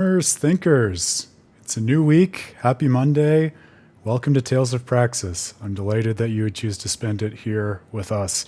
Thinkers. It's a new week. Happy Monday. Welcome to Tales of Praxis. I'm delighted that you would choose to spend it here with us.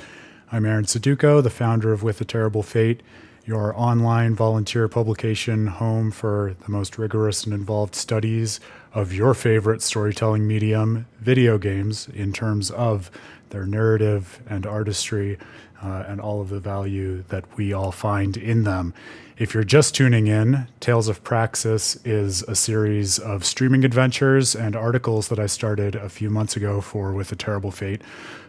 I'm Aaron Suduko, the founder of With a Terrible Fate, your online volunteer publication home for the most rigorous and involved studies of your favorite storytelling medium, video games, in terms of their narrative and artistry and all of the value that we all find in them. If you're just tuning in, Tales of Praxis is a series of streaming adventures and articles that I started a few months ago for With a Terrible Fate,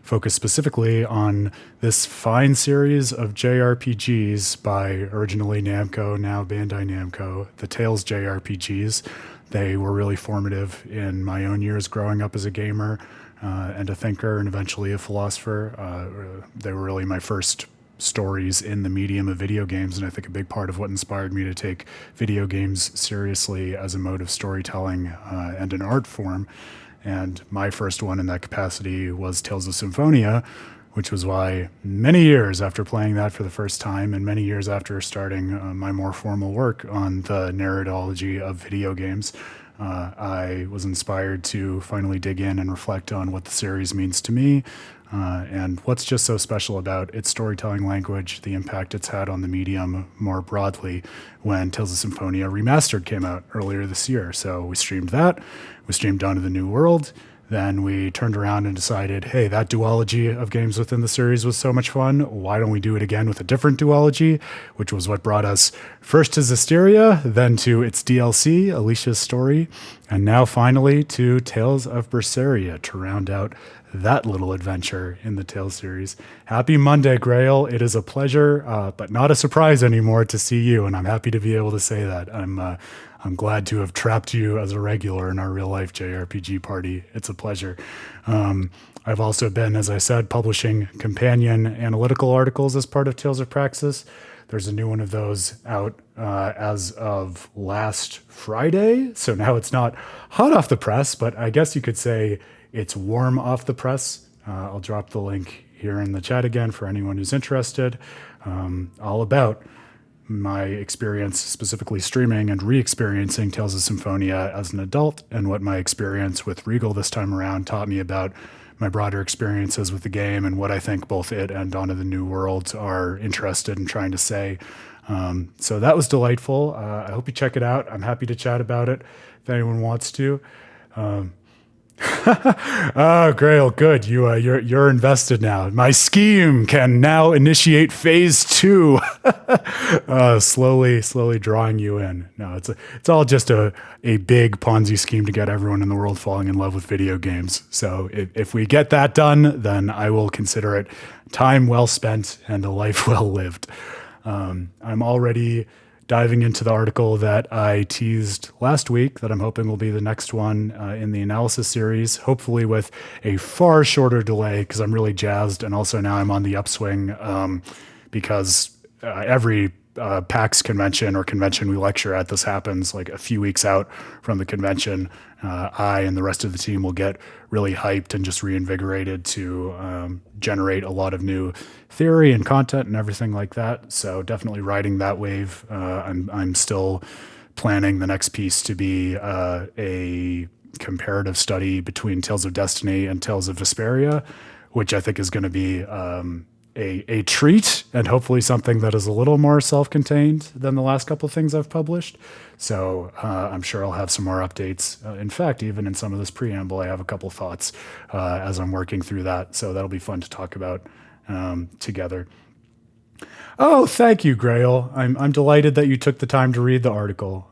focused specifically on this fine series of JRPGs by originally Namco, now Bandai Namco, the Tales JRPGs. They were really formative in my own years growing up as a gamer and a thinker and eventually a philosopher. They were really my first stories in the medium of video games, and I think a big part of what inspired me to take video games seriously as a mode of storytelling and an art form. And my first one in that capacity was Tales of Symphonia, which was why many years after playing that for the first time and many years after starting my more formal work on the narratology of video games, I was inspired to finally dig in and reflect on what the series means to me, and what's just so special about its storytelling language, the impact it's had on the medium more broadly when Tales of Symphonia Remastered came out earlier this year. So we streamed that, we streamed Dawn of the New World, then we turned around and decided, hey, that duology of games within the series was so much fun. Why don't we do it again with a different duology? Which was what brought us first to Zestiria, then to its DLC, Alicia's Story, and now finally to Tales of Berseria to round out that little adventure in the Tales series. Happy Monday, Grail. It is a pleasure, but not a surprise anymore to see you, and I'm happy to be able to say that. I'm glad to have trapped you as a regular in our real-life JRPG party. It's a pleasure. I've also been, as I said, publishing companion analytical articles as part of Tales of Praxis. There's a new one of those out as of last Friday, so now it's not hot off the press, but I guess you could say it's warm off the press. I'll drop the link here in the chat again for anyone who's interested. All about my experience specifically streaming and re-experiencing Tales of Symphonia as an adult, and what my experience with Regal this time around taught me about my broader experiences with the game and what I think both it and Dawn of the New Worlds are interested in trying to say. So that was delightful. I hope you check it out. I'm happy to chat about it if anyone wants to. Oh, Grail, good. You're invested now. My scheme can now initiate phase 2. Slowly drawing you in. No, it's all just a big Ponzi scheme to get everyone in the world falling in love with video games. So if we get that done, then I will consider it time well spent and a life well lived. I'm already diving into the article that I teased last week that I'm hoping will be the next one in the analysis series, hopefully with a far shorter delay because I'm really jazzed. And also now I'm on the upswing because every PAX convention or convention we lecture at, this happens like a few weeks out from the convention. I and the rest of the team will get really hyped and just reinvigorated to generate a lot of new theory and content and everything like that. So definitely riding that wave. I'm still planning the next piece to be a comparative study between Tales of Destiny and Tales of Vesperia, which I think is going to be a treat and hopefully something that is a little more self-contained than the last couple of things I've published. So I'm sure I'll have some more updates. In fact, even in some of this preamble, I have a couple thoughts as I'm working through that. So that'll be fun to talk about together. Oh, thank you, Grail. I'm delighted that you took the time to read the article,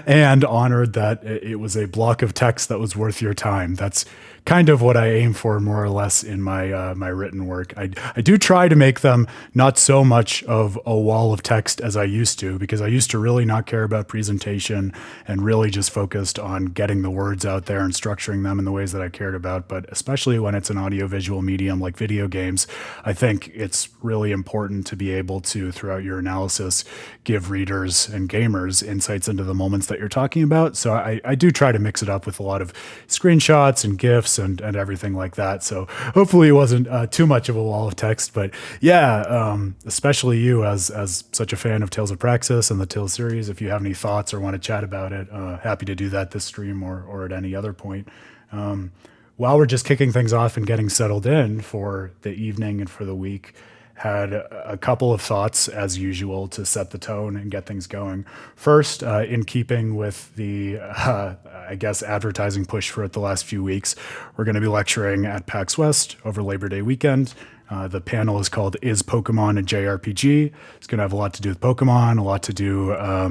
and honored that it was a block of text that was worth your time. That's kind of what I aim for, more or less, in my my written work. I do try to make them not so much of a wall of text as I used to, because I used to really not care about presentation and really just focused on getting the words out there and structuring them in the ways that I cared about. But especially when it's an audiovisual medium like video games, I think it's really important important to be able to, throughout your analysis, give readers and gamers insights into the moments that you're talking about. So I do try to mix it up with a lot of screenshots and GIFs and everything like that. So hopefully it wasn't too much of a wall of text. But yeah, especially you as such a fan of Tales of Praxis and the Tales series, if you have any thoughts or want to chat about it, happy to do that this stream or at any other point. While we're just kicking things off and getting settled in for the evening and for the week, had a couple of thoughts as usual to set the tone and get things going. First, in keeping with the, I guess, advertising push for it the last few weeks, we're going to be lecturing at PAX West over Labor Day weekend. The panel is called Is Pokemon a JRPG? It's going to have a lot to do with Pokemon, a lot to do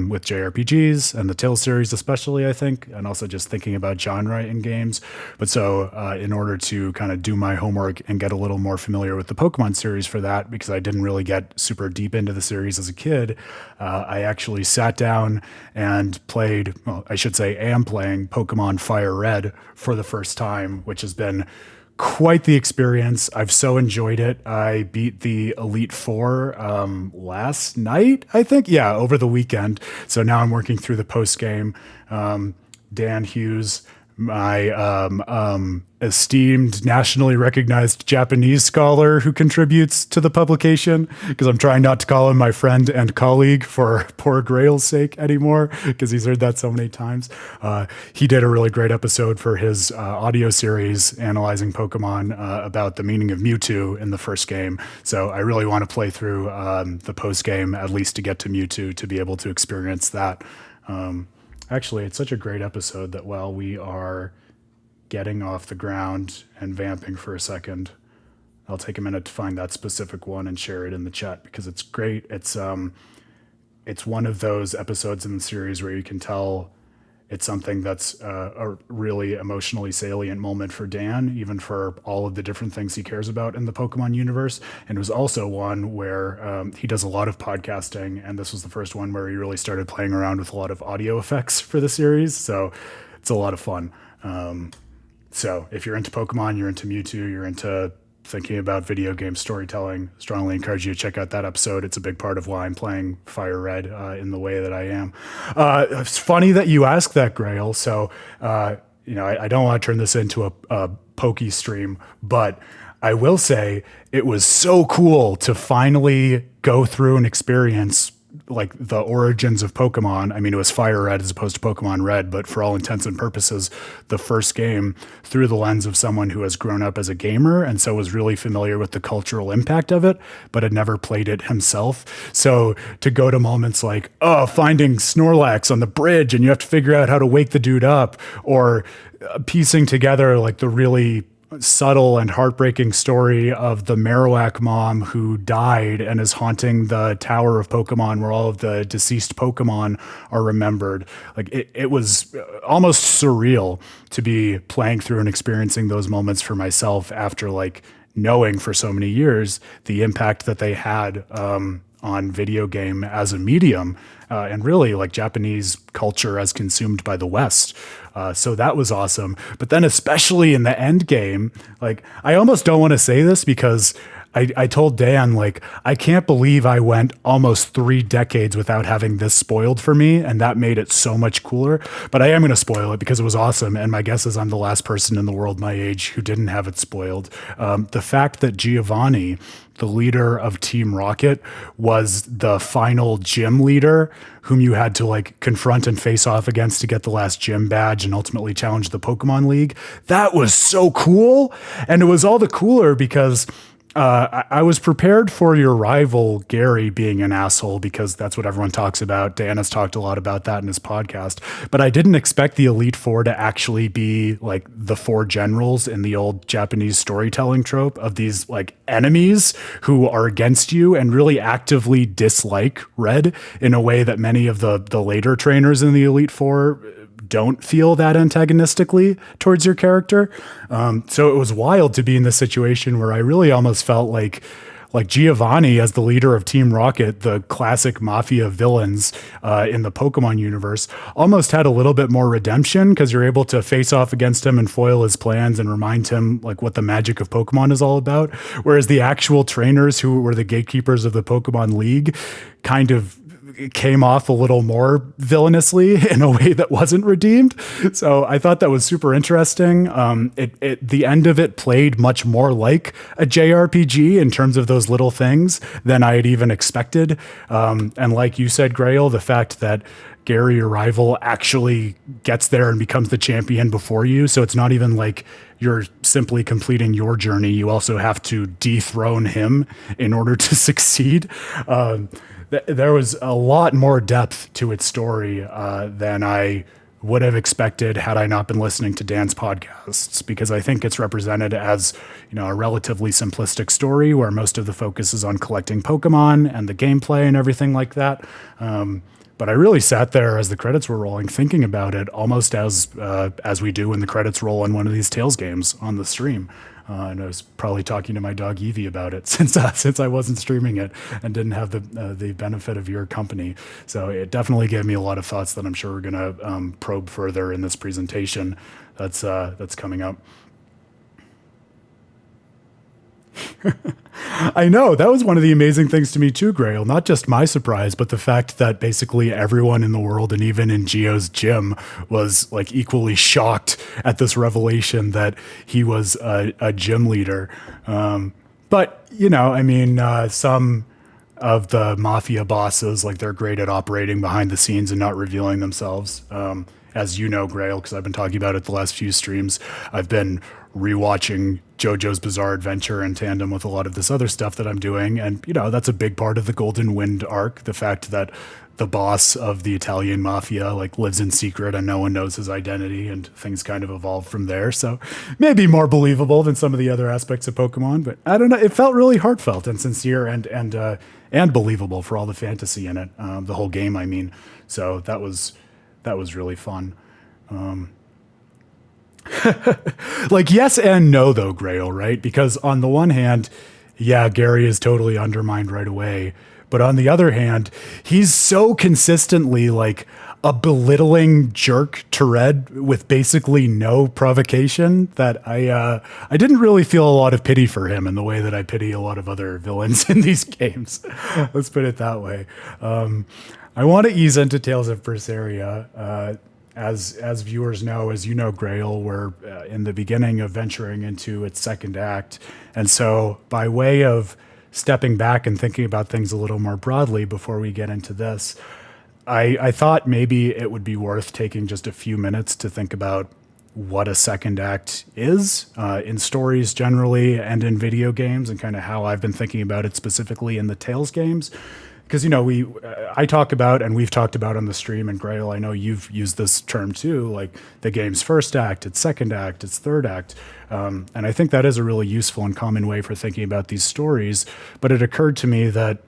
with JRPGs and the Tales series especially, I think, and also just thinking about genre in games. But so in order to kind of do my homework and get a little more familiar with the Pokemon series for that, because I didn't really get super deep into the series as a kid, I actually sat down and played, well, I should say am playing Pokemon Fire Red for the first time, which has been quite the experience. I've so enjoyed it. I beat the Elite Four last night, I think. Yeah, over the weekend. So now I'm working through the post game. Dan Hughes, my esteemed, nationally recognized Japanese scholar who contributes to the publication, because I'm trying not to call him my friend and colleague for poor Grail's sake anymore, because he's heard that so many times. He did a really great episode for his audio series analyzing Pokemon about the meaning of Mewtwo in the first game. So I really want to play through the post game, at least to get to Mewtwo, to be able to experience that. Actually, it's such a great episode that while we are getting off the ground and vamping for a second, I'll take a minute to find that specific one and share it in the chat, because it's great. It's one of those episodes in the series where you can tell it's something that's a really emotionally salient moment for Dan, even for all of the different things he cares about in the Pokemon universe. And it was also one where he does a lot of podcasting, and this was the first one where he really started playing around with a lot of audio effects for the series. So it's a lot of fun. So if you're into Pokemon, you're into Mewtwo, you're into thinking about video game storytelling, strongly encourage you to check out that episode. It's a big part of why I'm playing Fire Red in the way that I am. It's funny that you ask that, Grail. So, I don't want to turn this into a pokey stream, but I will say it was so cool to finally go through and experience like the origins of Pokemon. I mean, it was Fire Red as opposed to Pokemon Red, but for all intents and purposes, the first game through the lens of someone who has grown up as a gamer and so was really familiar with the cultural impact of it, but had never played it himself. So to go to moments like, finding Snorlax on the bridge and you have to figure out how to wake the dude up, or piecing together like the really subtle and heartbreaking story of the Marowak mom who died and is haunting the Tower of Pokemon where all of the deceased Pokemon are remembered. Like it was almost surreal to be playing through and experiencing those moments for myself after like knowing for so many years the impact that they had on video game as a medium, and really like Japanese culture as consumed by the West. So that was awesome. But then especially in the end game, like I almost don't want to say this because I told Dan, like, I can't believe I went almost 3 decades without having this spoiled for me, and that made it so much cooler. But I am going to spoil it because it was awesome, and my guess is I'm the last person in the world my age who didn't have it spoiled. The fact that Giovanni, the leader of Team Rocket, was the final gym leader whom you had to like confront and face off against to get the last gym badge and ultimately challenge the Pokemon League. That was so cool. And it was all the cooler because I was prepared for your rival, Gary, being an asshole because that's what everyone talks about. Dan has talked a lot about that in his podcast. But I didn't expect the Elite Four to actually be like the 4 generals in the old Japanese storytelling trope of these like enemies who are against you and really actively dislike Red in a way that many of the later trainers in the Elite Four don't feel that antagonistically towards your character. So it was wild to be in this situation where I really almost felt like like Giovanni as the leader of Team Rocket, the classic mafia villains in the Pokemon universe, almost had a little bit more redemption because you're able to face off against him and foil his plans and remind him like what the magic of Pokemon is all about. Whereas the actual trainers who were the gatekeepers of the Pokemon League kind of came off a little more villainously in a way that wasn't redeemed. So I thought that was super interesting. The end of it played much more like a JRPG in terms of those little things than I had even expected. And like you said, Grail, the fact that Gary, your rival, actually gets there and becomes the champion before you. So it's not even like you're simply completing your journey. You also have to dethrone him in order to succeed. There was a lot more depth to its story than I would have expected had I not been listening to Dan's podcasts, because I think it's represented as, a relatively simplistic story where most of the focus is on collecting Pokemon and the gameplay and everything like that. But I really sat there as the credits were rolling, thinking about it almost as we do when the credits roll on one of these Tales games on the stream. And I was probably talking to my dog Evie about it since I wasn't streaming it and didn't have the benefit of your company. So it definitely gave me a lot of thoughts that I'm sure we're going to probe further in this presentation that's coming up. I know, that was one of the amazing things to me too, Grail. Not just my surprise, but the fact that basically everyone in the world and even in Gio's gym was like equally shocked at this revelation that he was a gym leader. But, some of the mafia bosses, like they're great at operating behind the scenes and not revealing themselves. As you know, Grail, because I've been talking about it the last few streams, I've been rewatching JoJo's Bizarre Adventure in tandem with a lot of this other stuff that I'm doing. And, that's a big part of the Golden Wind arc. The fact that the boss of the Italian mafia like lives in secret and no one knows his identity, and things kind of evolve from there. So maybe more believable than some of the other aspects of Pokemon, but I don't know. It felt really heartfelt and sincere and believable for all the fantasy in it. The whole game, I mean. So that was really fun. Like yes and no though, Grail, right? Because on the one hand, yeah, Gary is totally undermined right away. But on the other hand, he's so consistently like a belittling jerk to Red with basically no provocation that I didn't really feel a lot of pity for him in the way that I pity a lot of other villains in these games. Let's put it that way. I want to ease into Tales of Berseria. As viewers know, as you know, Grail, we're in the beginning of venturing into its second act. And so by way of stepping back and thinking about things a little more broadly before we get into this, I thought maybe it would be worth taking just a few minutes to think about what a second act is in stories generally and in video games, and kind of how I've been thinking about it specifically in the Tales games. Because, I talk about, and we've talked about on the stream, and Grail, I know you've used this term too, like the game's first act, its second act, its third act. And I think that is a really useful and common way for thinking about these stories. But it occurred to me that,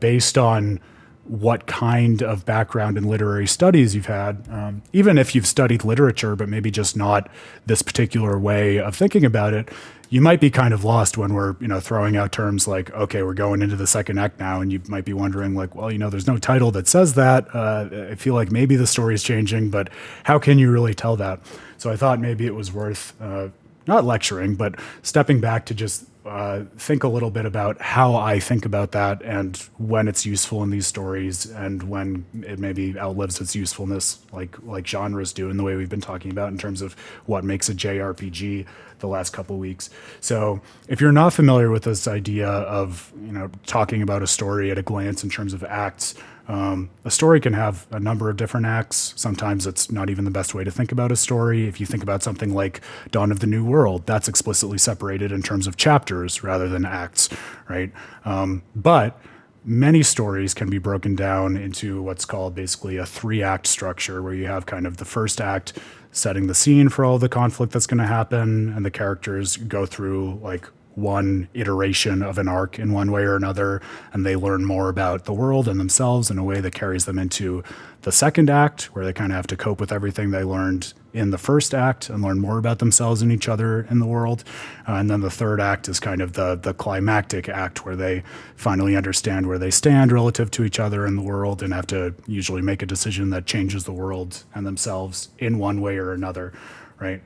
based on what kind of background in literary studies you've had, even if you've studied literature, but maybe just not this particular way of thinking about it, you might be kind of lost when we're, throwing out terms like, okay, we're going into the second act now. And you might be wondering like, well, there's no title that says that. I feel like maybe the story's changing, but how can you really tell that? So I thought maybe it was worth, not lecturing, but stepping back to just think a little bit about how I think about that and when it's useful in these stories and when it maybe outlives its usefulness, like genres do in the way we've been talking about in terms of what makes a JRPG the last couple of weeks. So if you're not familiar with this idea of, talking about a story at a glance in terms of acts, a story can have a number of different acts. Sometimes it's not even the best way to think about a story. If you think about something like Dawn of the New World, that's explicitly separated in terms of chapters rather than acts, right? But many stories can be broken down into what's called basically a 3-act structure, where you have kind of the first act setting the scene for all the conflict that's going to happen, and the characters go through like one iteration of an arc in one way or another, and they learn more about the world and themselves in a way that carries them into the second act, where they kind of have to cope with everything they learned in the first act and learn more about themselves and each other in the world. And then the third act is kind of the climactic act where they finally understand where they stand relative to each other in the world and have to usually make a decision that changes the world and themselves in one way or another, right?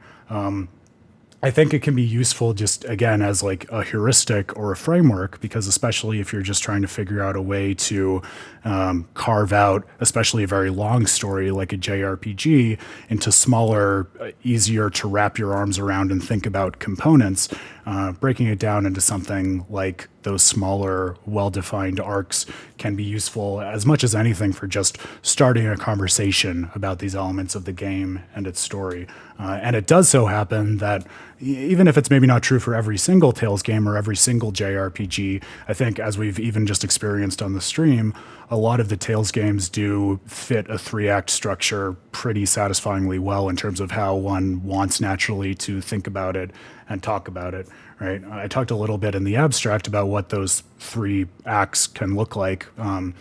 I think it can be useful just, again, as like a heuristic or a framework, because especially if you're just trying to figure out a way to carve out, especially a very long story like a JRPG, into smaller, easier to wrap your arms around and think about components, breaking it down into something like those smaller, well-defined arcs can be useful as much as anything for just starting a conversation about these elements of the game and its story. And it does so happen that even if it's maybe not true for every single Tales game or every single JRPG, I think as we've even just experienced on the stream, a lot of the Tales games do fit a 3-act structure pretty satisfyingly well in terms of how one wants naturally to think about it and talk about it, right? I talked a little bit in the abstract about what those 3 acts can look like. And,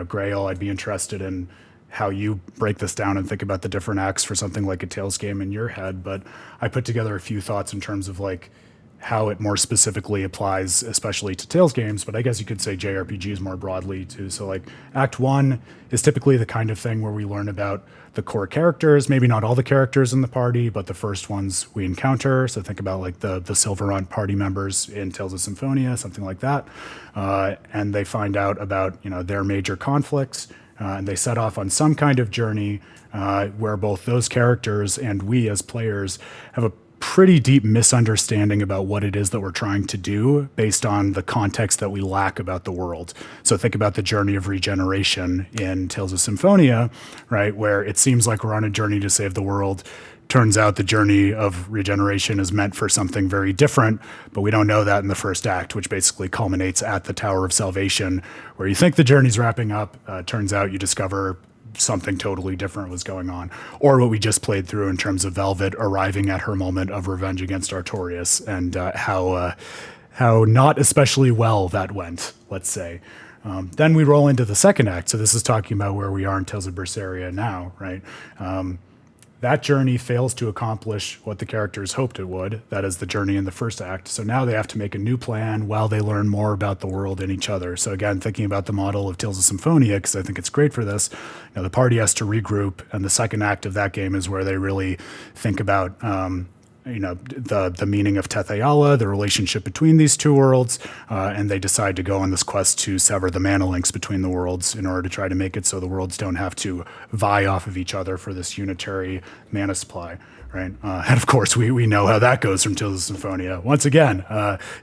Grail, I'd be interested in how you break this down and think about the different acts for something like a Tales game in your head. But I put together a few thoughts in terms of like how it more specifically applies, especially to Tales games, but I guess you could say JRPGs more broadly too. So like Act 1 is typically the kind of thing where we learn about the core characters, maybe not all the characters in the party, but the first ones we encounter. So think about like the Silverant party members in Tales of Symphonia, something like that. And they find out about, their major conflicts, and they set off on some kind of journey where both those characters and we as players have a pretty deep misunderstanding about what it is that we're trying to do based on the context that we lack about the world. So think about the journey of regeneration in Tales of Symphonia, right? Where it seems like we're on a journey to save the world. Turns out the journey of regeneration is meant for something very different, but we don't know that in the first act, which basically culminates at the Tower of Salvation, where you think the journey's wrapping up. Turns out you discover something totally different was going on, or what we just played through in terms of Velvet arriving at her moment of revenge against Artorias, and how not especially well that went, let's say. Then we roll into the second act. So this is talking about where we are in Tales of Berseria now, right? That journey fails to accomplish what the characters hoped it would. That is the journey in the first act. So now they have to make a new plan while they learn more about the world and each other. So again, thinking about the model of Tales of Symphonia, because I think it's great for this, the party has to regroup, and the second act of that game is where they really think about the meaning of Tethe'ala, the relationship between these two worlds, and they decide to go on this quest to sever the mana links between the worlds in order to try to make it so the worlds don't have to vie off of each other for this unitary mana supply, right? And of course, we know how that goes from Tales of Symphonia. Once again,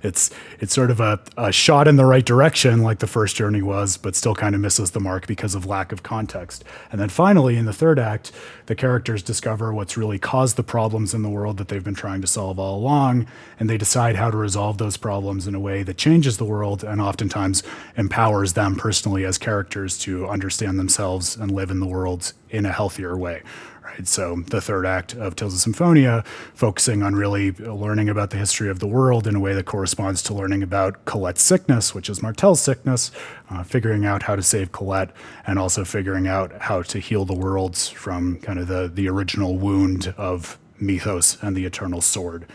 it's sort of a shot in the right direction like the first journey was, but still kind of misses the mark because of lack of context. And then finally, in the third act, the characters discover what's really caused the problems in the world that they've been trying to solve all along, and they decide how to resolve those problems in a way that changes the world and oftentimes empowers them personally as characters to understand themselves and live in the world in a healthier way. Right? So the third act of Tales of Symphonia, focusing on really learning about the history of the world in a way that corresponds to learning about Colette's sickness, which is Martel's sickness, figuring out how to save Colette, and also figuring out how to heal the worlds from kind of the original wound of Mythos and the Eternal Sword,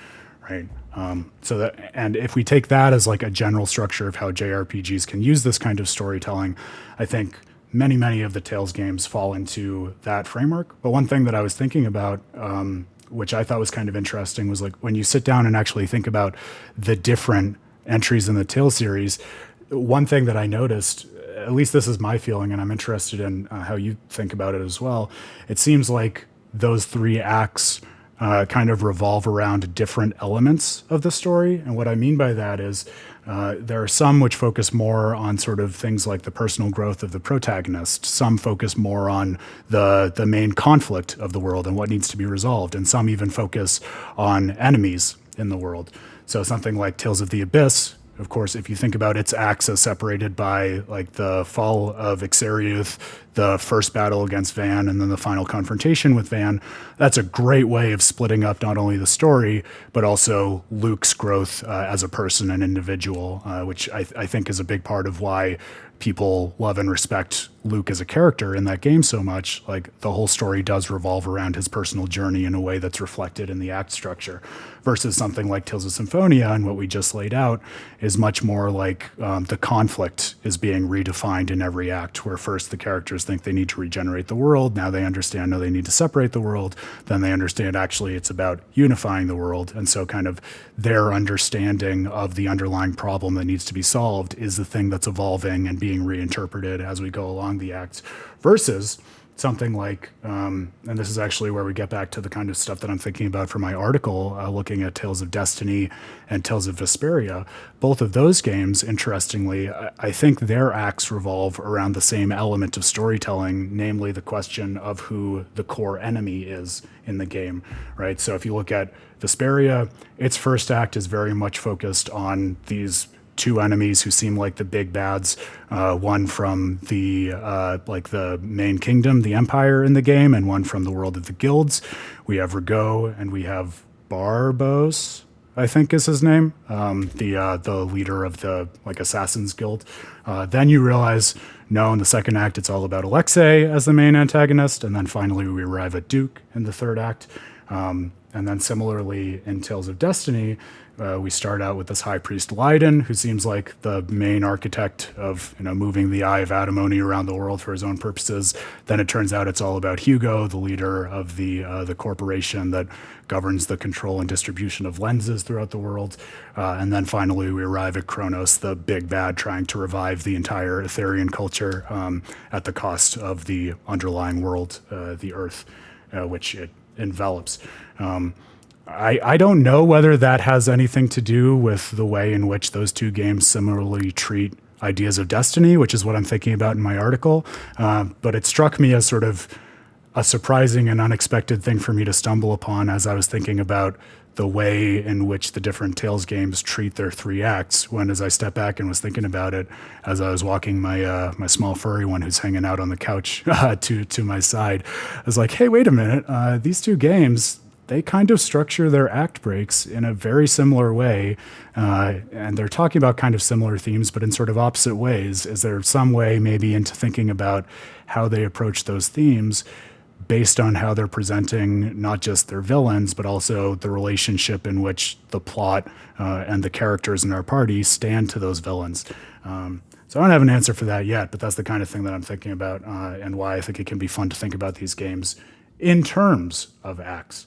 right? And if we take that as like a general structure of how JRPGs can use this kind of storytelling, I think many of the Tales games fall into that framework. But one thing that I was thinking about, which I thought was kind of interesting, was like when you sit down and actually think about the different entries in the Tales series, one thing that I noticed, at least this is my feeling, and I'm interested in how you think about it as well, it seems like those 3 acts kind of revolve around different elements of the story. And what I mean by that is there are some which focus more on sort of things like the personal growth of the protagonist. Some focus more on the main conflict of the world and what needs to be resolved. And some even focus on enemies in the world. So something like Tales of the Abyss, of course, if you think about its acts as separated by like the fall of Ixeriuth, the first battle against Van, and then the final confrontation with Van, that's a great way of splitting up not only the story, but also Luke's growth as a person and individual, which I think is a big part of why people love and respect Luke as a character in that game so much, like the whole story does revolve around his personal journey in a way that's reflected in the act structure, versus something like Tales of Symphonia and what we just laid out is much more like the conflict is being redefined in every act, where first the characters think they need to regenerate the world, now they understand no, they need to separate the world, then they understand actually it's about unifying the world, and so kind of their understanding of the underlying problem that needs to be solved is the thing that's evolving and being reinterpreted as we go along the acts, versus something like, and this is actually where we get back to the kind of stuff that I'm thinking about for my article, looking at Tales of Destiny and Tales of Vesperia. Both of those games, interestingly, I think their acts revolve around the same element of storytelling, namely the question of who the core enemy is in the game, right? So if you look at Vesperia, its first act is very much focused on these two enemies who seem like the big bads, one from the like the main kingdom, the empire in the game, and one from the world of the guilds. We have Rigaud and we have Barbos, I think is his name, the leader of the like assassins guild. Then you realize, no, in the second act it's all about Alexei as the main antagonist, and then finally we arrive at Duke in the third act. And then similarly in Tales of Destiny, we start out with this high priest Leiden, who seems like the main architect of moving the Eye of Atimony around the world for his own purposes. Then it turns out it's all about Hugo, the leader of the corporation that governs the control and distribution of lenses throughout the world. And then finally we arrive at Kronos, the big bad, trying to revive the entire Etherian culture at the cost of the underlying world, the Earth, which it envelops. I don't know whether that has anything to do with the way in which those two games similarly treat ideas of destiny, which is what I'm thinking about in my article. But it struck me as sort of a surprising and unexpected thing for me to stumble upon as I was thinking about the way in which the different Tales games treat their three acts, when as I stepped back and was thinking about it, as I was walking my my small furry one who's hanging out on the couch to my side, I was like, hey, wait a minute, these two games, they kind of structure their act breaks in a very similar way, and they're talking about kind of similar themes, but in sort of opposite ways. Is there some way maybe into thinking about how they approach those themes based on how they're presenting not just their villains, but also the relationship in which the plot and the characters in our party stand to those villains? So I don't have an answer for that yet, but that's the kind of thing that I'm thinking about, and why I think it can be fun to think about these games in terms of acts.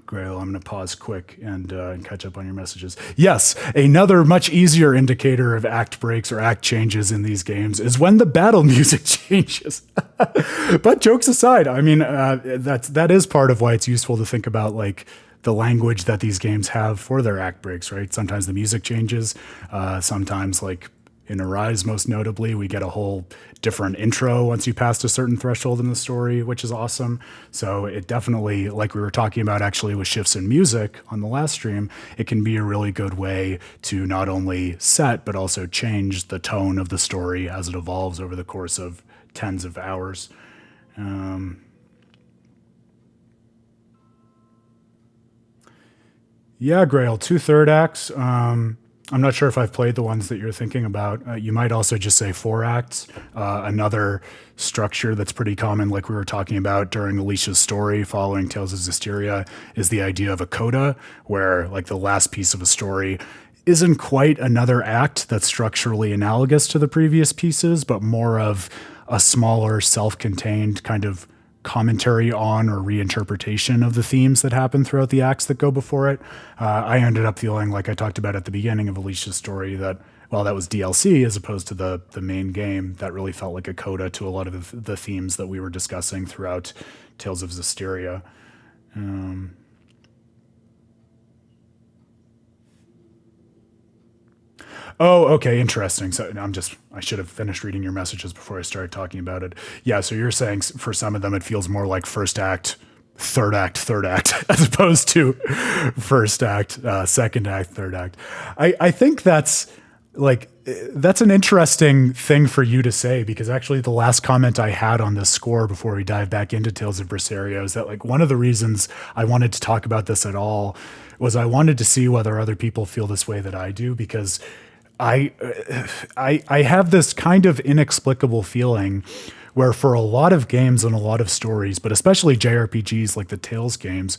Grail, I'm going to pause quick and catch up on your messages. Yes, another much easier indicator of act breaks or act changes in these games is when the battle music changes. But jokes aside, I mean, that is part of why it's useful to think about like the language that these games have for their act breaks, right? Sometimes the music changes. Sometimes, like in Arise, most notably, we get a whole different intro once you passed a certain threshold in the story, which is awesome. So it definitely, like we were talking about actually with shifts in music on the last stream, it can be a really good way to not only set, but also change the tone of the story as it evolves over the course of tens of hours. Yeah, Grail, 2/3 acts. I'm not sure if I've played the ones that you're thinking about. You might also just say 4 acts. Another structure that's pretty common, like we were talking about during Alicia's story following Tales of Vesperia, is the idea of a coda, where like the last piece of a story isn't quite another act that's structurally analogous to the previous pieces, but more of a smaller, self-contained kind of commentary on or reinterpretation of the themes that happen throughout the acts that go before it. I ended up feeling like I talked about at the beginning of Alicia's story that, well, that was DLC as opposed to the main game. That really felt like a coda to a lot of the themes that we were discussing throughout Tales of Vesperia. Oh, okay, interesting. So I should have finished reading your messages before I started talking about it. Yeah, so you're saying for some of them it feels more like first act, third act, as opposed to first act, second act, third act. I think that's an interesting thing for you to say, because actually the last comment I had on this score before we dive back into Tales of Berseria is that like one of the reasons I wanted to talk about this at all was I wanted to see whether other people feel this way that I do, because I, I have this kind of inexplicable feeling where for a lot of games and a lot of stories, but especially JRPGs like the Tales games,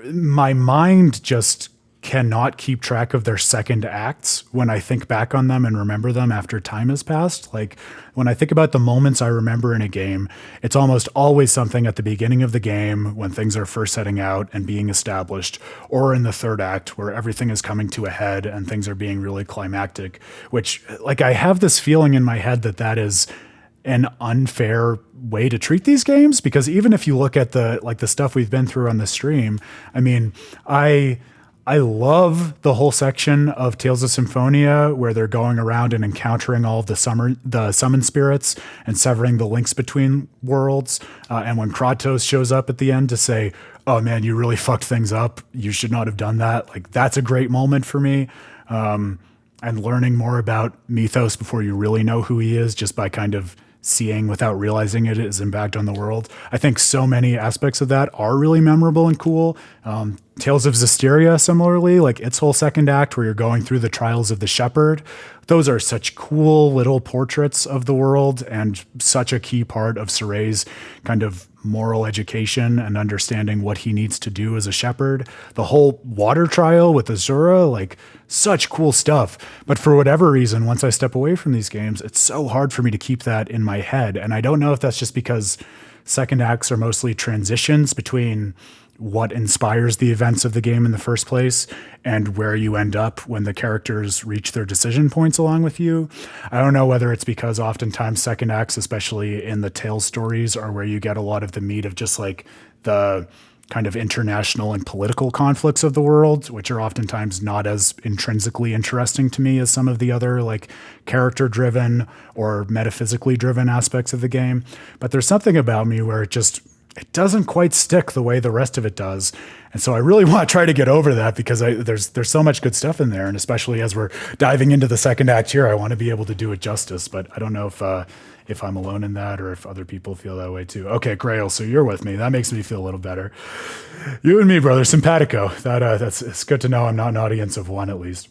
my mind just cannot keep track of their second acts when I think back on them and remember them after time has passed. Like when I think about the moments I remember in a game, it's almost always something at the beginning of the game when things are first setting out and being established, or in the third act where everything is coming to a head and things are being really climactic, which like I have this feeling in my head that that is an unfair way to treat these games, because even if you look at the stuff we've been through on the stream, I mean, I love the whole section of Tales of Symphonia where they're going around and encountering all of the summon spirits and severing the links between worlds. And when Kratos shows up at the end to say, "Oh man, you really fucked things up. You should not have done that." Like that's a great moment for me. And learning more about Mythos before you really know who he is, just by kind of seeing without realizing it his impact on the world. I think so many aspects of that are really memorable and cool. Tales of Vesperia, similarly, like its whole second act where you're going through the trials of the shepherd. Those are such cool little portraits of the world and such a key part of Soray's kind of moral education and understanding what he needs to do as a shepherd. The whole water trial with Azura, like such cool stuff. But for whatever reason, once I step away from these games, it's so hard for me to keep that in my head. And I don't know if that's just because second acts are mostly transitions between what inspires the events of the game in the first place and where you end up when the characters reach their decision points along with you. I don't know whether it's because oftentimes second acts, especially in the Tales stories, are where you get a lot of the meat of just like the kind of international and political conflicts of the world, which are oftentimes not as intrinsically interesting to me as some of the other like character driven or metaphysically driven aspects of the game. But there's something about me where it doesn't quite stick the way the rest of it does. And so I really want to try to get over that, because there's so much good stuff in there. And especially as we're diving into the second act here, I want to be able to do it justice. But I don't know if I'm alone in that or if other people feel that way too. Okay, Grail, so you're with me. That makes me feel a little better. You and me, brother, simpatico. It's good to know I'm not an audience of one at least.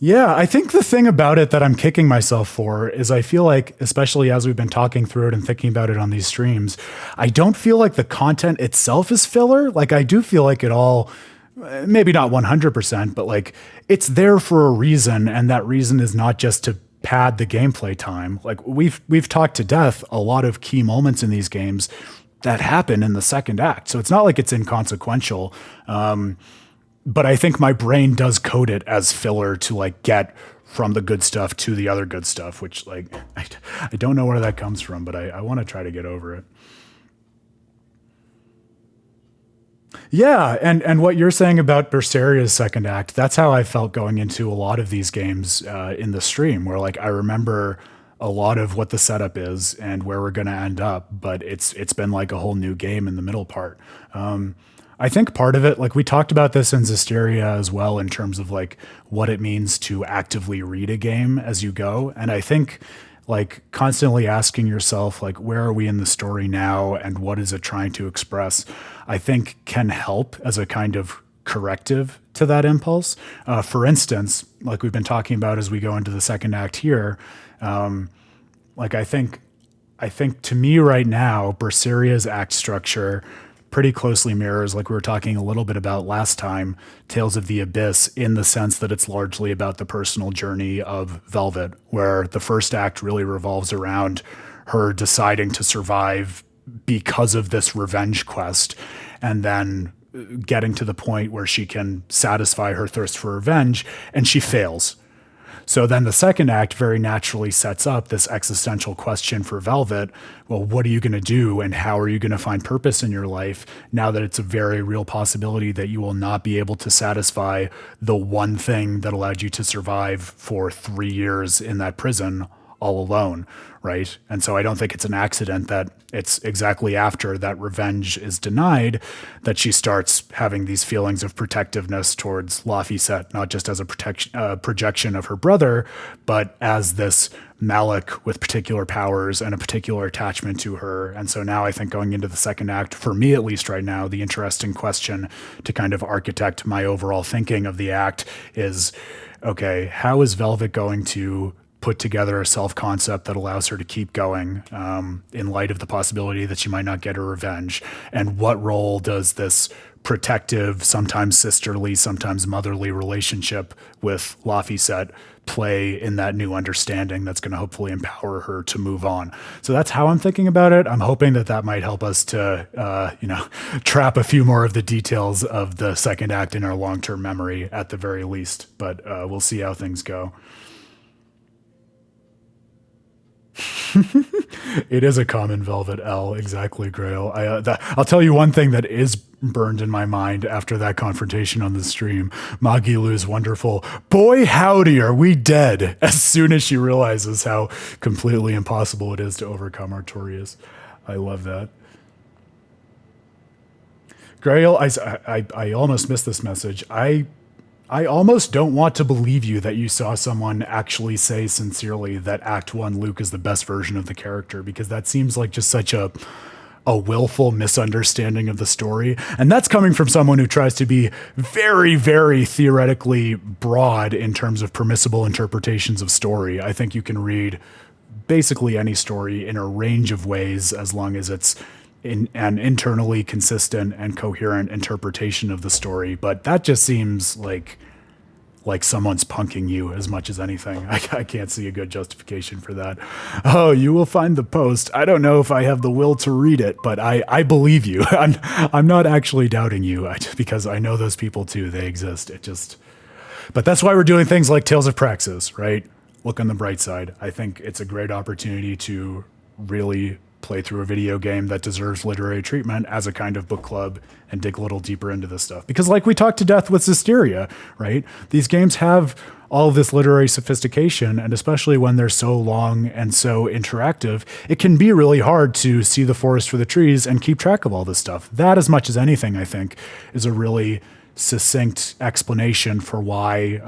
Yeah, I think the thing about it that I'm kicking myself for is I feel like, especially as we've been talking through it and thinking about it on these streams, I don't feel like the content itself is filler. Like I do feel like it all, maybe not 100%, but like it's there for a reason. And that reason is not just to pad the gameplay time. Like we've talked to death a lot of key moments in these games that happen in the second act. So it's not like it's inconsequential. But I think my brain does code it as filler to like get from the good stuff to the other good stuff, which like, I don't know where that comes from, but I want to try to get over it. Yeah, and what you're saying about Berseria's second act, that's how I felt going into a lot of these games in the stream, where like I remember a lot of what the setup is and where we're going to end up, but it's been like a whole new game in the middle part. I think part of it, like we talked about this in Zestiria as well, in terms of like what it means to actively read a game as you go. And I think like constantly asking yourself, like, where are we in the story now and what is it trying to express, I think can help as a kind of corrective to that impulse. For instance, like we've been talking about as we go into the second act here, like I think to me right now, Berseria's act structure pretty closely mirrors, like we were talking a little bit about last time, Tales of the Abyss, in the sense that it's largely about the personal journey of Velvet, where the first act really revolves around her deciding to survive because of this revenge quest, and then getting to the point where she can satisfy her thirst for revenge, and she fails. So then the second act very naturally sets up this existential question for Velvet. Well, what are you going to do and how are you going to find purpose in your life now that it's a very real possibility that you will not be able to satisfy the one thing that allowed you to survive for 3 years in that prison all alone, right? And so I don't think it's an accident that it's exactly after that revenge is denied that she starts having these feelings of protectiveness towards Laphicet, not just as a projection of her brother, but as this Malik with particular powers and a particular attachment to her. And so now I think going into the second act, for me at least right now, the interesting question to kind of architect my overall thinking of the act is, okay, how is Velvet going to put together a self-concept that allows her to keep going in light of the possibility that she might not get her revenge? And what role does this protective, sometimes sisterly, sometimes motherly relationship with Laphicet play in that new understanding that's going to hopefully empower her to move on? So that's how I'm thinking about it. I'm hoping that that might help us to, trap a few more of the details of the second act in our long-term memory at the very least, but we'll see how things go. It is a common Velvet L, exactly, Grail. I'll tell you one thing that is burned in my mind after that confrontation on the stream. Magilu's wonderful, "Boy howdy, are we dead?" as soon as she realizes how completely impossible it is to overcome Artorias. I love that. Grail, I almost missed this message. I almost don't want to believe you that you saw someone actually say sincerely that Act 1 Luke is the best version of the character, because that seems like just such a willful misunderstanding of the story. And that's coming from someone who tries to be very, very theoretically broad in terms of permissible interpretations of story. I think you can read basically any story in a range of ways as long as it's in an internally consistent and coherent interpretation of the story. But that just seems like someone's punking you as much as anything. I can't see a good justification for that. "Oh, you will find the post. I don't know if I have the will to read it, but I believe you." I'm not actually doubting you because I know those people too. They exist. But that's why we're doing things like Tales of Praxis, right? Look on the bright side. I think it's a great opportunity to really play through a video game that deserves literary treatment as a kind of book club and dig a little deeper into this stuff. Because like we talked to death with Zestiria, right? These games have all of this literary sophistication, and especially when they're so long and so interactive, it can be really hard to see the forest for the trees and keep track of all this stuff. That, as much as anything, I think, is a really succinct explanation for why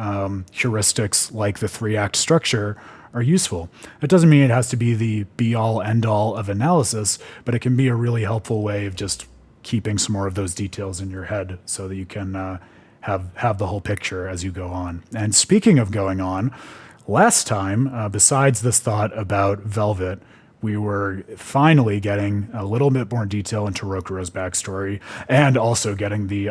heuristics like the 3-act structure are useful. It doesn't mean it has to be the be-all, end-all of analysis, but it can be a really helpful way of just keeping some more of those details in your head so that you can have the whole picture as you go on. And speaking of going on, last time, besides this thought about Velvet, we were finally getting a little bit more detail into Rokurou's backstory, and also getting the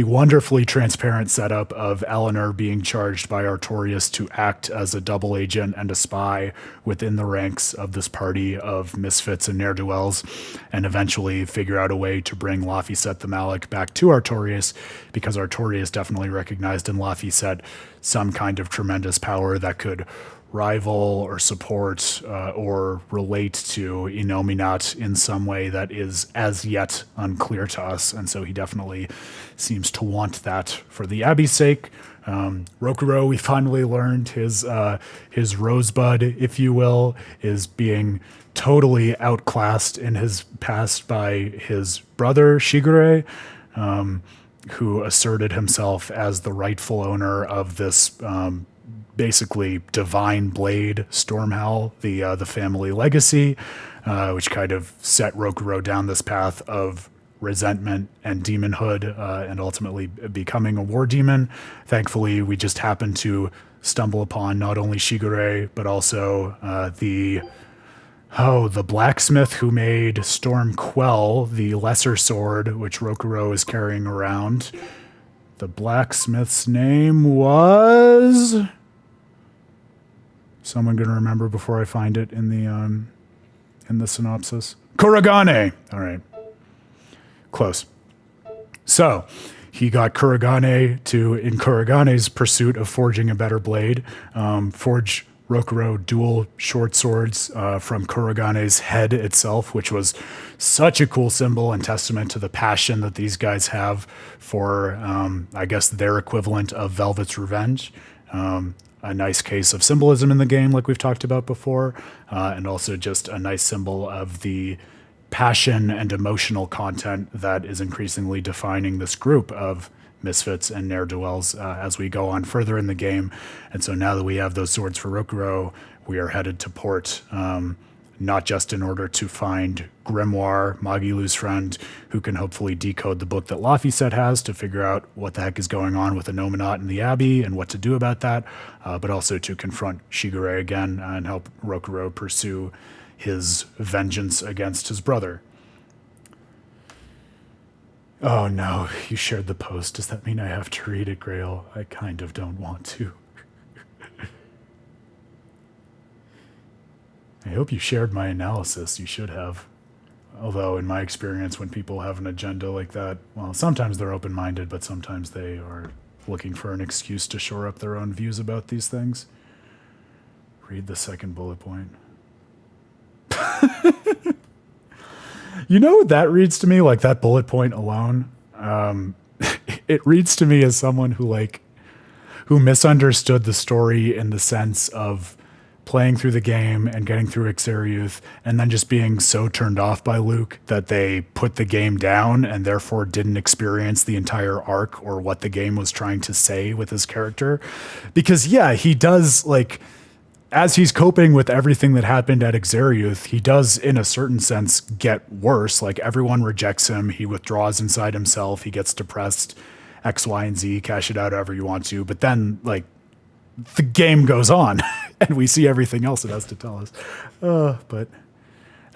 wonderfully transparent setup of Eleanor being charged by Artorias to act as a double agent and a spy within the ranks of this party of misfits and ne'er-do-wells, and eventually figure out a way to bring Laphicet the Malik back to Artorias, because Artorias definitely recognized in Laphicet some kind of tremendous power that could rival or support or relate to Innominat in some way that is as yet unclear to us. And so he definitely seems to want that for the Abbey's sake. Rokurou, we finally learned his rosebud, if you will, is being totally outclassed in his past by his brother, Shigure, who asserted himself as the rightful owner of this basically divine blade, Stormhowl, the family legacy, which kind of set Rokurou down this path of resentment and demonhood, and ultimately becoming a war demon. Thankfully, we just happened to stumble upon not only Shigure, but also the blacksmith who made Storm Quell, the lesser sword, which Rokurou is carrying around. The blacksmith's name was... Someone going to remember before I find it in the synopsis? Kuragane! All right. Close. So, he got Kuragane to, in Kuragane's pursuit of forging a better blade, forge Rokurou dual short swords from Kuragane's head itself, which was such a cool symbol and testament to the passion that these guys have for, I guess, their equivalent of Velvet's Revenge. a nice case of symbolism in the game, like we've talked about before, and also just a nice symbol of the passion and emotional content that is increasingly defining this group of misfits and ne'er-do-wells as we go on further in the game. And so now that we have those swords for Rokurou, we are headed to port, not just in order to find Grimoirh, Magilu's friend, who can hopefully decode the book that Laphicet has to figure out what the heck is going on with the Nominat in the Abbey and what to do about that, but also to confront Shigure again and help Rokurou pursue his vengeance against his brother. Oh no, you shared the post. Does that mean I have to read it, Grail? I kind of don't want to. I hope you shared my analysis. You should have. Although, in my experience, when people have an agenda like that, well, sometimes they're open-minded, but sometimes they are looking for an excuse to shore up their own views about these things. Read the second bullet point. You know what that reads to me? Like, that bullet point alone? It reads to me as someone who misunderstood the story in the sense of playing through the game and getting through Exariuth and then just being so turned off by Luke that they put the game down and therefore didn't experience the entire arc or what the game was trying to say with his character. Because yeah, he does, like, as he's coping with everything that happened at Exariuth, he does in a certain sense get worse. Like, everyone rejects him. He withdraws inside himself. He gets depressed, X, Y, and Z, cash it out however you want to. But then, like, the game goes on and we see everything else it has to tell us. But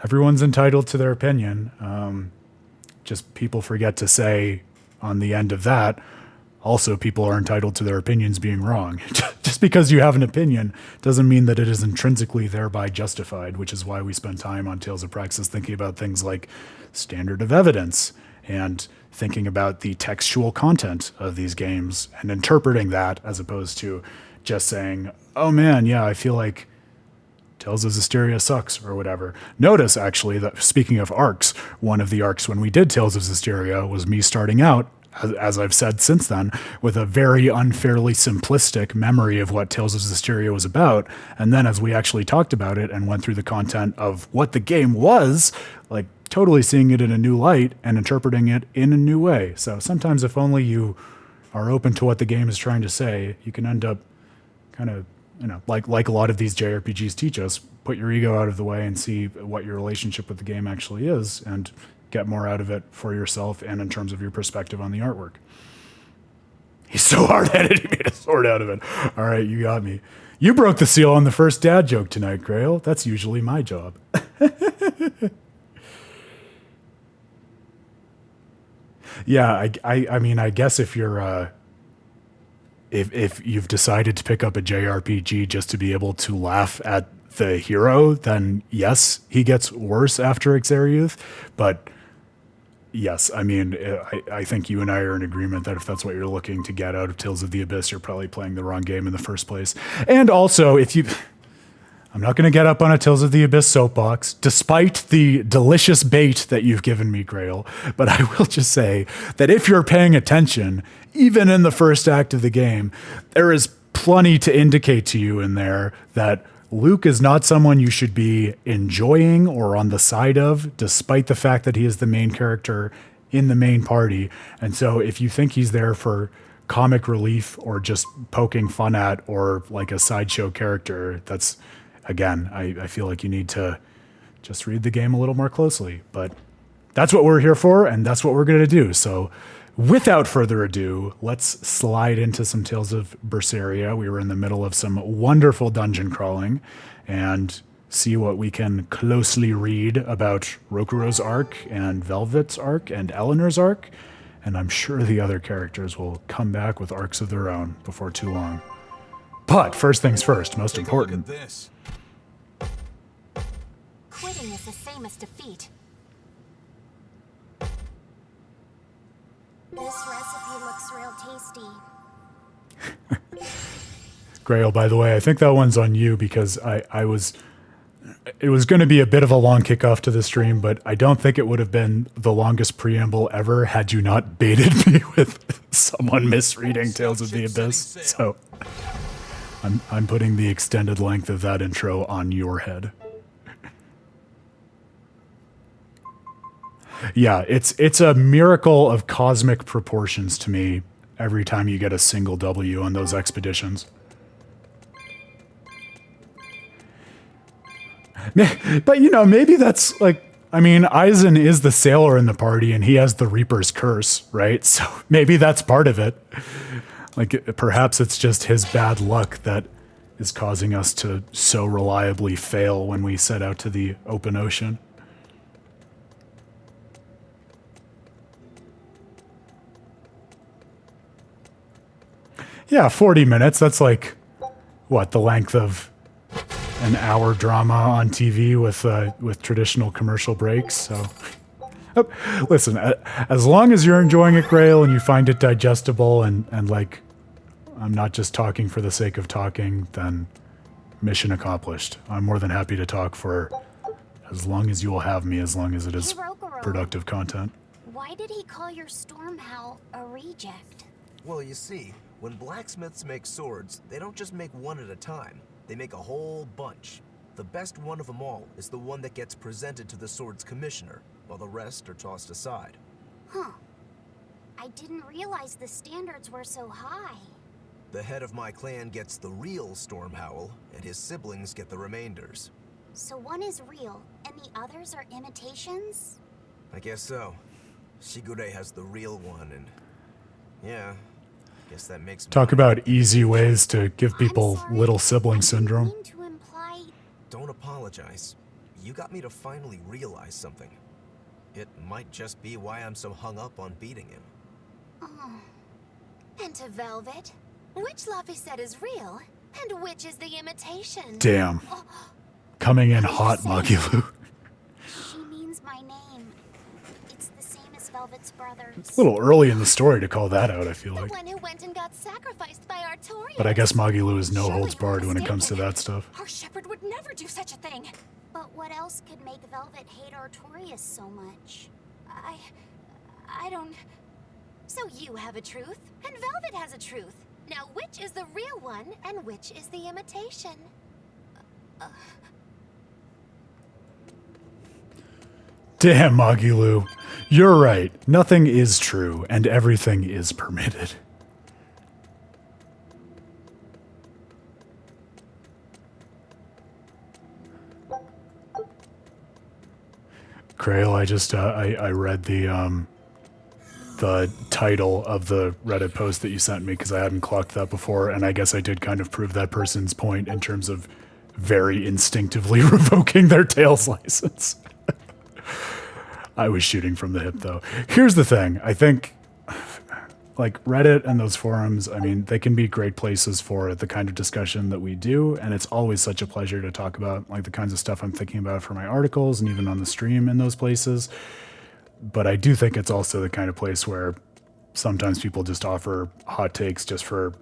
everyone's entitled to their opinion. Just people forget to say on the end of that, also people are entitled to their opinions being wrong. Just because you have an opinion doesn't mean that it is intrinsically thereby justified, which is why we spend time on Tales of Praxis thinking about things like standard of evidence and thinking about the textual content of these games and interpreting that as opposed to just saying, oh man, yeah, I feel like Tales of Vesperia sucks or whatever. Notice, actually, that speaking of arcs, one of the arcs when we did Tales of Vesperia was me starting out, as I've said since then, with a very unfairly simplistic memory of what Tales of Vesperia was about. And then as we actually talked about it and went through the content of what the game was, like totally seeing it in a new light and interpreting it in a new way. So sometimes if only you are open to what the game is trying to say, you can end up kind of, like a lot of these JRPGs teach us, put your ego out of the way and see what your relationship with the game actually is and get more out of it for yourself and in terms of your perspective on the artwork. He's so hard-headed, he made a sword out of it. All right, you got me. You broke the seal on the first dad joke tonight, Grail. That's usually my job. Yeah, I mean, I guess if you're... If you've decided to pick up a JRPG just to be able to laugh at the hero, then yes, he gets worse after Exariuth. But yes, I mean, I think you and I are in agreement that if that's what you're looking to get out of Tales of the Abyss, you're probably playing the wrong game in the first place. And also, I'm not going to get up on a Tales of the Abyss soapbox, despite the delicious bait that you've given me, Grail. But I will just say that if you're paying attention, even in the first act of the game, there is plenty to indicate to you in there that Luke is not someone you should be enjoying or on the side of, despite the fact that he is the main character in the main party. And so if you think he's there for comic relief or just poking fun at or like a sideshow character, that's... Again, I feel like you need to just read the game a little more closely. But that's what we're here for, and that's what we're going to do. So without further ado, let's slide into some Tales of Berseria. We were in the middle of some wonderful dungeon crawling and see what we can closely read about Rokurou's arc and Velvet's arc and Eleanor's arc. And I'm sure the other characters will come back with arcs of their own before too long. But first things first, most important. Look at this. Quitting is the same as defeat. This recipe looks real tasty. Grail, by the way, I think that one's on you because it was going to be a bit of a long kickoff to the stream, but I don't think it would have been the longest preamble ever had you not baited me with someone misreading Tales of the Abyss. So I'm putting the extended length of that intro on your head. Yeah, it's a miracle of cosmic proportions to me every time you get a single W on those expeditions. But, you know, maybe that's like, I mean, Aizen is the sailor in the party and he has the Reaper's curse, right? So maybe that's part of it. Like, perhaps it's just his bad luck that is causing us to so reliably fail when we set out to the open ocean. Yeah, 40 minutes. That's like, what, the length of an hour drama on TV with traditional commercial breaks. So, listen, as long as you're enjoying it, Grail, and you find it digestible and like, I'm not just talking for the sake of talking, then mission accomplished. I'm more than happy to talk for as long as you will have me, as long as it is Rokurou, productive content. why did he call your storm howl a reject? Well, you see, when blacksmiths make swords, they don't just make one at a time. They make a whole bunch. The best one of them all is the one that gets presented to the sword's commissioner, while the rest are tossed aside. Huh. I didn't realize the standards were so high. The head of my clan gets the real storm howl, and his siblings get the remainders. So one is real, and the others are imitations? I guess so. Shigure has the real one, and yeah, guess that makes Talk mine. about easy ways to give people I'm sorry, little sibling I didn't syndrome. mean to imply... Don't apologize. You got me to finally realize something. It might just be why I'm so hung up on beating him. Oh. And to Velvet, which Laphicet is real, and which is the imitation? Damn. Coming in hot, Magilou. She means my name. It's the same as Velvet's brothers. It's a little early in the story to call that out, I feel The like. one who went and got sacrificed by Artorias. But I guess Magilou is no Surely holds barred when it comes to mistaken. that stuff. Our shepherd would never do such a thing. But what else could make Velvet hate Artorias so much? I don't... So you have a truth, and Velvet has a truth. Now which is the real one, and which is the imitation? Damn, Magilou. You're right. Nothing is true, and everything is permitted. Krail, I just I read the title of the Reddit post that you sent me because I hadn't clocked that before, and I guess I did kind of prove that person's point in terms of very instinctively revoking their Tales license. I was shooting from the hip, though. Here's the thing. I think, like, Reddit and those forums, I mean, they can be great places for the kind of discussion that we do, and it's always such a pleasure to talk about, like, the kinds of stuff I'm thinking about for my articles and even on the stream in those places. But I do think it's also the kind of place where sometimes people just offer hot takes just for,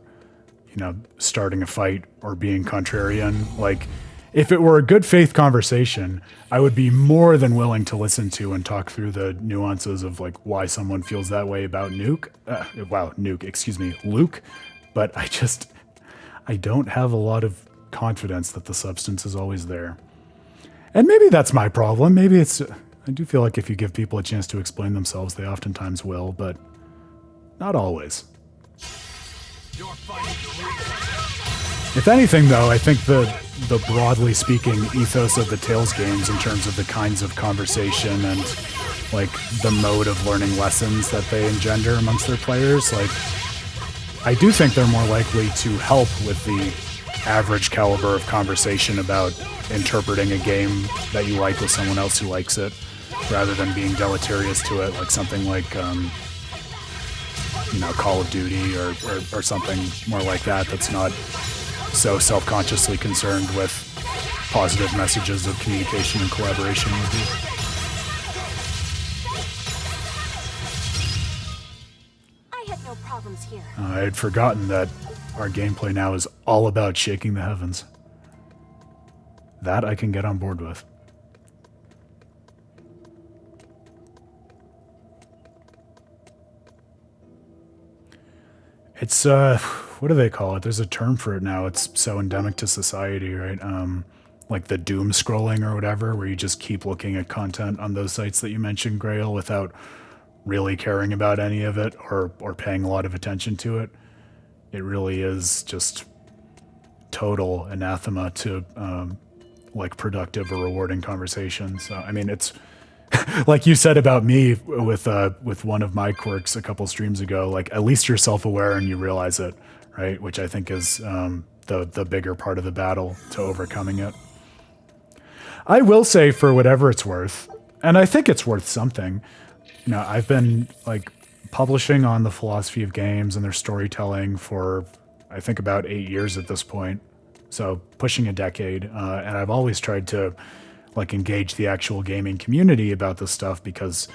you know, starting a fight or being contrarian. Like, if it were a good faith conversation, I would be more than willing to listen to and talk through the nuances of like why someone feels that way about Luke. But I don't have a lot of confidence that the substance is always there. And maybe that's my problem. Maybe I do feel like if you give people a chance to explain themselves, they oftentimes will, but not always. If anything, though, I think the broadly speaking ethos of the Tales games in terms of the kinds of conversation and like the mode of learning lessons that they engender amongst their players, like I do think they're more likely to help with the average caliber of conversation about interpreting a game that you like with someone else who likes it, rather than being deleterious to it, like something like Call of Duty or something more like that that's not so self-consciously concerned with positive messages of communication and collaboration with you. I had no problems here. I had forgotten that our gameplay now is all about shaking the heavens. That I can get on board with. It's what do they call it? There's a term for it now. It's so endemic to society, right? Like the doom scrolling or whatever, where you just keep looking at content on those sites that you mentioned, Grail, without really caring about any of it or paying a lot of attention to it. It really is just total anathema to like productive or rewarding conversations. So, I mean, it's like you said about me with one of my quirks a couple streams ago. Like, at least you're self-aware and you realize it, right? Which I think is the bigger part of the battle to overcoming it. I will say, for whatever it's worth, and I think it's worth something, you know, I've been like publishing on the philosophy of games and their storytelling for, I think, about 8 years at this point. So pushing a decade. And I've always tried to like engage the actual gaming community about this stuff because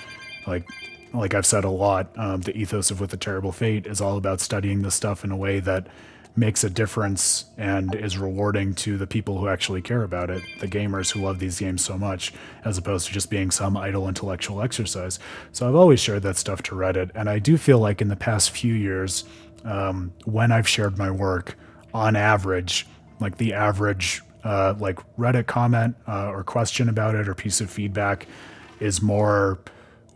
like I've said a lot, the ethos of With a Terrible Fate is all about studying this stuff in a way that makes a difference and is rewarding to the people who actually care about it, the gamers who love these games so much, as opposed to just being some idle intellectual exercise. So I've always shared that stuff to Reddit, and I do feel like in the past few years, when I've shared my work, on average, like the average like Reddit comment or question about it or piece of feedback is more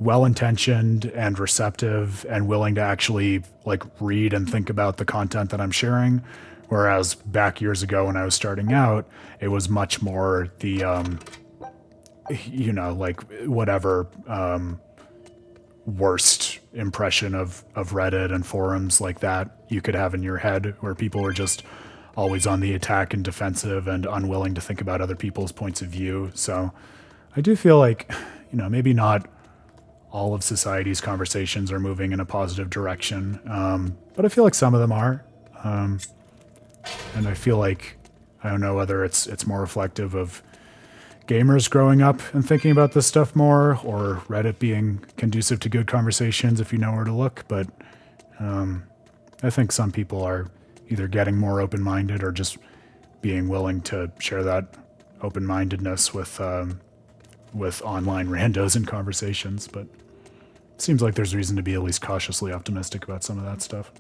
well-intentioned and receptive and willing to actually like read and think about the content that I'm sharing. Whereas back years ago when I was starting out, it was much more the, you know, like whatever worst impression of Reddit and forums like that you could have in your head, where people were just always on the attack and defensive and unwilling to think about other people's points of view. So I do feel like, you know, maybe not all of society's conversations are moving in a positive direction, but I feel like some of them are. And I feel like, I don't know whether it's more reflective of gamers growing up and thinking about this stuff more, or Reddit being conducive to good conversations if you know where to look, but I think some people are either getting more open-minded or just being willing to share that open-mindedness with online randos and conversations, but it seems like there's reason to be at least cautiously optimistic about some of that stuff.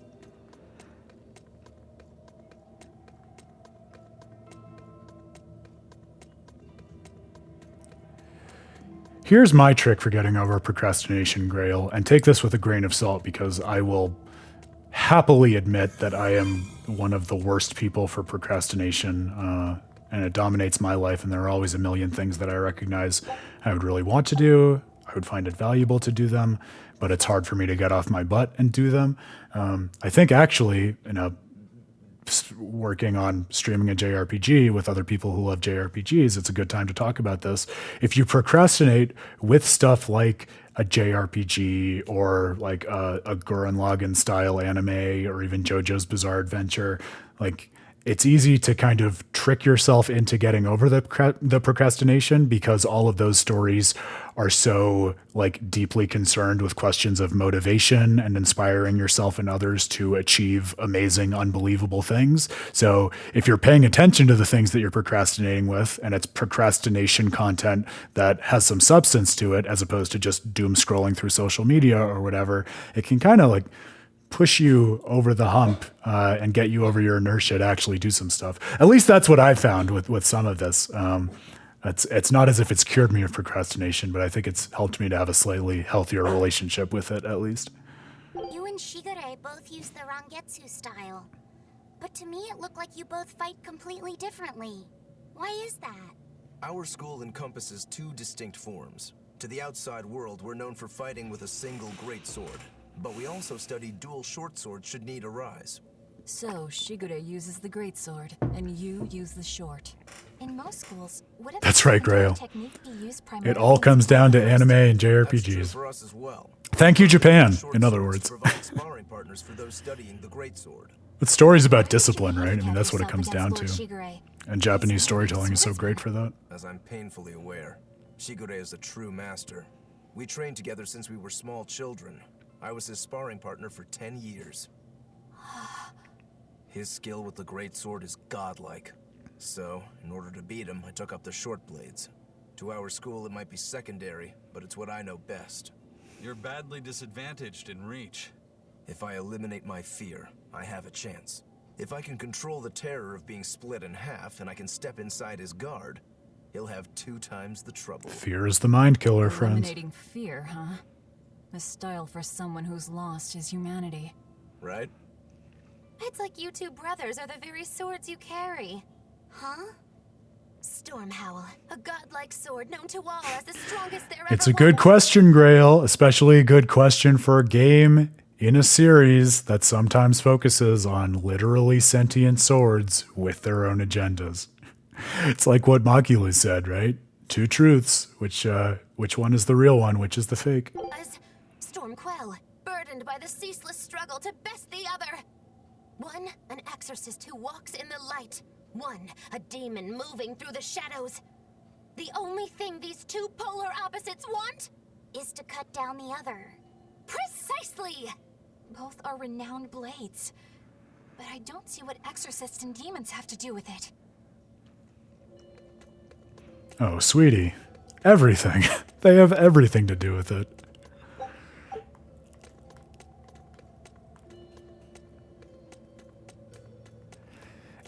Here's my trick for getting over procrastination, Grail, and take this with a grain of salt because I will happily admit that I am one of the worst people for procrastination, and it dominates my life, and there are always a million things that I recognize I would really want to do. I would find it valuable to do them, but it's hard for me to get off my butt and do them. I think actually, you know, working on streaming a JRPG with other people who love JRPGs, it's a good time to talk about this. If you procrastinate with stuff like a JRPG or like a Gurren Lagann style anime or even JoJo's Bizarre Adventure, like it's easy to kind of trick yourself into getting over the procrastination because all of those stories are so like deeply concerned with questions of motivation and inspiring yourself and others to achieve amazing, unbelievable things. So if you're paying attention to the things that you're procrastinating with, and it's procrastination content that has some substance to it, as opposed to just doom scrolling through social media or whatever, it can kind of like push you over the hump and get you over your inertia to actually do some stuff. At least that's what I found with some of this. It's not as if it's cured me of procrastination, but I think it's helped me to have a slightly healthier relationship with it, at least. You and Shigure both use the Rangetsu style. But to me it looked like you both fight completely differently. Why is that? Our school encompasses two distinct forms. To the outside world, we're known for fighting with a single greatsword. But we also study dual short swords should need arise. So, Shigure uses the greatsword, and you use the short. In most schools, would That's right, Grail. technique be used It primarily all comes down to anime and That's true JRPGs. for us as well. Thank you, Japan, Short in other swords words. provide sparring partners for those studying the greatsword. It's stories about discipline, right? I mean, that's what it comes down to. Shigure. And Japanese storytelling is so great for that. As I'm painfully aware, Shigure is a true master. We trained together since we were small children. I was his sparring partner for 10 years. His skill with the greatsword is godlike. So, in order to beat him, I took up the short blades. To our school, it might be secondary, but it's what I know best. You're badly disadvantaged in reach. If I eliminate my fear, I have a chance. If I can control the terror of being split in half and I can step inside his guard, he'll have 2 times the trouble. Fear is the mind killer, friends. Eliminating fear, huh? A style for someone who's lost his humanity. Right? It's like you two brothers are the very swords you carry. Huh? Stormhowl, a godlike sword known to all as the strongest there ever It's a good was. question, Grail, especially a good question for a game in a series that sometimes focuses on literally sentient swords with their own agendas. It's like what Makulu said, right? 2 truths. Which one is the real one? Which is the fake? As Stormquell, burdened by the ceaseless struggle to best the other. One, an exorcist who walks in the light. One, a demon moving through the shadows. The only thing these 2 polar opposites want Is to cut down the other. precisely. Both are renowned blades. But I don't see what exorcists and demons have to do with it. Oh, sweetie. Everything. They have everything to do with it.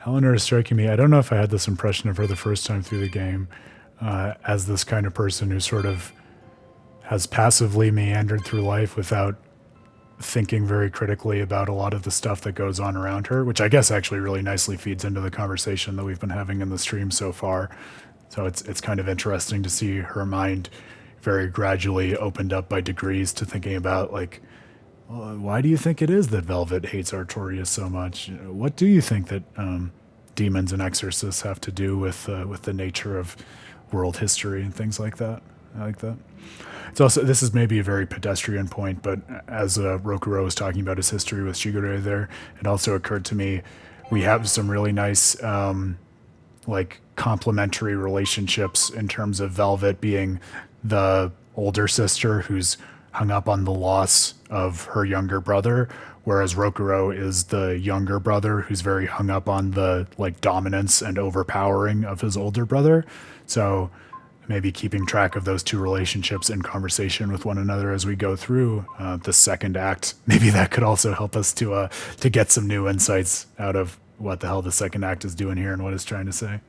Eleanor is striking me. I don't know if I had this impression of her the first time through the game as this kind of person who sort of has passively meandered through life without thinking very critically about a lot of the stuff that goes on around her, which I guess actually really nicely feeds into the conversation that we've been having in the stream so far. So it's kind of interesting to see her mind very gradually opened up by degrees to thinking about, like, well, why do you think it is that Velvet hates Artorias so much? What do you think that demons and exorcists have to do with the nature of world history and things like that? I like that. It's also, this is maybe a very pedestrian point, but as Rokurou was talking about his history with Shigure there, it also occurred to me we have some really nice like complementary relationships in terms of Velvet being the older sister who's hung up on the loss of her younger brother, whereas Rokurou is the younger brother who's very hung up on the like dominance and overpowering of his older brother. So maybe keeping track of those 2 relationships in conversation with one another as we go through the second act, maybe that could also help us to get some new insights out of what the hell the second act is doing here and what it's trying to say.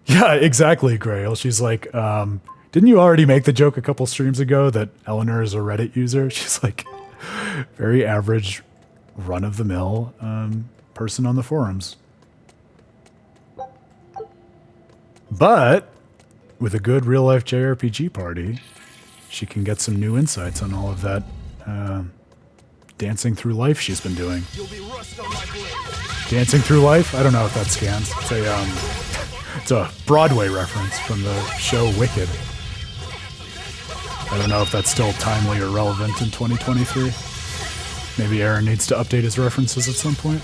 Yeah, exactly, Grail. She's like, didn't you already make the joke a couple streams ago that Eleanor is a Reddit user? She's like, very average, run-of-the-mill person on the forums. But with a good real-life JRPG party, she can get some new insights on all of that dancing through life she's been doing. You'll be rust on my blade. Dancing through life? I don't know if that scans. It's a Broadway reference from the show Wicked. I don't know if that's still timely or relevant in 2023. Maybe Aaron needs to update his references at some point.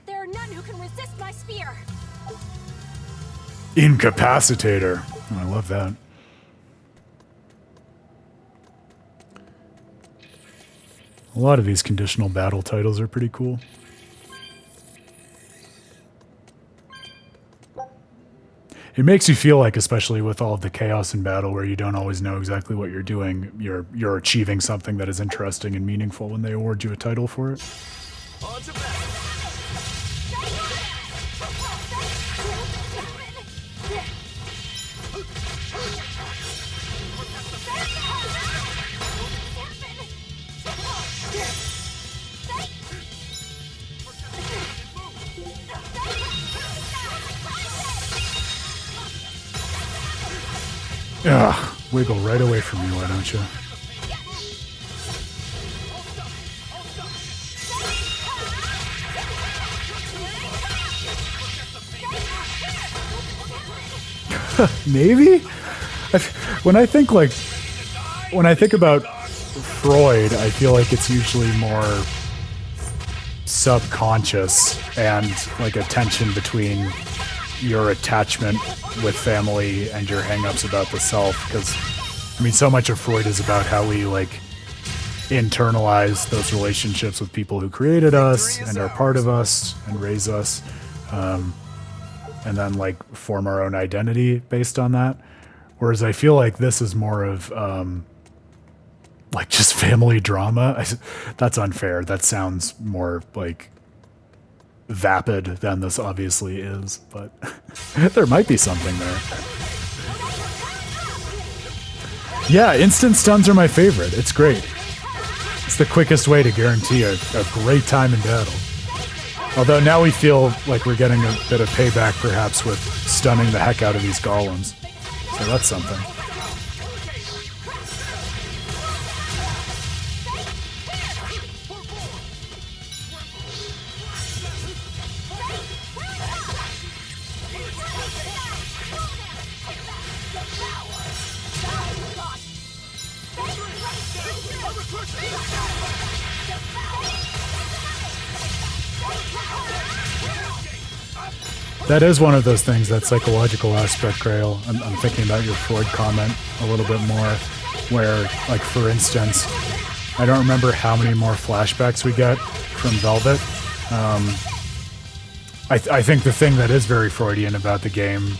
There are none who can resist my spear. Incapacitator. Oh, I love that. A lot of these conditional battle titles are pretty cool. It makes you feel like, especially with all of the chaos in battle where you don't always know exactly what you're doing, you're achieving something that is interesting and meaningful when they award you a title for it. On to battle. Ugh, wiggle right away from me, why don't you? Maybe? When I think about Freud, I feel like it's usually more subconscious and like a tension between your attachment with family and your hang-ups about the self, because I mean so much of Freud is about how we like internalize those relationships with people who created us and are part of us and raise us, and then like form our own identity based on that. Whereas I feel like this is more of like just family drama. That's unfair. That sounds more like vapid than this obviously is, but there might be something there. Yeah, instant stuns are my favorite. It's great. It's the quickest way to guarantee a great time in battle. Although now we feel like we're getting a bit of payback perhaps with stunning the heck out of these golems. So that's something. That is one of those things, that psychological aspect, Grail. I'm thinking about your Freud comment a little bit more, where, like, for instance, I don't remember how many more flashbacks we get from Velvet. I think the thing that is very Freudian about the game,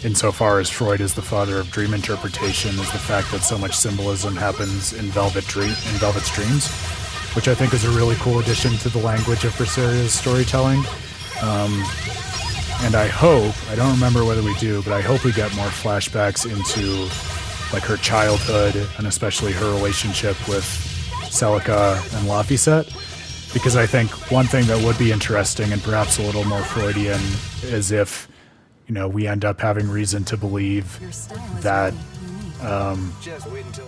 insofar as Freud is the father of dream interpretation, is the fact that so much symbolism happens in Velvet's dreams, which I think is a really cool addition to the language of Berseria's storytelling. And I hope, I don't remember whether we do, but I hope we get more flashbacks into like her childhood and especially her relationship with Celica and Laphicet, because I think one thing that would be interesting and perhaps a little more Freudian is if, you know, we end up having reason to believe that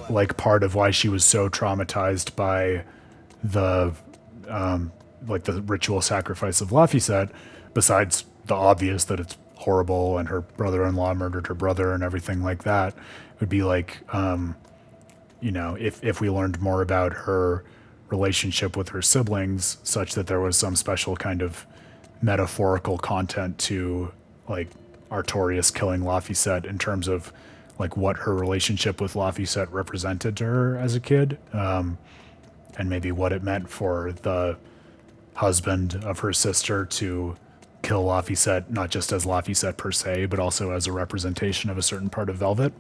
like part of why she was so traumatized by the like the ritual sacrifice of Laphicet, besides the obvious that it's horrible and her brother-in-law murdered her brother and everything like that, would be like, you know, if we learned more about her relationship with her siblings, such that there was some special kind of metaphorical content to like Artorias killing Laphicet in terms of like what her relationship with Laphicet represented to her as a kid, and maybe what it meant for the husband of her sister to kill Laphicet, not just as Laphicet per se, but also as a representation of a certain part of Velvet.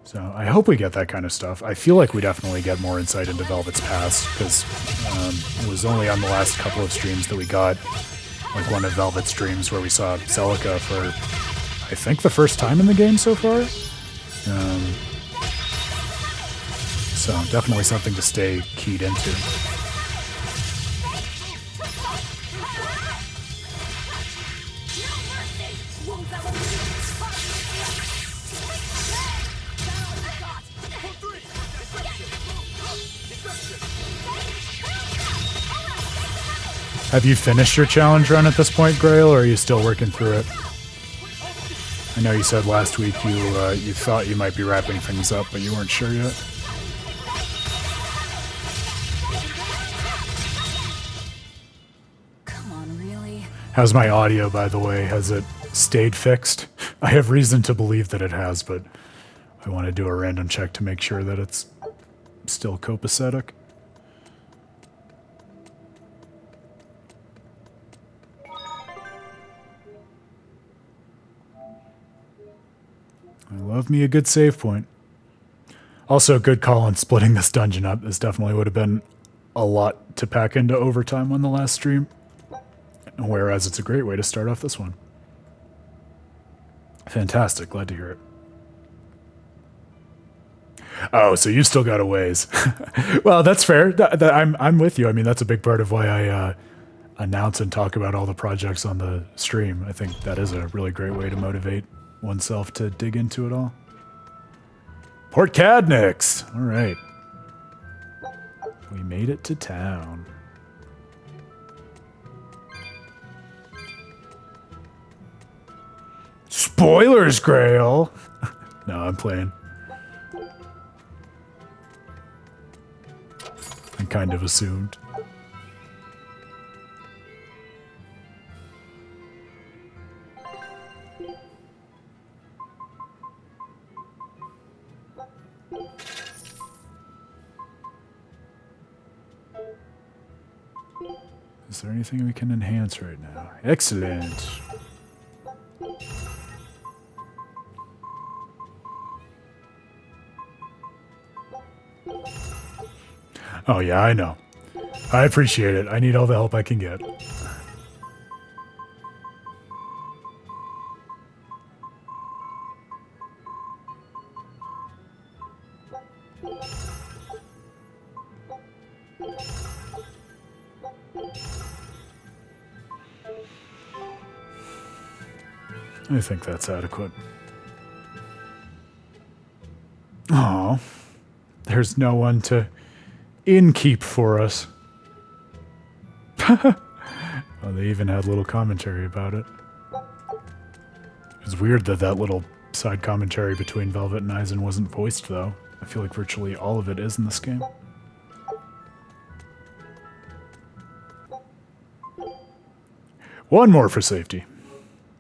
So I hope we get that kind of stuff. I feel like we definitely get more insight into Velvet's past, because it was only on the last couple of streams that we got like one of Velvet's dreams where we saw Celica for, I think, the first time in the game so far. So definitely something to stay keyed into. Have you finished your challenge run at this point, Grail, or are you still working through it? I know you said last week you thought you might be wrapping things up, but you weren't sure yet. Come on, really? How's my audio, by the way? Has it stayed fixed? I have reason to believe that it has, but I want to do a random check to make sure that it's still copacetic. I love me a good save point. Also, a good call on splitting this dungeon up. This definitely would have been a lot to pack into overtime on the last stream, whereas it's a great way to start off this one. Fantastic, glad to hear it. Oh, so you still got a ways. Well, that's fair. I'm with you. I mean, that's a big part of why I announce and talk about all the projects on the stream. I think that is a really great way to motivate oneself to dig into it all. Port Cadnix! All right. We made it to town. Spoilers, Grail! No, I'm playing. I kind of assumed. Is there anything we can enhance right now? Excellent. Oh yeah, I know. I appreciate it. I need all the help I can get. I think that's adequate. Oh, there's no one to innkeep for us. Oh, they even had little commentary about it. It's weird that that little side commentary between Velvet and Eisen wasn't voiced, though. I feel like virtually all of it is in this game. One more for safety.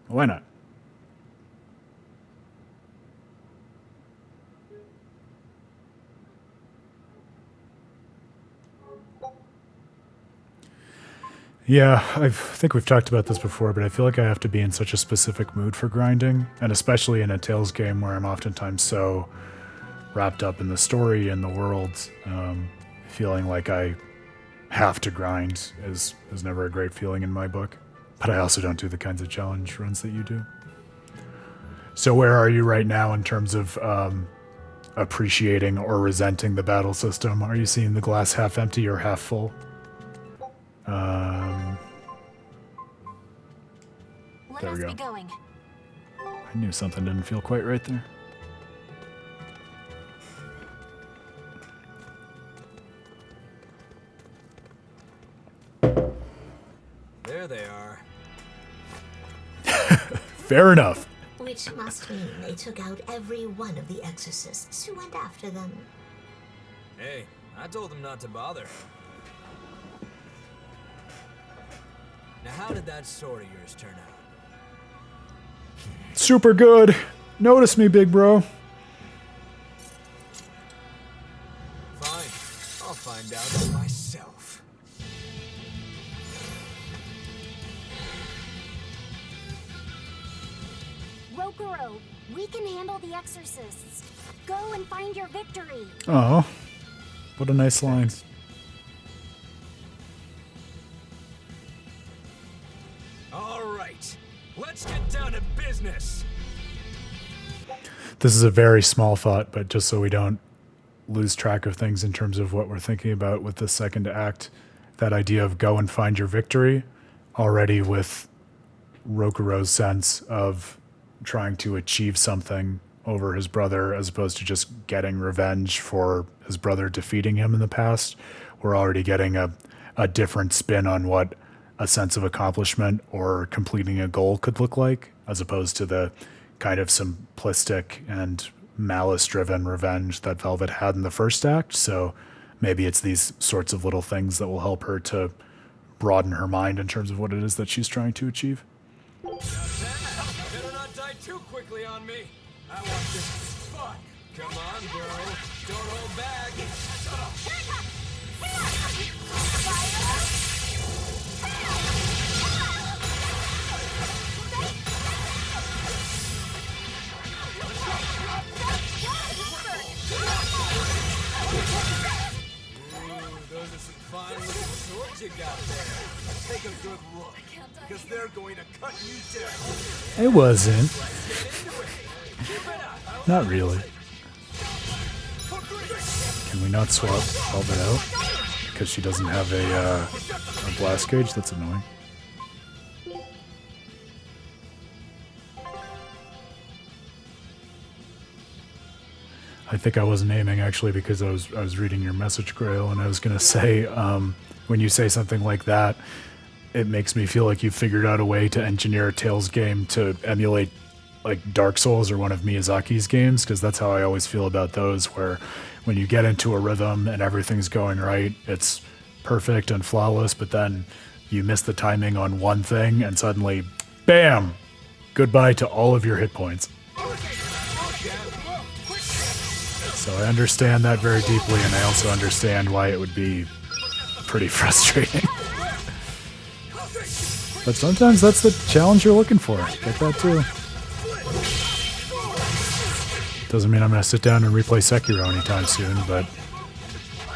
Why not? Yeah, I think we've talked about this before, but I feel like I have to be in such a specific mood for grinding, and especially in a Tales game where I'm oftentimes so wrapped up in the story and the world, feeling like I have to grind is never a great feeling in my book. But I also don't do the kinds of challenge runs that you do. So where are you right now in terms of appreciating or resenting the battle system? Are you seeing the glass half empty or half full? Let There us we be go. going. I knew something didn't feel quite right there. There they are. Fair enough. Which must mean they took out every one of the exorcists who went after them. Hey, I told them not to bother. Now how did that sword of yours turn out? Super good. Notice me, big bro. Fine, I'll find out for myself. Rokurou, we can handle the exorcists. Go and find your victory. Oh, what a nice line. All right, let's get down to business. This is a very small thought, but just so we don't lose track of things in terms of what we're thinking about with the second act, that idea of go and find your victory, already with Rokurou's sense of trying to achieve something over his brother as opposed to just getting revenge for his brother defeating him in the past, we're already getting a different spin on what a sense of accomplishment or completing a goal could look like, as opposed to the kind of simplistic and malice-driven revenge that Velvet had in the first act. So maybe it's these sorts of little things that will help her to broaden her mind in terms of what it is that she's trying to achieve. Better not die too quickly on me. I want this fun. Come on, girl. Don't hold back. Shut up. Those are some fine looking swords you got there. Take a good look, because they're going to cut you down. It wasn't. Not really. Can we not swap Velvet out? Because she doesn't have a blast gauge? That's annoying. I think I wasn't aiming actually because I was reading your message, Grail, and I was going to say, when you say something like that, it makes me feel like you figured out a way to engineer a Tales game to emulate like Dark Souls or one of Miyazaki's games, because that's how I always feel about those, where when you get into a rhythm and everything's going right, it's perfect and flawless, but then you miss the timing on one thing and suddenly, bam, goodbye to all of your hit points. So I understand that very deeply, and I also understand why it would be pretty frustrating. But sometimes that's the challenge you're looking for. Get that too. Doesn't mean I'm going to sit down and replay Sekiro anytime soon, but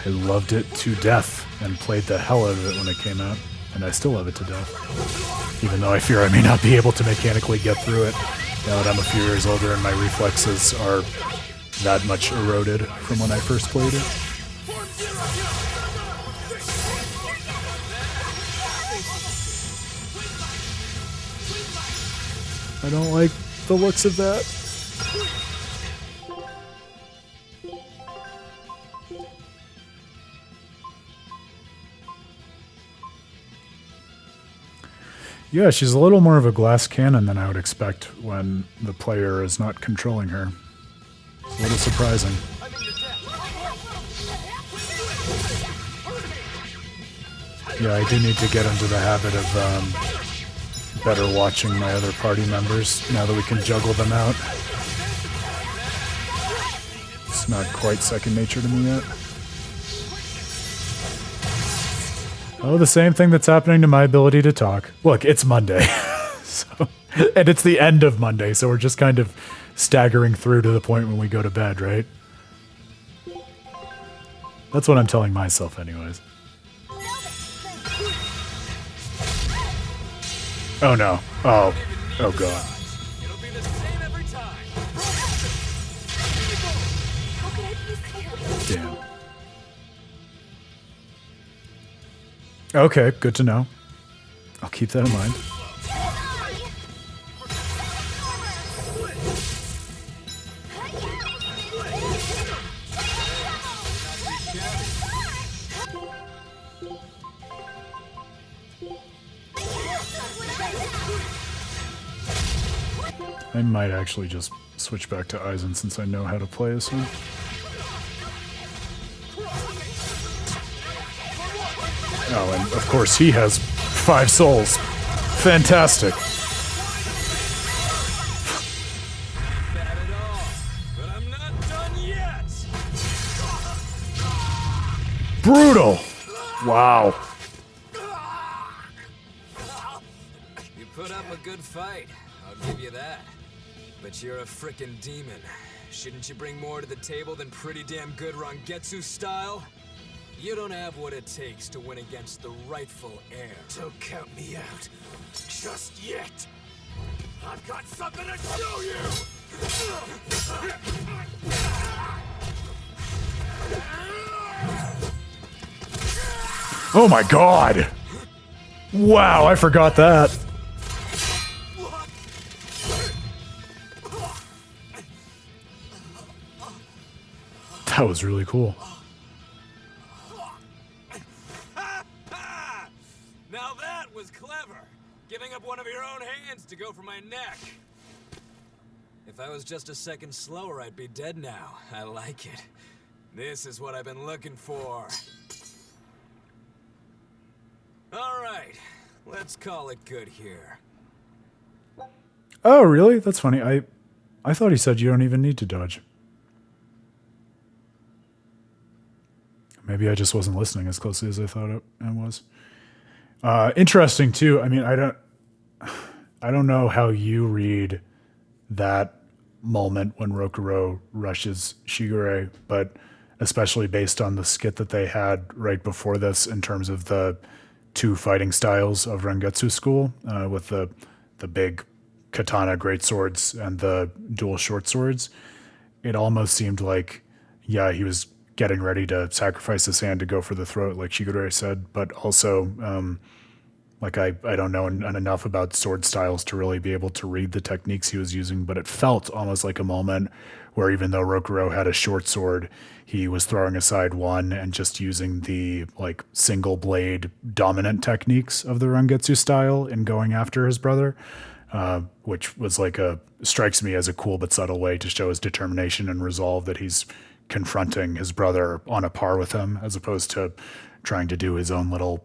I loved it to death and played the hell out of it when it came out, and I still love it to death. Even though I fear I may not be able to mechanically get through it now that I'm a few years older and my reflexes are that much eroded from when I first played it. I don't like the looks of that. Yeah, she's a little more of a glass cannon than I would expect when the player is not controlling her. It's a little surprising. Yeah, I do need to get into the habit of better watching my other party members now that we can juggle them out. It's not quite second nature to me yet. Oh, the same thing that's happening to my ability to talk. Look, it's Monday. And it's the end of Monday, so we're just kind of staggering through to the point when we go to bed, right? That's what I'm telling myself anyways. Oh no. Oh god. It'll be the same every time. Damn. Okay, good to know. I'll keep that in mind. I might actually just switch back to Aizen since I know how to play as him. Oh, and of course he has 5 souls. Fantastic. Bad at all, but I'm not done yet. Brutal! Wow. You put up a good fight, I'll give you that. But you're a frickin' demon. Shouldn't you bring more to the table than pretty damn good Rangetsu style? You don't have what it takes to win against the rightful heir. Don't count me out. Just yet. I've got something to show you! Oh my god! Wow, I forgot that. That was really cool. Now that was clever. Giving up one of your own hands to go for my neck. If I was just a second slower, I'd be dead now. I like it. This is what I've been looking for. All right, let's call it good here. Oh, really? That's funny. I thought he said you don't even need to dodge. Maybe I just wasn't listening as closely as I thought I was. Interesting too. I mean, I don't know how you read that moment when Rokurou rushes Shigure, but especially based on the skit that they had right before this in terms of the 2 fighting styles of Rangetsu school, with the big katana greatswords and the dual short swords. It almost seemed like, yeah, he was getting ready to sacrifice his hand to go for the throat, like Shigure said, but also, like I don't know enough about sword styles to really be able to read the techniques he was using, but it felt almost like a moment where even though Rokurou had a short sword, he was throwing aside one and just using the like single blade dominant techniques of the Rangetsu style in going after his brother, which was like strikes me as a cool but subtle way to show his determination and resolve that he's confronting his brother on a par with him, as opposed to trying to do his own little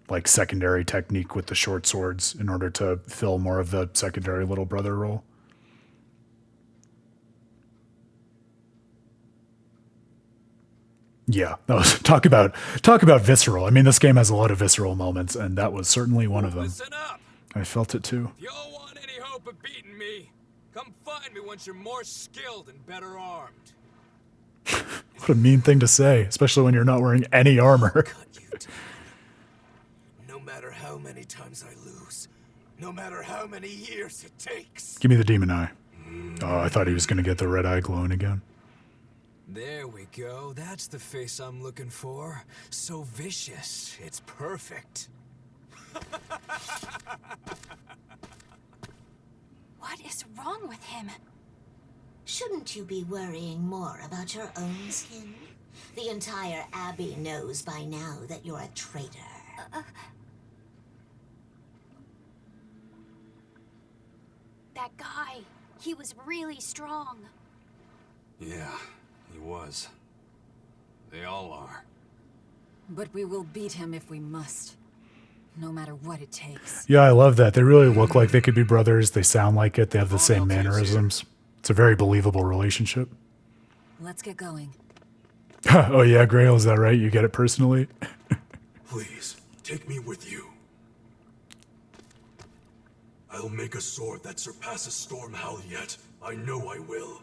like secondary technique with the short swords in order to fill more of the secondary little brother role. Yeah, that was, talk about visceral. I mean, this game has a lot of visceral moments, and that was certainly one of them. Listen up! I felt it too. If y'all want any hope of beating me, come find me once you're more skilled and better armed. What a mean thing to say, especially when you're not wearing any armor. Cut you down. No matter how many times I lose, no matter how many years it takes. Give me the demon eye. Oh, I thought he was going to get the red eye glowing again. There we go. That's the face I'm looking for. So vicious. It's perfect. What is wrong with him? Shouldn't you be worrying more about your own skin? The entire Abbey knows by now that you're a traitor. That guy, he was really strong. Yeah, he was. They all are. But we will beat him if we must. No matter what it takes. Yeah, I love that. They really look like they could be brothers. They sound like it. They have the same mannerisms. It's a very believable relationship. Let's get going. Oh yeah, Grail, is that right? You get it personally? Please, take me with you. I'll make a sword that surpasses Stormhowl yet. I know I will.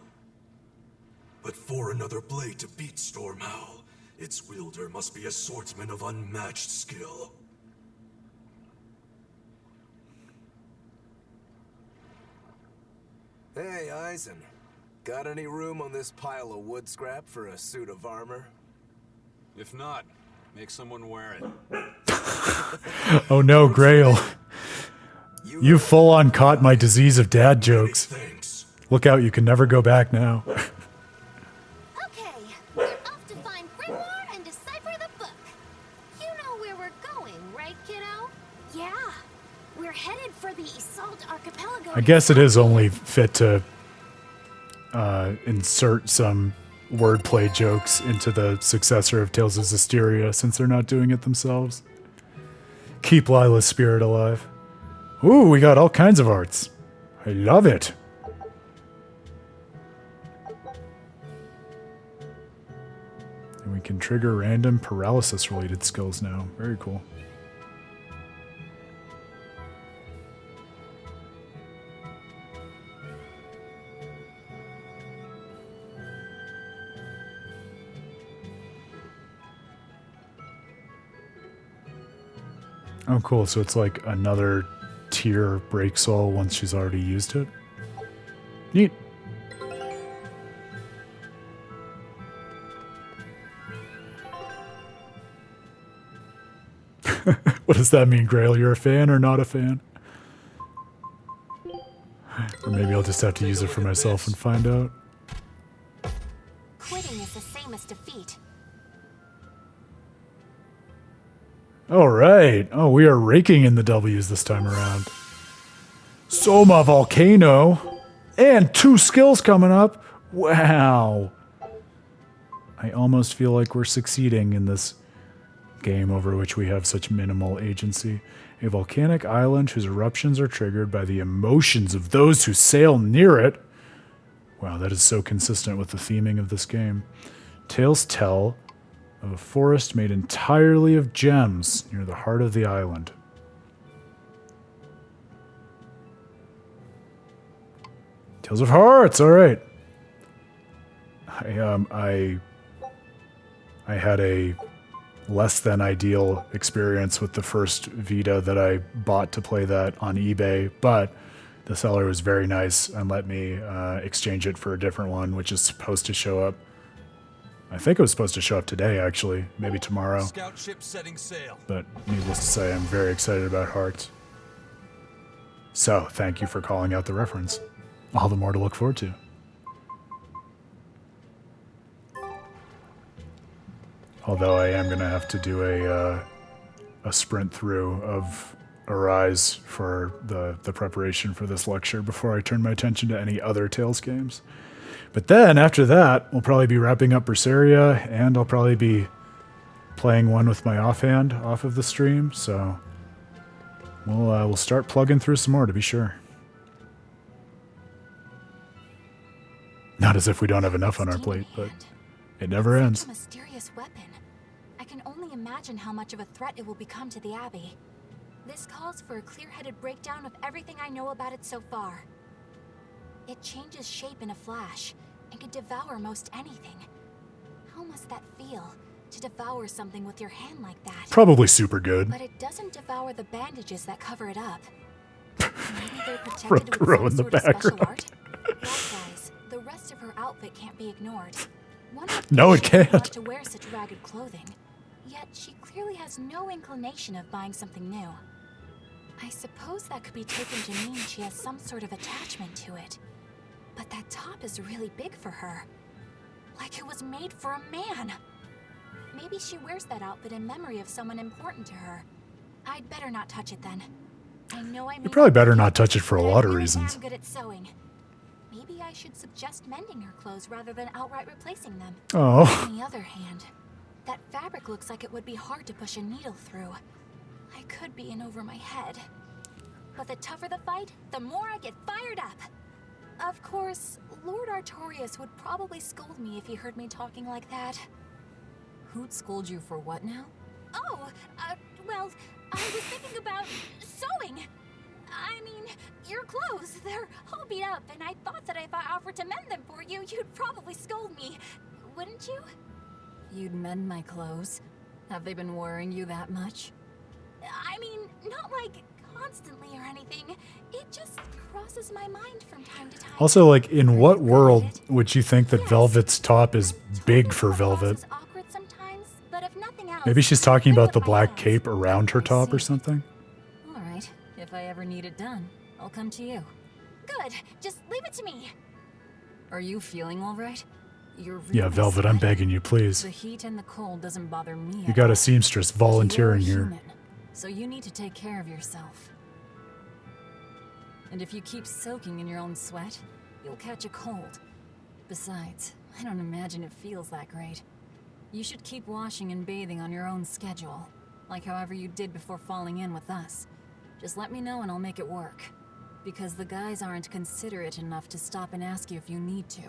But for another blade to beat Stormhowl, its wielder must be a swordsman of unmatched skill. Hey, Eisen. Got any room on this pile of wood scrap for a suit of armor? If not, make someone wear it. Oh no, Grail. You full on caught my disease of dad jokes. Thanks. Look out, you can never go back now. Okay, we're off to find Grimoirh and decipher the book. You know where we're going, right, kiddo? Yeah, we're headed for the Assault Archipelago. I guess it is only fit to insert some wordplay jokes into the successor of Tales of Vesperia, since they're not doing it themselves. Keep Lila's spirit alive. Ooh, we got all kinds of arts. I love it. And we can trigger random paralysis-related skills now. Very cool. Oh, cool. So it's like another tier break soul once she's already used it. Neat. What does that mean, Grail? You're a fan or not a fan? Or maybe I'll just have to use it for myself and find out. Quitting is the same as defeat. All right. Oh, we are raking in the W's this time around. Soma Volcano. And 2 skills coming up. Wow. I almost feel like we're succeeding in this game over which we have such minimal agency. A volcanic island whose eruptions are triggered by the emotions of those who sail near it. Wow, that is so consistent with the theming of this game. Tales tell of a forest made entirely of gems near the heart of the island. Tales of Hearts, all right. I had a less than ideal experience with the first Vita that I bought to play that on eBay, but the seller was very nice and let me exchange it for a different one, which is supposed to show up. I think it was supposed to show up today, actually. Maybe tomorrow. Scout ship setting sail. But needless to say, I'm very excited about Hearts. So, thank you for calling out the reference. All the more to look forward to. Although I am going to have to do a sprint through of Arise for the preparation for this lecture before I turn my attention to any other Tales games. But then, after that, we'll probably be wrapping up Berseria, and I'll probably be playing one with my offhand off of the stream, so we'll start plugging through some more to be sure. Not as if we don't have enough on our plate, but It never Such ends. a mysterious weapon. I can only imagine how much of a threat it will become to the Abbey. This calls for a clear-headed breakdown of everything I know about it so far. It changes shape in a flash and can devour most anything. How must that feel, to devour something with your hand like that? Probably super good. But it doesn't devour the bandages that cover it up. Maybe they're protected Rokurou with in some the sort of special background. art. Likewise, the rest of her outfit can't be ignored. One would No, think it she wouldn't can't. want to wear such ragged clothing. Yet she clearly has no inclination of buying something new. I suppose that could be taken to mean she has some sort of attachment to it. But that top is really big for her. Like it was made for a man. Maybe she wears that outfit in memory of someone important to her. I'd better not touch it then. I know I may You probably better be not touch it for a but I lot of really reasons. am good at sewing. Maybe I should suggest mending her clothes rather than outright replacing them. Oh. On the other hand, that fabric looks like it would be hard to push a needle through. I could be in over my head. But the tougher the fight, the more I get fired up. Of course, Lord Artorias would probably scold me if he heard me talking like that. Who'd scold you for what now? Oh, well, I was thinking about sewing. I mean, your clothes, they're all beat up, and I thought that if I offered to mend them for you, you'd probably scold me. Wouldn't you? You'd mend my clothes? Have they been worrying you that much? I mean, not like constantly or anything. It just crosses my mind from time to time. Also, like, in what world would you think that Velvet's top is big for Velvet? It's awkward sometimes, but if nothing else, Maybe she's talking I play about the with my black hands. cape around her top or something? All right. If I ever need it done, I'll come to you. Good. Just leave it to me. Are you feeling all right? You're Yeah, really Velvet, I'm sweaty. begging you, please. The heat and the cold doesn't bother me. You got a seamstress volunteering You're here. human, so you need to take care of yourself. And if you keep soaking in your own sweat, you'll catch a cold. Besides, I don't imagine it feels that great. You should keep washing and bathing on your own schedule, like however you did before falling in with us. Just let me know and I'll make it work. Because the guys aren't considerate enough to stop and ask you if you need to.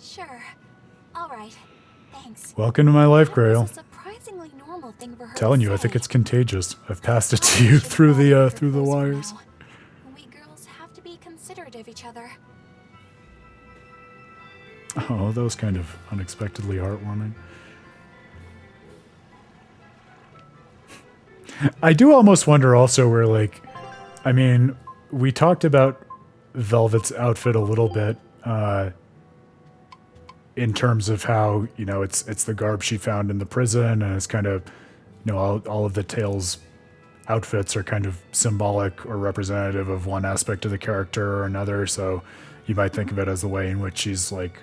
Sure. All right. Thanks. Welcome to my life, That Grail. was a surprisingly normal thing for her Telling to you, I think say. it's contagious. I've passed it to I you should through probably the get through the closer wires. now. We girls have to be considerate of each other. Oh, that was kind of unexpectedly heartwarming. I do almost wonder also where, like, I mean, we talked about Velvet's outfit a little bit, in terms of how, you know, it's the garb she found in the prison, and it's kind of, you know, all of the Tales outfits are kind of symbolic or representative of one aspect of the character or another, so you might think of it as the way in which she's, like,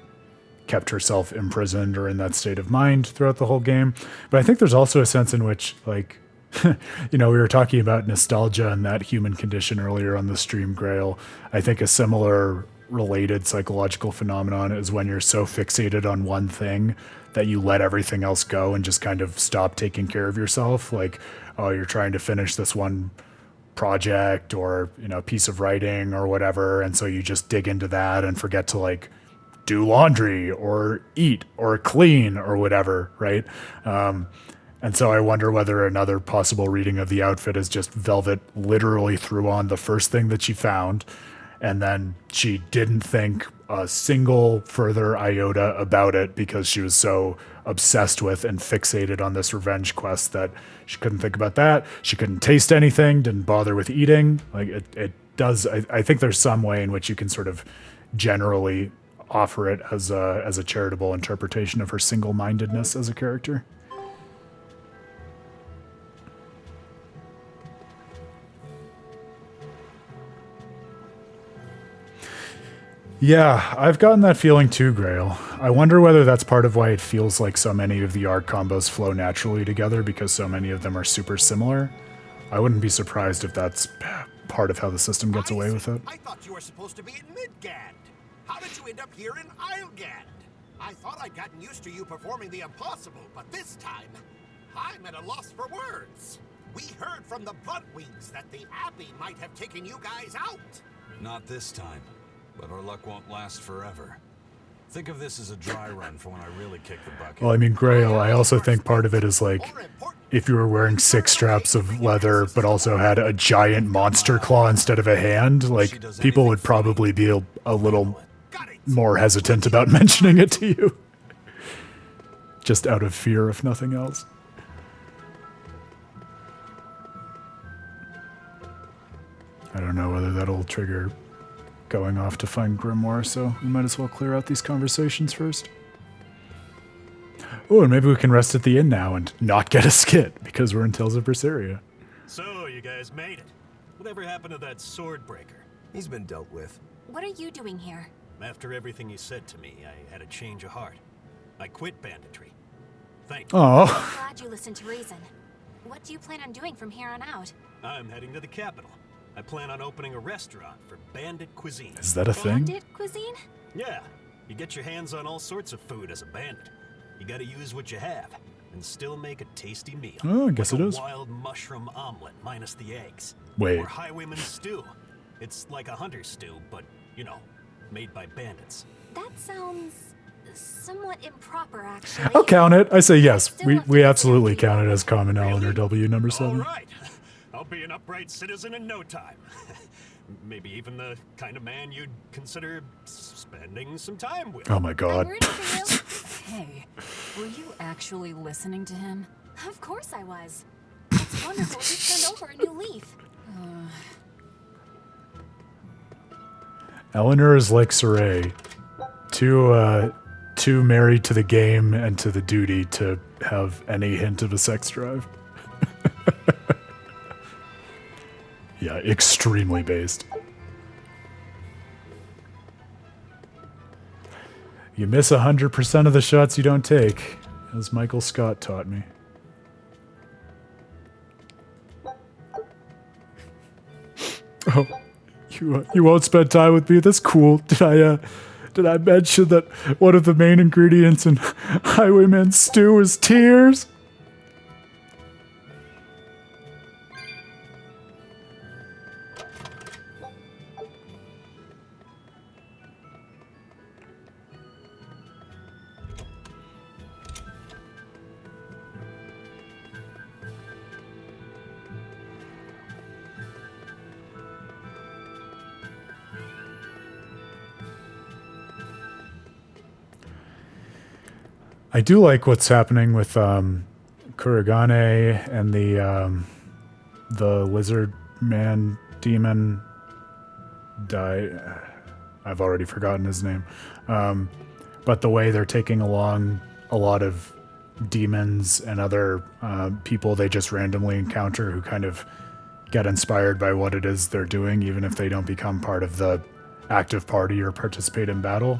kept herself imprisoned or in that state of mind throughout the whole game. But I think there's also a sense in which, like, you know, we were talking about nostalgia and that human condition earlier on the stream, Grail. I think a similar related psychological phenomenon is when you're so fixated on one thing that you let everything else go and just kind of stop taking care of yourself. Like, oh, you're trying to finish this one project or, you know, piece of writing or whatever, and so you just dig into that and forget to, like, do laundry or eat or clean or whatever, right? And so I wonder whether another possible reading of the outfit is just Velvet literally threw on the first thing that she found, and then she didn't think a single further iota about it because she was so obsessed with and fixated on this revenge quest that she couldn't think about that. She couldn't taste anything, didn't bother with eating. Like, it does, I think there's some way in which you can sort of generally offer it as a charitable interpretation of her single-mindedness as a character. Yeah, I've gotten that feeling too, Grail. I wonder whether that's part of why it feels like so many of the art combos flow naturally together, because so many of them are super similar. I wouldn't be surprised if that's part of how the system gets away with it. I thought you were supposed to be in Midgand. How did you end up here in Islegand? I thought I'd gotten used to you performing the impossible, but this time, I'm at a loss for words. We heard from the Bloodwings that the Abbey might have taken you guys out. Not this time, but our luck won't last forever. Think of this as a dry run for when I really kick the bucket. Well, I mean, Grail, I also think part of it is like, if you were wearing 6 straps of leather, but also had a giant monster claw instead of a hand, like, people would probably be a little more hesitant about mentioning it to you. Just out of fear, if nothing else. I don't know whether that'll trigger going off to find Grimoirh, so we might as well clear out these conversations first. Oh, and maybe we can rest at the inn now and not get a skit, because we're in Tales of Berseria. So, you guys made it. Whatever happened to that sword breaker? He's been dealt with. What are you doing here? After everything you said to me, I had a change of heart. I quit banditry. Thank you. Oh. I'm glad you listened to reason. What do you plan on doing from here on out? I'm heading to the capital. I plan on opening a restaurant for bandit cuisine. Is that a thing? Bandit cuisine? Yeah. You get your hands on all sorts of food as a bandit. You gotta use what you have, and still make a tasty meal. Oh, I guess like it a is. Wild mushroom omelet minus the eggs. Wait. Or highwayman stew. It's like a hunter stew, but, you know, made by bandits. That sounds somewhat improper, actually. I'll count it. I say yes. We absolutely count it as common Eleanor W number 7. All right. I'll be an upright citizen in no time. Maybe even the kind of man you'd consider spending some time with. Oh my god. I'm rooting for you. Hey, were you actually listening to him? Of course I was. It's wonderful to turn over a new leaf. Eleanor is like Saray. Too married to the game and to the duty to have any hint of a sex drive. Yeah, extremely based. You miss 100% of the shots you don't take, as Michael Scott taught me. Oh, you won't spend time with me? That's cool. Did I mention that one of the main ingredients in Highwayman stew is tears? I do like what's happening with Kuragane and the lizard man demon. I've already forgotten his name. But the way they're taking along a lot of demons and other people they just randomly encounter who kind of get inspired by what it is they're doing, even if they don't become part of the active party or participate in battle.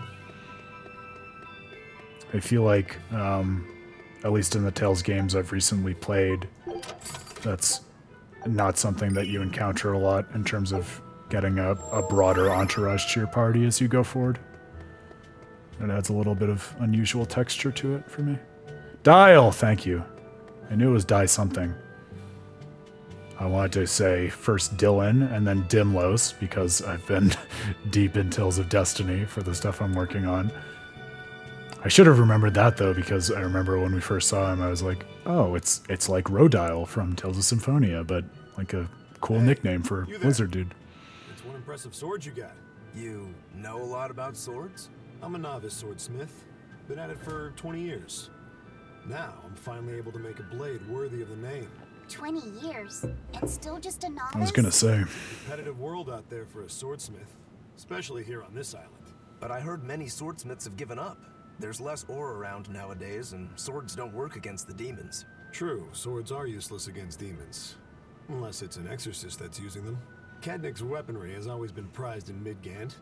I feel like, at least in the Tales games I've recently played, that's not something that you encounter a lot in terms of getting a broader entourage to your party as you go forward. It adds a little bit of unusual texture to it for me. Dial! Thank you. I knew it was Die something. I wanted to say first Dylan and then Dimlos, because I've been deep in Tales of Destiny for the stuff I'm working on. I should have remembered that, though, because I remember when we first saw him, I was like, oh, it's like Rodile from Tales of Symphonia, but like a cool nickname for lizard dude. It's one impressive sword you got. You know a lot about swords? I'm a novice swordsmith. Been at it for 20 years. Now, I'm finally able to make a blade worthy of the name. 20 years, and still just a novice? I was gonna say. Competitive world out there for a swordsmith, especially here on this island. But I heard many swordsmiths have given up. There's less ore around nowadays, and swords don't work against the demons. True, swords are useless against demons. Unless it's an exorcist that's using them. Kadnik's weaponry has always been prized in Midgand.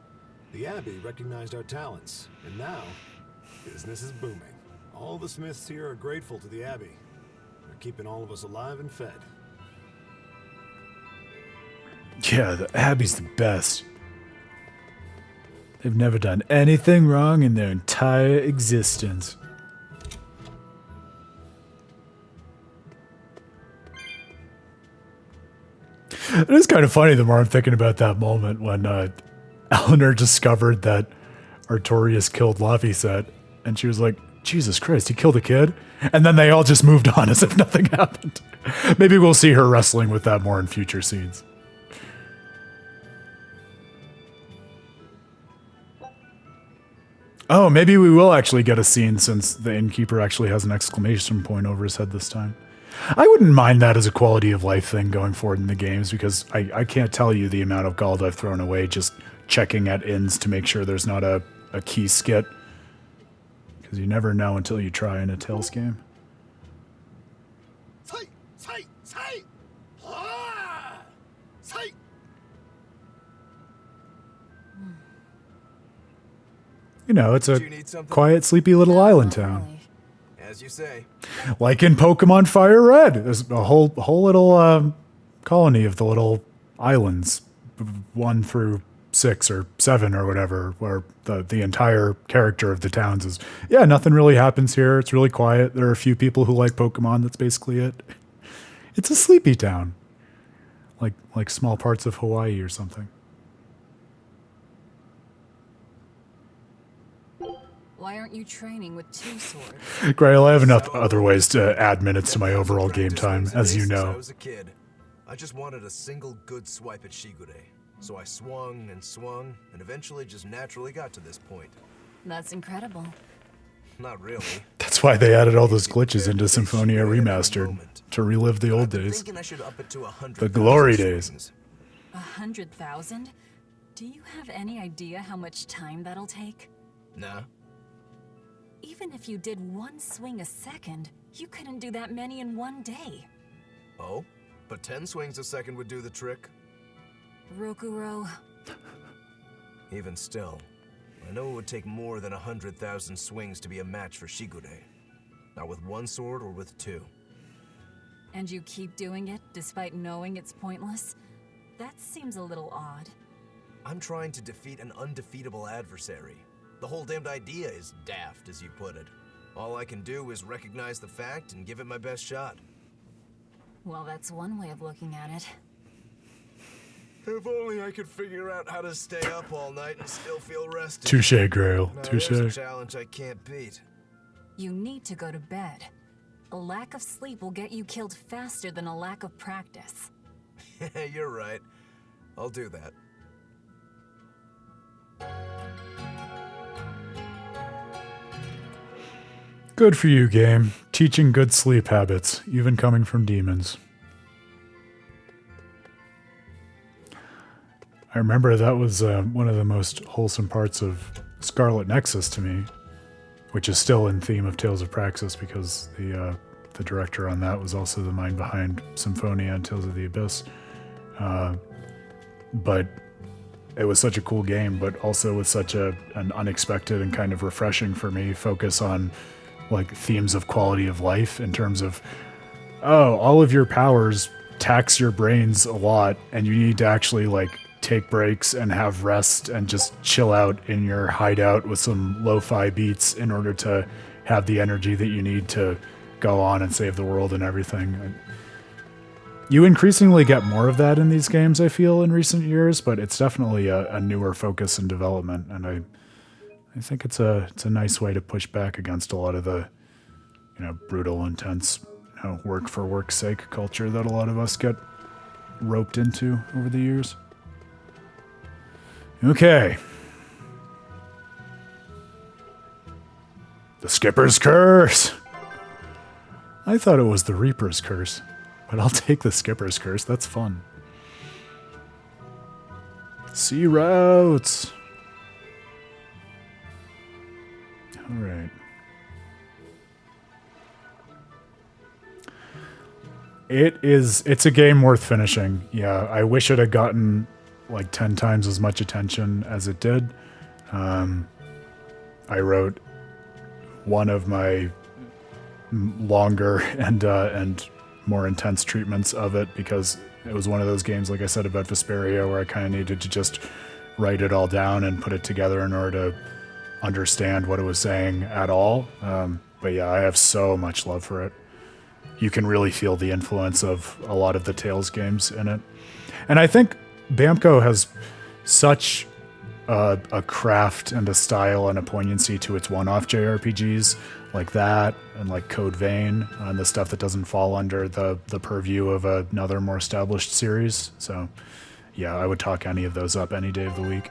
The Abbey recognized our talents, and now, business is booming. All the smiths here are grateful to the Abbey. They're keeping all of us alive and fed. Yeah, the Abbey's the best. They've never done anything wrong in their entire existence. It is kind of funny the more I'm thinking about that moment when Eleanor discovered that Artorias killed Laphicet, and she was like, Jesus Christ, he killed a kid? And then they all just moved on as if nothing happened. Maybe we'll see her wrestling with that more in future scenes. Oh, maybe we will actually get a scene since the innkeeper actually has an exclamation point over his head this time. I wouldn't mind that as a quality of life thing going forward in the games, because I can't tell you the amount of gold I've thrown away just checking at inns to make sure there's not a key skit. Because you never know until you try in a Tales game. You know, it's a quiet, sleepy little island town. As you say. Like in Pokemon Fire Red. There's a whole little colony of the little islands, 1 through 6 or 7 or whatever, where the entire character of the towns is, yeah, nothing really happens here. It's really quiet. There are a few people who like Pokemon. That's basically it. It's a sleepy town. Like small parts of Hawaii or something. Why aren't you training with 2 swords? Grail, I have enough other ways to add minutes to my overall game time, as you know. I was a kid. I just wanted a single good swipe at Shigure. So I swung, and eventually just naturally got to this point. That's incredible. Not really. That's why they added all those glitches into Symphonia Remastered, to relive the old days. The glory days. 100,000? Do you have any idea how much time that'll take? Nah. Even if you did 1 swing a second, you couldn't do that many in 1 day. Oh? But 10 swings a second would do the trick? Rokurou. Even still, I know it would take more than 100,000 swings to be a match for Shigure. Not with 1 sword or with 2. And you keep doing it despite knowing it's pointless? That seems a little odd. I'm trying to defeat an undefeatable adversary. The whole damned idea is daft, as you put it. All I can do is recognize the fact and give it my best shot. Well, that's one way of looking at it. If only I could figure out how to stay up all night and still feel rested. Touché, Grail. Touché. There's a challenge I can't beat. You need to go to bed. A lack of sleep will get you killed faster than a lack of practice. You're right. I'll do that. Good for you, game. Teaching good sleep habits, even coming from demons. I remember that was one of the most wholesome parts of Scarlet Nexus to me, which is still in theme of Tales of Praxis, because the director on that was also the mind behind Symphonia and Tales of the Abyss. But it was such a cool game, but also with such an unexpected and kind of refreshing for me focus on like themes of quality of life in terms of, oh, all of your powers tax your brains a lot, and you need to actually like take breaks and have rest and just chill out in your hideout with some lo-fi beats in order to have the energy that you need to go on and save the world and everything. You increasingly get more of that in these games, I feel, in recent years, but it's definitely a newer focus and development, and I think it's a nice way to push back against a lot of the, brutal, intense, work for work's sake culture that a lot of us get roped into over the years. Okay. The Skipper's Curse! I thought it was the Reaper's Curse, but I'll take the Skipper's Curse. That's fun. Sea routes! Alright. It's a game worth finishing. Yeah, I wish it had gotten like 10 times as much attention as it did. I wrote one of my longer and more intense treatments of it because it was one of those games, like I said about Vesperia, where I kind of needed to just write it all down and put it together in order to understand what it was saying at all. But yeah, I have so much love for it. You can really feel the influence of a lot of the Tales games in it. And I think Bamco has such a craft and a style and a poignancy to its one-off JRPGs like that, and like Code Vein, and the stuff that doesn't fall under the purview of another more established series. So yeah, I would talk any of those up any day of the week.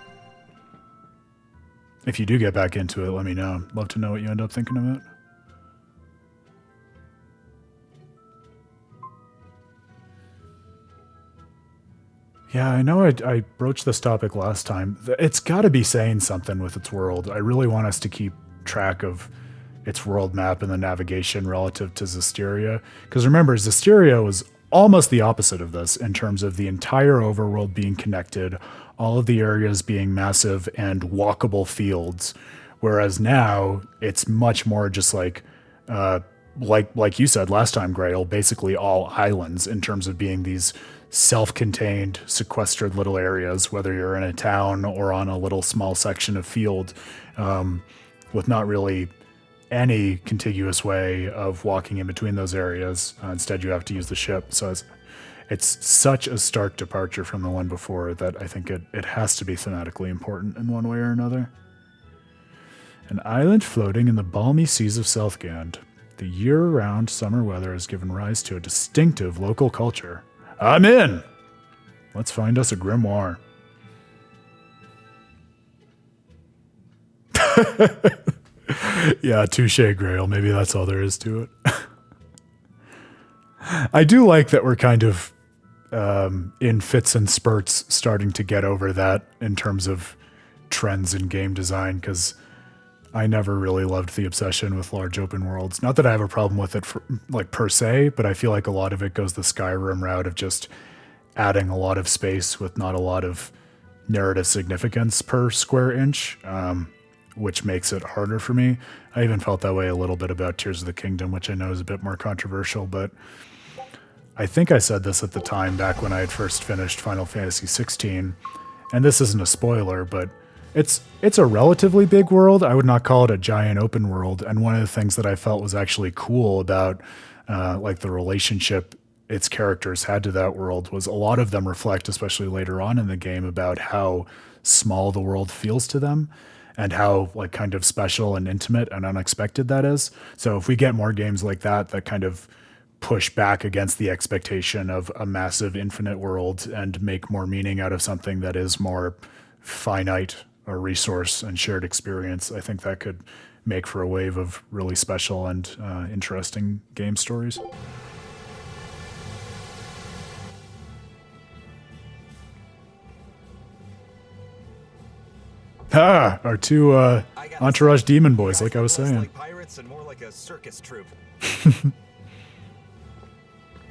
If you do get back into it, let me know. Love to know what you end up thinking of it. Yeah, I know I broached this topic last time. It's got to be saying something with its world. I really want us to keep track of its world map and the navigation relative to Zestiria. Because remember, Zestiria was almost the opposite of this in terms of the entire overworld being connected, all of the areas being massive and walkable fields. Whereas now, it's much more just like you said last time, Grail, basically all islands in terms of being these self-contained, sequestered little areas, whether you're in a town or on a little small section of field, with not really any contiguous way of walking in between those areas. Instead, you have to use the ship. So it's such a stark departure from the one before that I think it has to be thematically important in one way or another. An island floating in the balmy seas of Southgand. The year-round summer weather has given rise to a distinctive local culture. I'm in! Let's find us a grimoire. Yeah, touche, Grail. Maybe that's all there is to it. I do like that we're kind of in fits and spurts starting to get over that in terms of trends in game design, because I never really loved the obsession with large open worlds. Not that I have a problem with it per se, but I feel like a lot of it goes the Skyrim route of just adding a lot of space with not a lot of narrative significance per square inch, which makes it harder for me. I even felt that way a little bit about Tears of the Kingdom, which I know is a bit more controversial, but I think I said this at the time back when I had first finished Final Fantasy XVI, and this isn't a spoiler, but it's a relatively big world. I would not call it a giant open world. And one of the things that I felt was actually cool about like the relationship its characters had to that world was a lot of them reflect, especially later on in the game, about how small the world feels to them and how like kind of special and intimate and unexpected that is. So if we get more games like that kind of push back against the expectation of a massive infinite world and make more meaning out of something that is more finite, a resource and shared experience, I think that could make for a wave of really special and interesting game stories. Our two entourage demon boys, like I was saying. Like pirates and more like a circus troupe.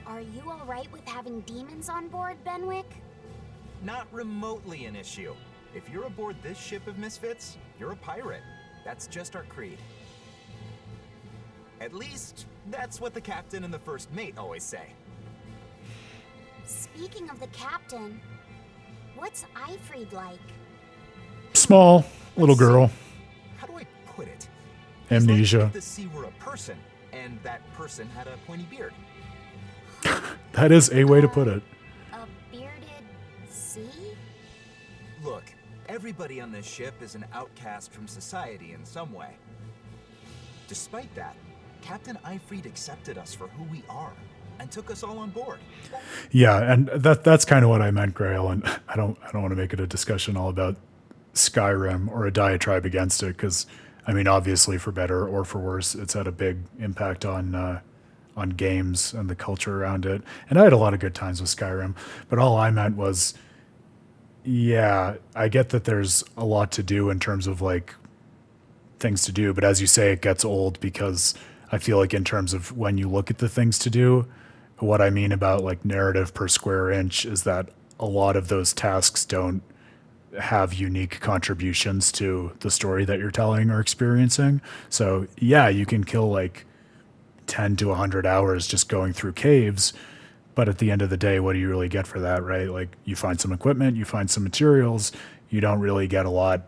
Are you all right with having demons on board, Benwick? Not remotely an issue. If you're aboard this ship of misfits, you're a pirate. That's just our creed. At least, that's what the captain and the first mate always say. Speaking of the captain, what's Ifrid like? Small, little girl. How do I put it? Amnesia. It's like if the sea were a person, and that person had a pointy beard. That is a way to put it. A bearded sea? Look, everybody on this ship is an outcast from society in some way. Despite that, Captain Ifrid accepted us for who we are and took us all on board. Yeah, and that's kind of what I meant, Grail, and I don't want to make it a discussion all about Skyrim or a diatribe against it, because I mean, obviously, for better or for worse, it's had a big impact on games and the culture around it. And I had a lot of good times with Skyrim, but all I meant was, yeah, I get that there's a lot to do in terms of like things to do, but as you say, it gets old, because I feel like in terms of when you look at the things to do, what I mean about like narrative per square inch is that a lot of those tasks don't have unique contributions to the story that you're telling or experiencing. So yeah, you can kill like 10 to 100 hours just going through caves, but at the end of the day, what do you really get for that, right? Like, you find some equipment, you find some materials, you don't really get a lot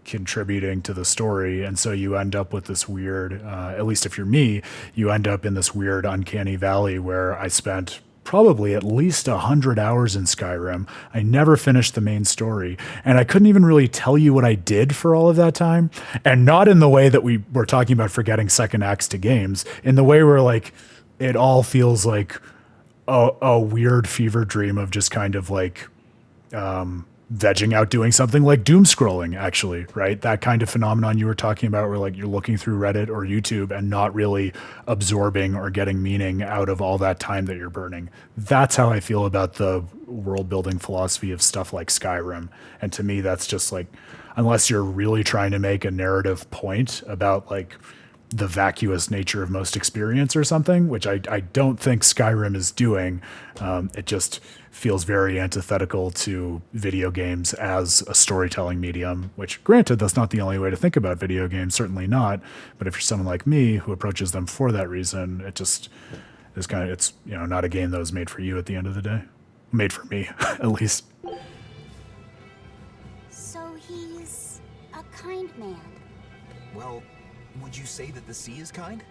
contributing to the story, and so you end up with this weird, at least if you're me, you end up in this weird uncanny valley where I spent probably at least 100 hours in Skyrim. I never finished the main story, and I couldn't even really tell you what I did for all of that time. And not in the way that we were talking about forgetting second acts to games, in the way where like it all feels like a weird fever dream of just kind of like vegging out doing something like doom scrolling, actually, right? That kind of phenomenon you were talking about where like you're looking through Reddit or YouTube and not really absorbing or getting meaning out of all that time that you're burning. That's how I feel about the world building philosophy of stuff like Skyrim. And to me, that's just like, unless you're really trying to make a narrative point about like the vacuous nature of most experience or something, which I don't think Skyrim is doing. It just feels very antithetical to video games as a storytelling medium, which granted, that's not the only way to think about video games, certainly not. But if you're someone like me who approaches them for that reason, it just is kind of, it's, you know, not a game that was made for you at the end of the day. Made for me, at least. So he's a kind man. Well, would you say that the sea is kind?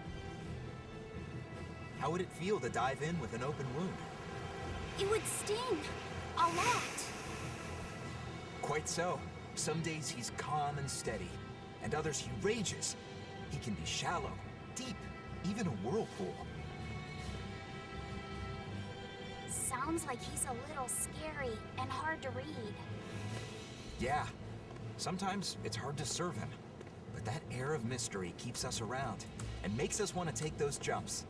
How would it feel to dive in with an open wound? It would sting. A lot. Quite so. Some days he's calm and steady, and others he rages. He can be shallow, deep, even a whirlpool. Sounds like he's a little scary and hard to read. Yeah. Sometimes it's hard to serve him. But that air of mystery keeps us around and makes us want to take those jumps.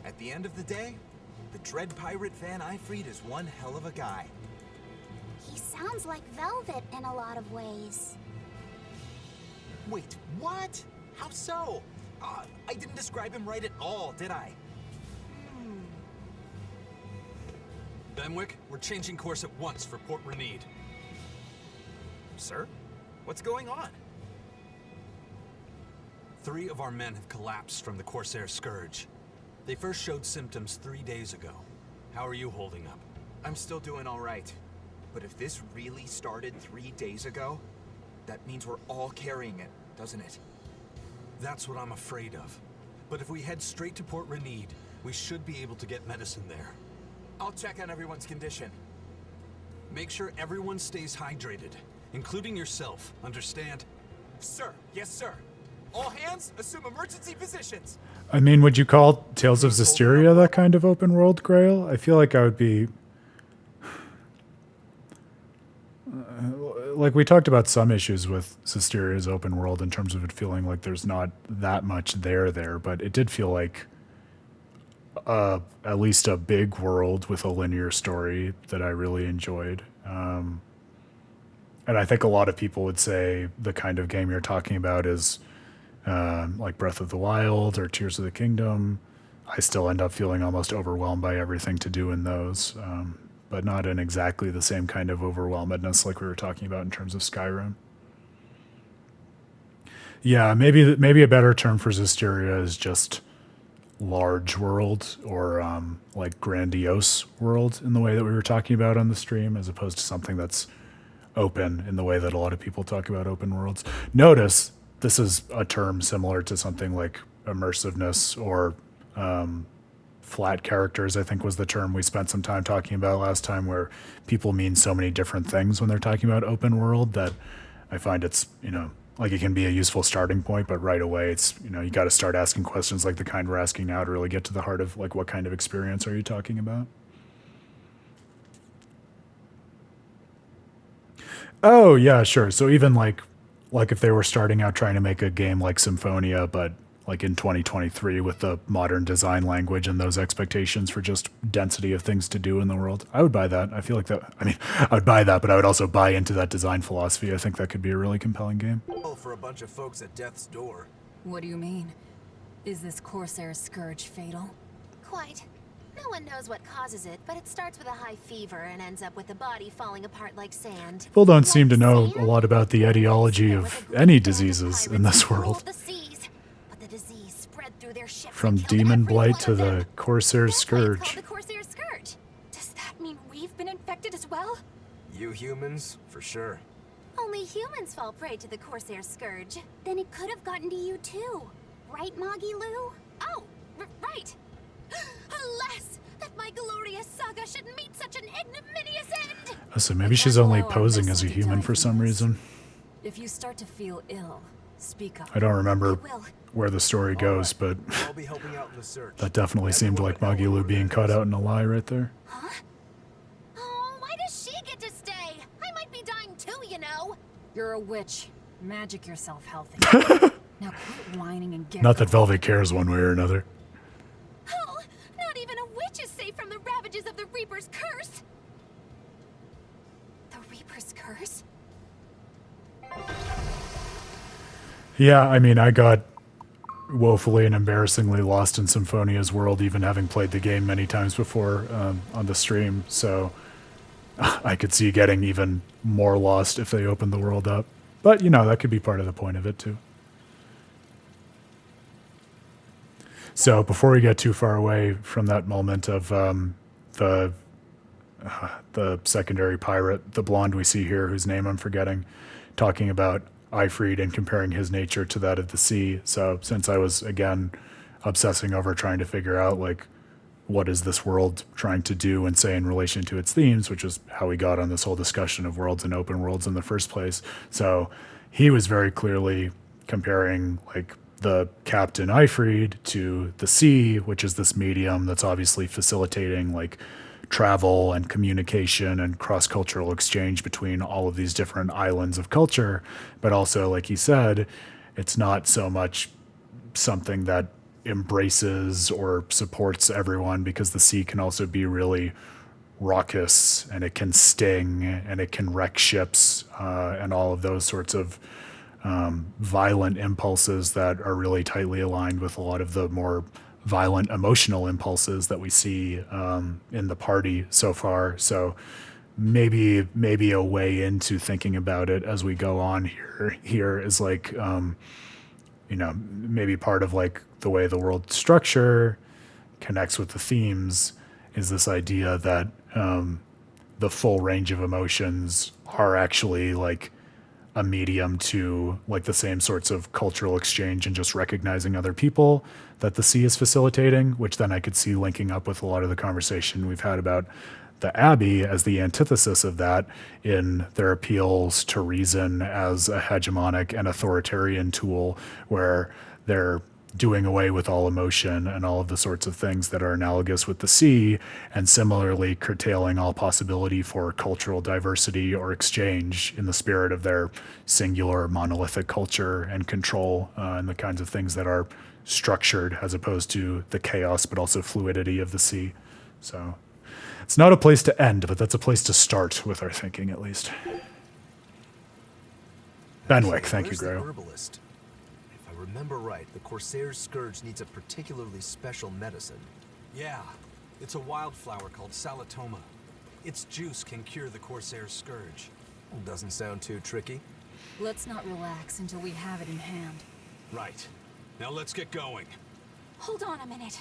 At the end of the day, the dread pirate Van Eyfried is one hell of a guy. He sounds like Velvet in a lot of ways. Wait, what? How so? I didn't describe him right at all, did I? Benwick, we're changing course at once for Port Renede. Sir? What's going on? 3 of our men have collapsed from the Corsair Scourge. They first showed symptoms 3 days ago. How are you holding up? I'm still doing all right. But if this really started 3 days ago, that means we're all carrying it, doesn't it? That's what I'm afraid of. But if we head straight to Port Renede, we should be able to get medicine there. I'll check on everyone's condition. Make sure everyone stays hydrated, including yourself, understand? Sir, yes sir. All hands, assume emergency positions. I mean, would you call Tales of Vesperia that kind of open world, Grail? I feel like I would be... like, we talked about some issues with Vesteria's open world in terms of it feeling like there's not that much there, but it did feel like at least a big world with a linear story that I really enjoyed. And I think a lot of people would say the kind of game you're talking about is like Breath of the Wild or Tears of the Kingdom. I still end up feeling almost overwhelmed by everything to do in those, but not in exactly the same kind of overwhelmedness like we were talking about in terms of Skyrim. Yeah, maybe a better term for Zestiria is just large world or like grandiose world in the way that we were talking about on the stream, as opposed to something that's open in the way that a lot of people talk about open worlds. Notice this is a term similar to something like immersiveness or flat characters, I think was the term we spent some time talking about last time, where people mean so many different things when they're talking about open world that I find it's, you know, like it can be a useful starting point, but right away it's, you know, you got to start asking questions like the kind we're asking now to really get to the heart of like what kind of experience are you talking about? Oh, yeah, sure. So even like if they were starting out trying to make a game like Symphonia, but like in 2023 with the modern design language and those expectations for just density of things to do in the world, I would buy that. I feel like that, I mean, I would buy that, but I would also buy into that design philosophy. I think that could be a really compelling game. For a bunch of folks at death's door. What do you mean? Is this Corsair Scourge fatal? Quite. No one knows what causes it, but it starts with a high fever and ends up with the body falling apart like sand. People don't seem to know a lot about the etiology of any diseases in this world. From demon blight to the Corsair Scourge. The Corsair Scourge. Does that mean we've been infected as well? You humans, for sure. Only humans fall prey to the Corsair Scourge. Then it could have gotten to you too. Right, Moggy Lou? Oh, right. Alas, that my glorious saga should meet such an ignominious end! So maybe she's only posing as a human for some reason. If you start to feel ill, speak up. I don't remember where the story goes, but I'll be helping out in the search. that definitely seemed like Magilu being caught out in a lie right there. Huh? Oh, why does she get to stay? I might be dying too, you know. You're a witch. Magic yourself healthy. Now quit whining and get Not that Velvet cares one way or another. Oh, not even a witch is safe from the ravages of the Reaper's curse. The Reaper's curse? Yeah, I mean, I got woefully and embarrassingly lost in Symphonia's world, even having played the game many times before on the stream, so I could see getting even more lost if they opened the world up. But, you know, that could be part of the point of it, too. So, before we get too far away from that moment of the secondary pirate, the blonde we see here, whose name I'm forgetting, talking about Ifrid and comparing his nature to that of the sea. So since I was, again, obsessing over trying to figure out, like, what is this world trying to do and say in relation to its themes, which is how we got on this whole discussion of worlds and open worlds in the first place. So he was very clearly comparing, like, the Captain Ifrid to the sea, which is this medium that's obviously facilitating, like, travel and communication and cross-cultural exchange between all of these different islands of culture. But also, like he said, it's not so much something that embraces or supports everyone, because the sea can also be really raucous, and it can sting, and it can wreck ships, and all of those sorts of violent impulses that are really tightly aligned with a lot of the more violent emotional impulses that we see in the party so far. So maybe a way into thinking about it as we go on here is like, you know, maybe part of like the way the world structure connects with the themes is this idea that the full range of emotions are actually like a medium to like the same sorts of cultural exchange and just recognizing other people that the sea is facilitating, which then I could see linking up with a lot of the conversation we've had about the Abbey as the antithesis of that in their appeals to reason as a hegemonic and authoritarian tool, where they're doing away with all emotion and all of the sorts of things that are analogous with the sea, and similarly curtailing all possibility for cultural diversity or exchange in the spirit of their singular monolithic culture and control, and the kinds of things that are structured as opposed to the chaos but also fluidity of the sea. So it's not a place to end, but that's a place to start with our thinking, at least. Benwick, thank you, Where's the Grail. herbalist? If I remember right, the Corsair's Scourge needs a particularly special medicine. Yeah, it's a wildflower called Salatoma. Its juice can cure the Corsair's Scourge. Doesn't sound too tricky. Let's not relax until we have it in hand. Right. Now let's get going. Hold on a minute.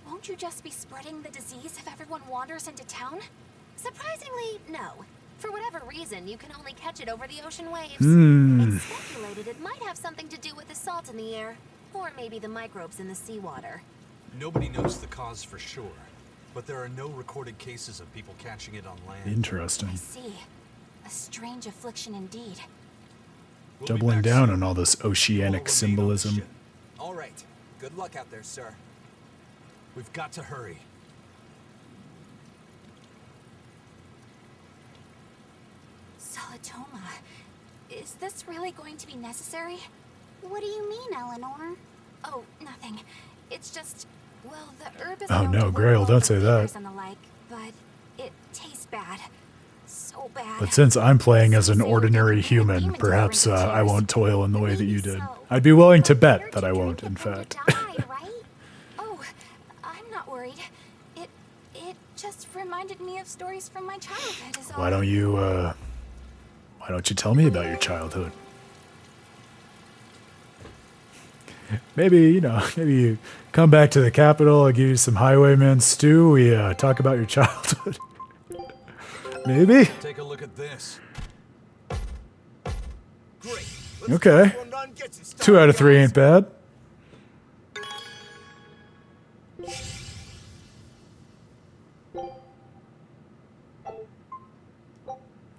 Won't you just be spreading the disease if everyone wanders into town? Surprisingly, no. For whatever reason, you can only catch it over the ocean waves. It's speculated it might have something to do with the salt in the air, or maybe the microbes in the seawater. Nobody knows the cause for sure, but there are no recorded cases of people catching it on land. Interesting. I see. A strange affliction indeed. We'll be Doubling back down soon. on all this oceanic Follow me on the symbolism. ship. All right. Good luck out there, sir. We've got to hurry. Salatoma. Is this really going to be necessary? What do you mean, Eleanor? Oh, nothing. It's just, well, the herb is Oh, known no, to work Grail, well don't for say that. fevers and the like, but it tastes bad. So bad. But since I'm playing as an ordinary human, perhaps I won't toil in the way that you did. I'd be willing to bet that I won't, in fact. Oh, I'm not worried. It just reminded me of stories from my childhood. Is all. Why don't you tell me about your childhood? Maybe you come back to the capital, I'll give you some highwayman stew, we talk about your childhood. Maybe? Take a look at this. Great. Okay. 2 out of 3 ain't bad.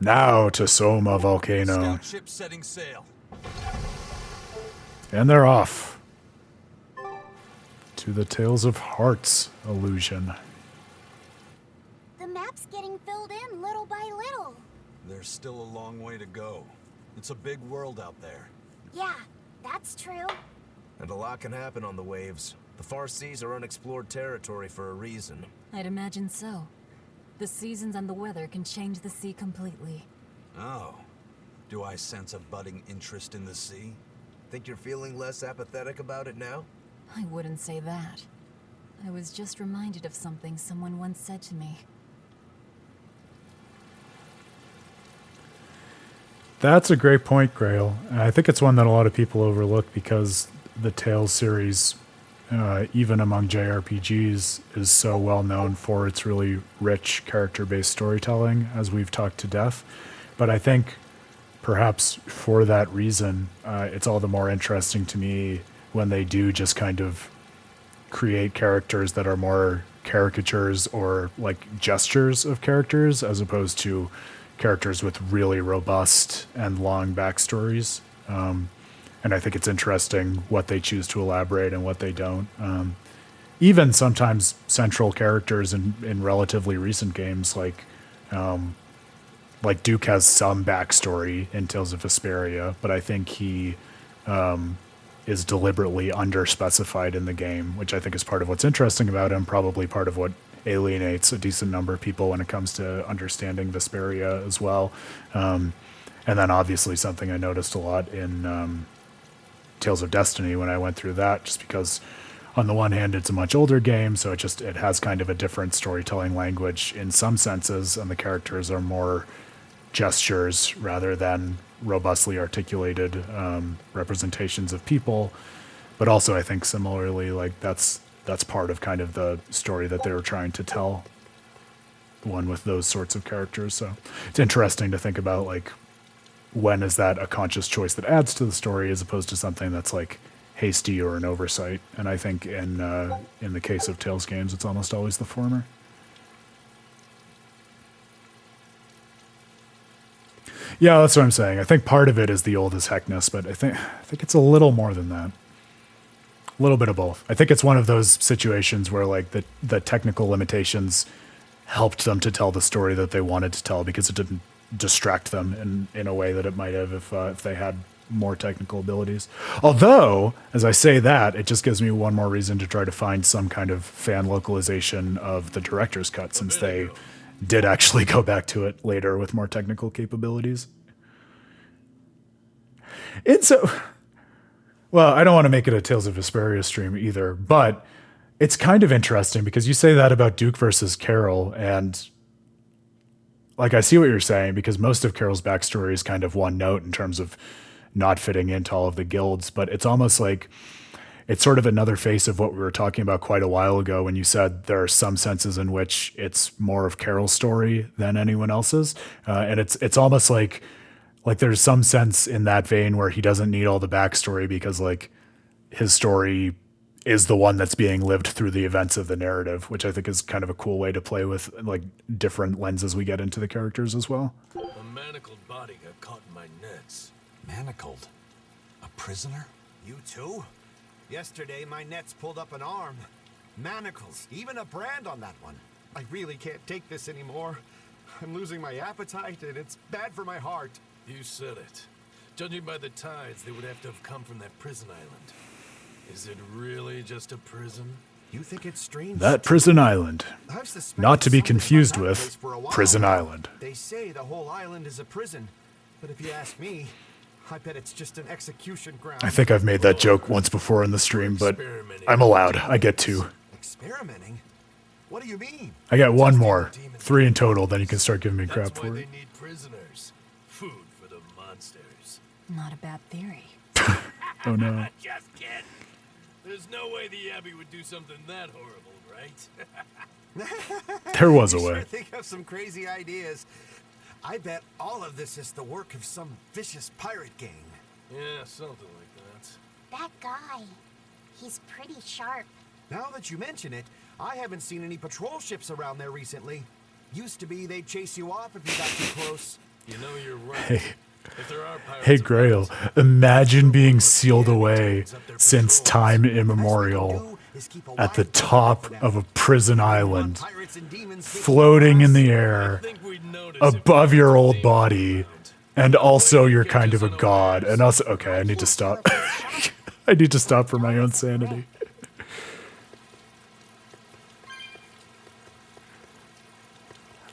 Now to Soma Volcano. Scout ship setting sail. And they're off. To the Tales of Hearts illusion. The map's getting filled in little by little. There's still a long way to go. It's a big world out there. Yeah, that's true. And a lot can happen on the waves. The far seas are unexplored territory for a reason. I'd imagine so. The seasons and the weather can change the sea completely. Oh. Do I sense a budding interest in the sea? Think you're feeling less apathetic about it now? I wouldn't say that. I was just reminded of something someone once said to me. That's a great point, Grail. And I think it's one that a lot of people overlook because the Tales series, even among JRPGs, is so well known for its really rich character-based storytelling, as we've talked to death. But I think perhaps for that reason, it's all the more interesting to me when they do just kind of create characters that are more caricatures or like gestures of characters as opposed to characters with really robust and long backstories. And I think it's interesting what they choose to elaborate and what they don't. Even sometimes central characters in relatively recent games, like Duke has some backstory in Tales of Vesperia, but I think he is deliberately underspecified in the game, which I think is part of what's interesting about him, probably part of what alienates a decent number of people when it comes to understanding Vesperia as well. And then obviously something I noticed a lot in Tales of Destiny when I went through that, just because on the one hand it's a much older game, so it has kind of a different storytelling language in some senses, and the characters are more gestures rather than robustly articulated representations of people. But also I think similarly, like that's part of kind of the story that they were trying to tell, one with those sorts of characters. So it's interesting to think about, like, when is that a conscious choice that adds to the story as opposed to something that's like hasty or an oversight. And I think in the case of Tales games, it's almost always the former. Yeah, that's what I'm saying. I think part of it is the old as heckness, but I think it's a little more than that. A little bit of both. I think it's one of those situations where like the technical limitations helped them to tell the story that they wanted to tell because it didn't distract them in a way that it might have if they had more technical abilities. Although, as I say that, it just gives me one more reason to try to find some kind of fan localization of the director's cut, since they did actually go back to it later with more technical capabilities. Well, I don't want to make it a Tales of Vesperia stream either, but it's kind of interesting because you say that about Duke versus Carol, and like I see what you're saying, because most of Carol's backstory is kind of one note in terms of not fitting into all of the guilds, but it's almost like it's sort of another face of what we were talking about quite a while ago when you said there are some senses in which it's more of Carol's story than anyone else's. And it's almost like there's some sense in that vein where he doesn't need all the backstory because like his story is the one that's being lived through the events of the narrative, which I think is kind of a cool way to play with like different lenses we get into the characters as well. A manacled body got caught in my nets. Manacled? A prisoner? You too? Yesterday, my nets pulled up an arm. Manacles, even a brand on that one. I really can't take this anymore. I'm losing my appetite, and it's bad for my heart. You said it. Judging by the tides, they would have to have come from that prison island. Is it really just a prison? You think it's strange? That prison island, not to be confused with Prison Island. They say the whole island is a prison, but if you ask me, I bet it's just an execution ground. I think I've made that joke once before in the stream, but I'm allowed. I get 2. Experimenting? What do you mean? I get 1 more. 3 in total, then you can start giving me crap That's why for they it. need prisoners. Food for the monsters. Not a bad theory. Oh no. Just kidding. There's no way the Abbey would do something that horrible, right? There was a You way. sure think of some crazy ideas. I bet all of this is the work of some vicious pirate gang. Yeah, something like that. That guy, he's pretty sharp. Now that you mention it, I haven't seen any patrol ships around there recently. Used to be they'd chase you off if you got too close. You know you're right. Hey, If there are pirates hey around, Grail, imagine being sealed away since time immemorial at the top of a prison island, floating in the air, above your old body, and also you're kind of a god. And also, okay, I need to stop. I need to stop for my own sanity.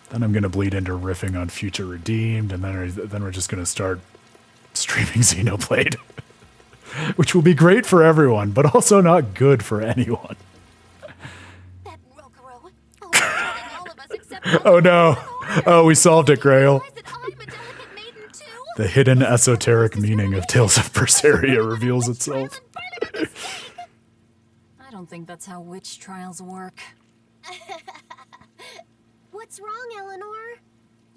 Then I'm going to bleed into riffing on Future Redeemed, and then we're just going to start streaming Xenoblade, which will be great for everyone, but also not good for anyone. That Rokurou. Oh, killing all of us except Oh no. Oh, we solved it, Grail. realize that I'm a delicate maiden too. The hidden esoteric meaning of Tales of Berseria reveals itself. I don't think that's how witch trials work. What's wrong, Eleanor?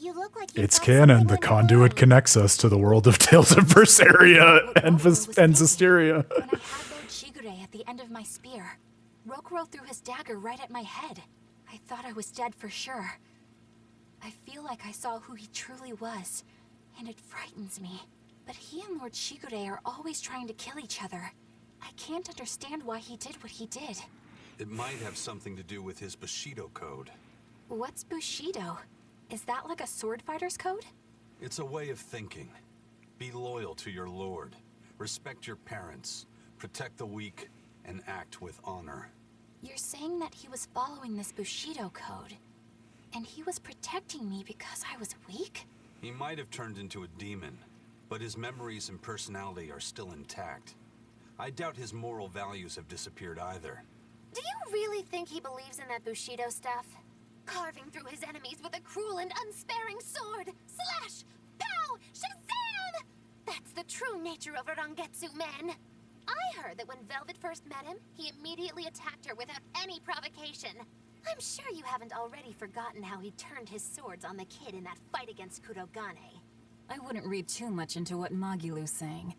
You look like you It's found canon. something The went conduit wrong. connects us to the world of Tales of Berseria and Zestiria. When I had Lord Shigure at the end of my spear, Rokurou threw his dagger right at my head. I thought I was dead for sure. I feel like I saw who he truly was, and it frightens me. But he and Lord Shigure are always trying to kill each other. I can't understand why he did what he did. It might have something to do with his Bushido code. What's Bushido? Is that like a sword fighter's code? It's a way of thinking. Be loyal to your lord. Respect your parents. Protect the weak. And act with honor. You're saying that he was following this Bushido code, and he was protecting me because I was weak? He might have turned into a demon, but his memories and personality are still intact. I doubt his moral values have disappeared either. Do you really think he believes in that Bushido stuff? Carving through his enemies with a cruel and unsparing sword! Slash! Pow! Shazam! That's the true nature of a Rangetsu man! I heard that when Velvet first met him, he immediately attacked her without any provocation. I'm sure you haven't already forgotten how he turned his swords on the kid in that fight against Kurogane. I wouldn't read too much into what Magilu's saying.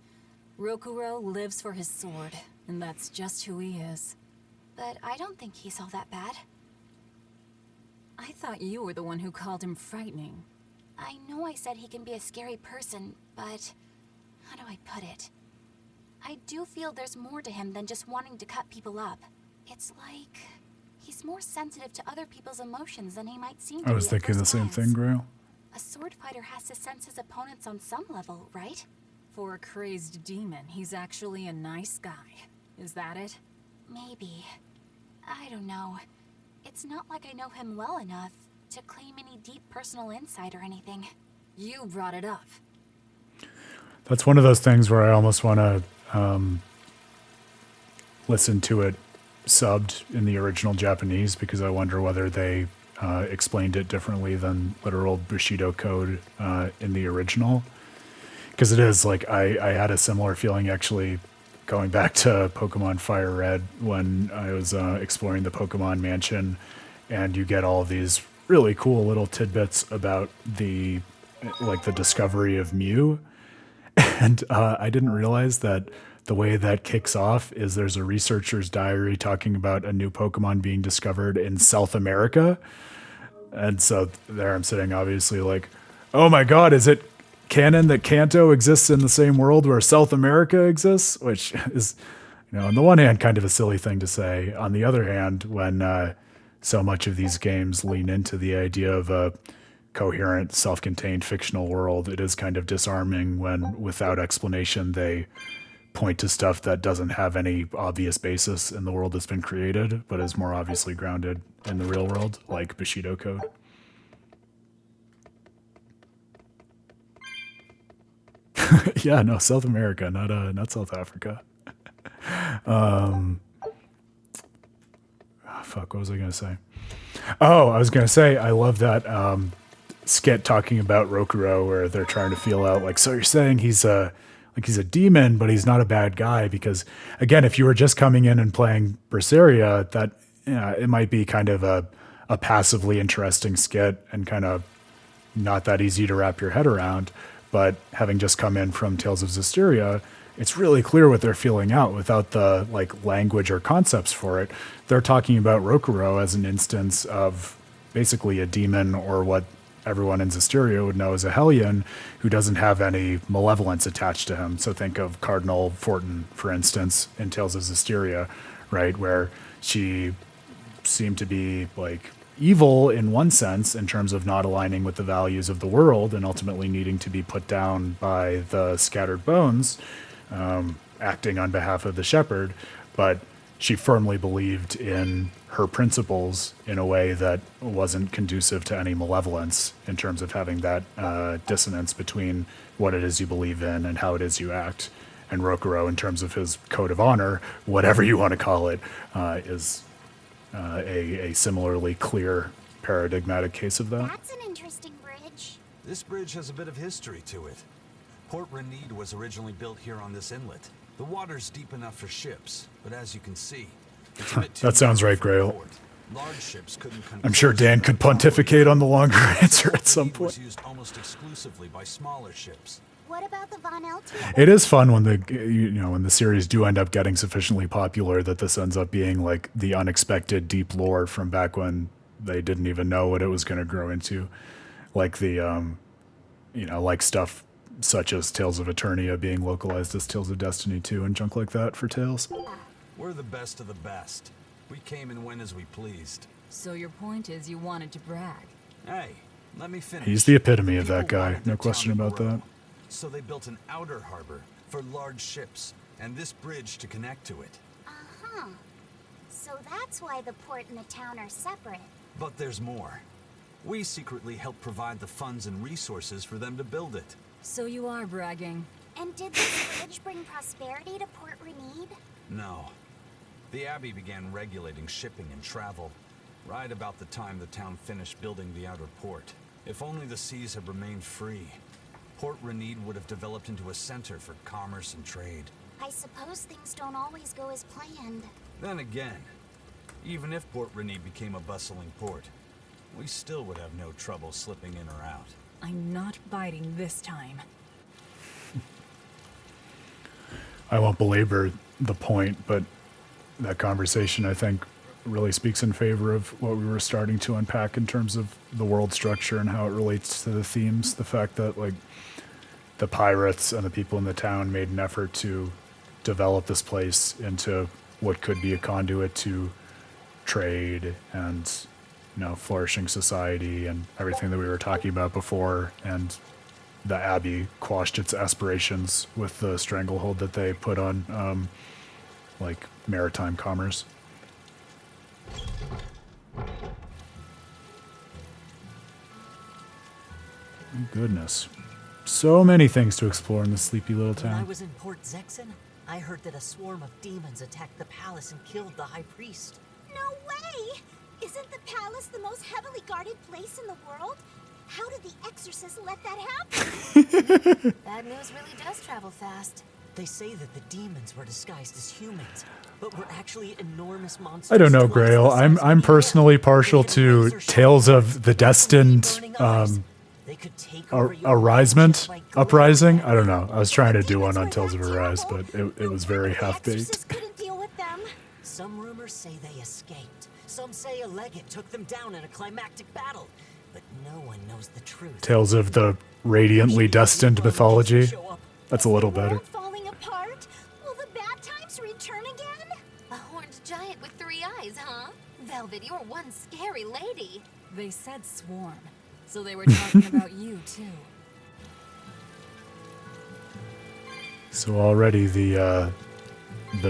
Rokurou lives for his sword, and that's just who he is. But I don't think he's all that bad. I thought you were the one who called him frightening. I know I said he can be a scary person, but how do I put it? I do feel there's more to him than just wanting to cut people up. It's like he's more sensitive to other people's emotions than he might seem to be I was at thinking the first same glance. thing, Grail. A sword fighter has to sense his opponents on some level, right? For a crazed demon, he's actually a nice guy. Is that it? Maybe. I don't know. It's not like I know him well enough to claim any deep personal insight or anything. You brought it up. That's one of those things where I almost want to listen to it subbed in the original Japanese, because I wonder whether they explained it differently than literal Bushido code in the original. Because it is like, I had a similar feeling actually going back to Pokemon Fire Red when I was exploring the Pokemon Mansion, and you get all these really cool little tidbits about the discovery of Mew. And I didn't realize that the way that kicks off is there's a researcher's diary talking about a new Pokemon being discovered in South America. And so there I'm sitting obviously like, oh my God, is it canon that Kanto exists in the same world where South America exists? Which is, on the one hand, kind of a silly thing to say. On the other hand, when so much of these games lean into the idea of a coherent, self-contained fictional world, it is kind of disarming when, without explanation, they point to stuff that doesn't have any obvious basis in the world that's been created, but is more obviously grounded in the real world, like Bushido code. Yeah, no, South America, not South Africa. Fuck, what was I gonna say? Oh, I was gonna say I love that skit talking about Rokurou where they're trying to feel out like, so you're saying he's a demon, but he's not a bad guy, because again, if you were just coming in and playing Berseria, that it might be kind of a passively interesting skit and kind of not that easy to wrap your head around. But having just come in from Tales of Zestiria, it's really clear what they're feeling out without the language or concepts for it. They're talking about Rokurou as an instance of basically a demon, or what everyone in Zestiria would know as a Hellion who doesn't have any malevolence attached to him. So think of Cardinal Fortin, for instance, in Tales of Zestiria, right, where she seemed to be like evil in one sense in terms of not aligning with the values of the world and ultimately needing to be put down by the Scattered Bones, acting on behalf of the Shepherd, but she firmly believed in her principles in a way that wasn't conducive to any malevolence in terms of having that dissonance between what it is you believe in and how it is you act. And Rokurou, in terms of his code of honor, whatever you want to call it, is a similarly clear paradigmatic case of that. That's an interesting bridge. This bridge has a bit of history to it. Port Renede was originally built here on this inlet. The water's deep enough for ships, but as you can see, it's a bit too That sounds narrow right, for a Grail. port. Large ships couldn't come I'm sure close. Dan could pontificate on the longer answer at some Renede point. was used almost exclusively by smaller ships. What about the Von Eltia? It is fun when when the series do end up getting sufficiently popular that this ends up being like the unexpected deep lore from back when they didn't even know what it was going to grow into, like the like stuff such as Tales of Eternia being localized as Tales of Destiny 2 and junk like that for Tales. We're the best of the best. We came and went as we pleased. So your point is you wanted to brag. Hey, let me finish. He's the epitome of that People guy, wanted their no question town to about grow. that. So they built an outer harbor for large ships, and this bridge to connect to it. Uh-huh. So that's why the port and the town are separate. But there's more. We secretly helped provide the funds and resources for them to build it. So you are bragging. And did this bridge bring prosperity to Port Renede? No. The Abbey began regulating shipping and travel right about the time the town finished building the outer port. If only the seas had remained free, Port Renede would have developed into a center for commerce and trade. I suppose things don't always go as planned. Then again, even if Port Renede became a bustling port, we still would have no trouble slipping in or out. I'm not biting this time. I won't belabor the point, but that conversation, I think, really speaks in favor of what we were starting to unpack in terms of the world structure and how it relates to the themes. The fact that, like, the pirates and the people in the town made an effort to develop this place into what could be a conduit to trade and, flourishing society and everything that we were talking about before. And the Abbey quashed its aspirations with the stranglehold that they put on, maritime commerce. Oh, goodness. So many things to explore in this sleepy little When I town. was in Port Zexen, I heard that a swarm of demons attacked the palace and killed the High Priest. No way! Isn't the palace the most heavily guarded place in the world? How did the exorcist let that happen? Bad news really does travel fast. They say that the demons were disguised as humans, but were actually enormous monsters. I don't know, twice Grail. the size I'm of I'm the personally Earth. partial They had to laser Tales sharp of the Destined burning eyes. They could take over your Arisement mind just by going Uprising. at I don't know. them. I was trying to do one Demons on were Tales of that Arise, terrible. but it was very The half-baked. exorcist couldn't deal with them. Some rumors say they escaped. Some say a legate took them down in a climactic battle. But no one knows the truth. Tales of the Radiantly Destined mythology. That's a little better. World falling apart? Will the bad times return again? A horned giant with 3 eyes, huh? Velvet, you're one scary lady. They said swarm, so they were talking about you too. So already the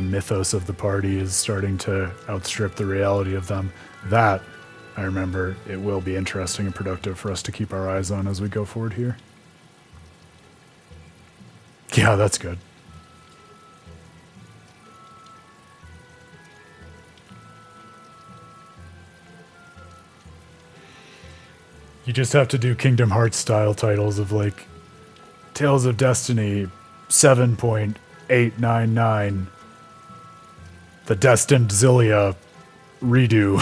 mythos of the party is starting to outstrip the reality of them. That, I remember, it will be interesting and productive for us to keep our eyes on as we go forward here. Yeah, that's good. You just have to do Kingdom Hearts style titles of like Tales of Destiny 7.899, The Destined Zillia redo.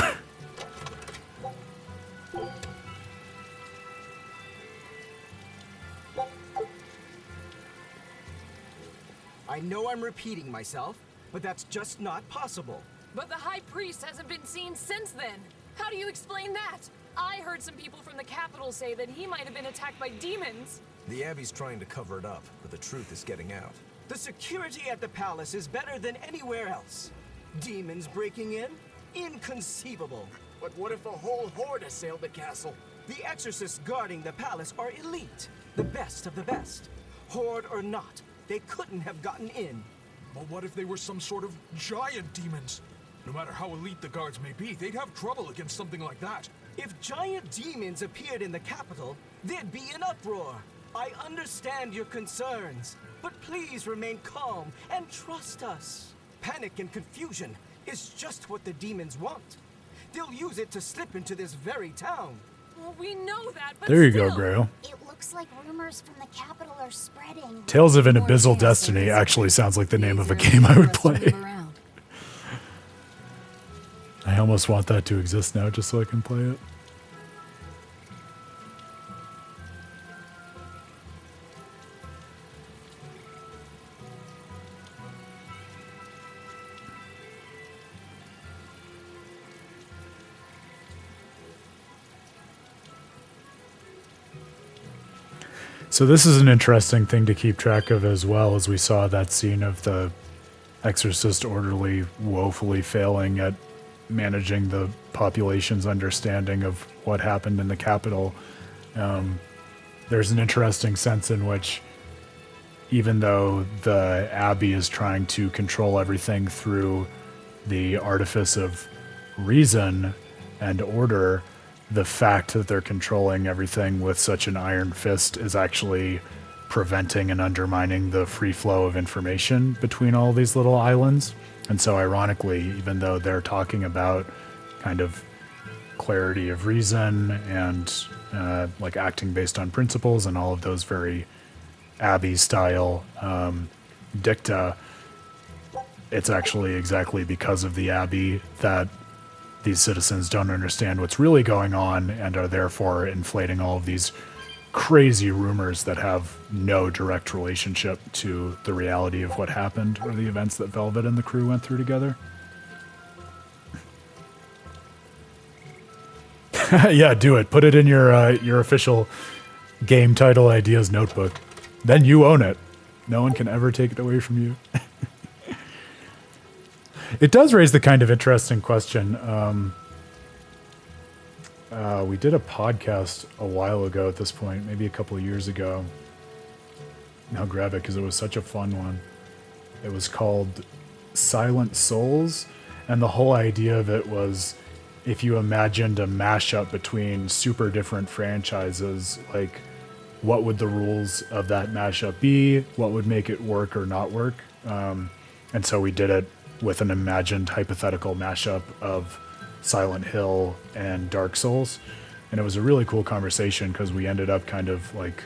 I know I'm repeating myself, but that's just not possible. But the High Priest hasn't been seen since then. How do you explain that? I heard some people from the capital say that he might have been attacked by demons. The Abbey's trying to cover it up, but the truth is getting out. The security at the palace is better than anywhere else. Demons breaking in? Inconceivable. But what if a whole horde assailed the castle? The exorcists guarding the palace are elite, the best of the best. Horde or not, they couldn't have gotten in. But what if they were some sort of giant demons? No matter how elite the guards may be, they'd have trouble against something like that. If giant demons appeared in the capital, there'd be an uproar. I understand your concerns, but please remain calm and trust us. Panic and confusion is just what the demons want. They'll use it to slip into this very town. Well, we know that, but There you still. go, Grail. It looks like rumors from the capital are spreading. Tales of an Abyssal Destiny actually sounds like the name of a game I would play. I almost want that to exist now just so I can play it. So this is an interesting thing to keep track of as well, as we saw that scene of the exorcist orderly woefully failing at managing the population's understanding of what happened in the capital. There's an interesting sense in which, even though the Abbey is trying to control everything through the artifice of reason and order, the fact that they're controlling everything with such an iron fist is actually preventing and undermining the free flow of information between all these little islands. And so ironically, even though they're talking about kind of clarity of reason and like acting based on principles and all of those very Abbey style dicta, it's actually exactly because of the Abbey that these citizens don't understand what's really going on and are therefore inflating all of these crazy rumors that have no direct relationship to the reality of what happened or the events that Velvet and the crew went through together. Yeah, do it. Put it in your official game title ideas notebook. Then you own it. No one can ever take it away from you. It does raise the kind of interesting question. We did a podcast a while ago at this point, maybe a couple of years ago. And I'll grab it because it was such a fun one. It was called Silent Souls. And the whole idea of it was, if you imagined a mashup between super different franchises, like what would the rules of that mashup be? What would make it work or not work? And so we did it with an imagined hypothetical mashup of Silent Hill and Dark Souls. And it was a really cool conversation because we ended up kind of like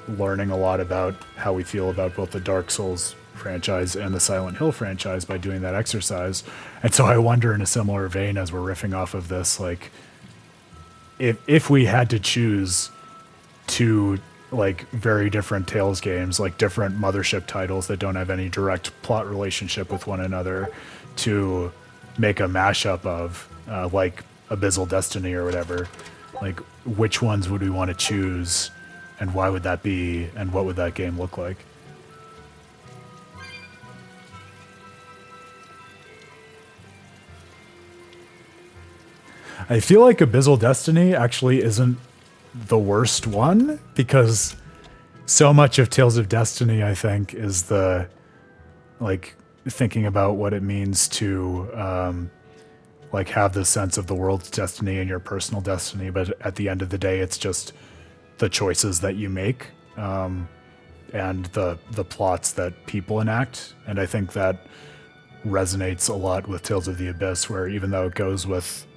learning a lot about how we feel about both the Dark Souls franchise and the Silent Hill franchise by doing that exercise. And so I wonder, in a similar vein, as we're riffing off of this, like if we had to choose two like very different Tales games, like different mothership titles that don't have any direct plot relationship with one another, to make a mashup of like Abyssal Destiny or whatever, like which ones would we want to choose and why would that be and what would that game look like? I feel like Abyssal Destiny actually isn't the worst one, because so much of Tales of Destiny, I think, is the like thinking about what it means to like have the sense of the world's destiny and your personal destiny, but at the end of the day, it's just the choices that you make and the plots that people enact. And I think that resonates a lot with Tales of the Abyss, where even though it goes with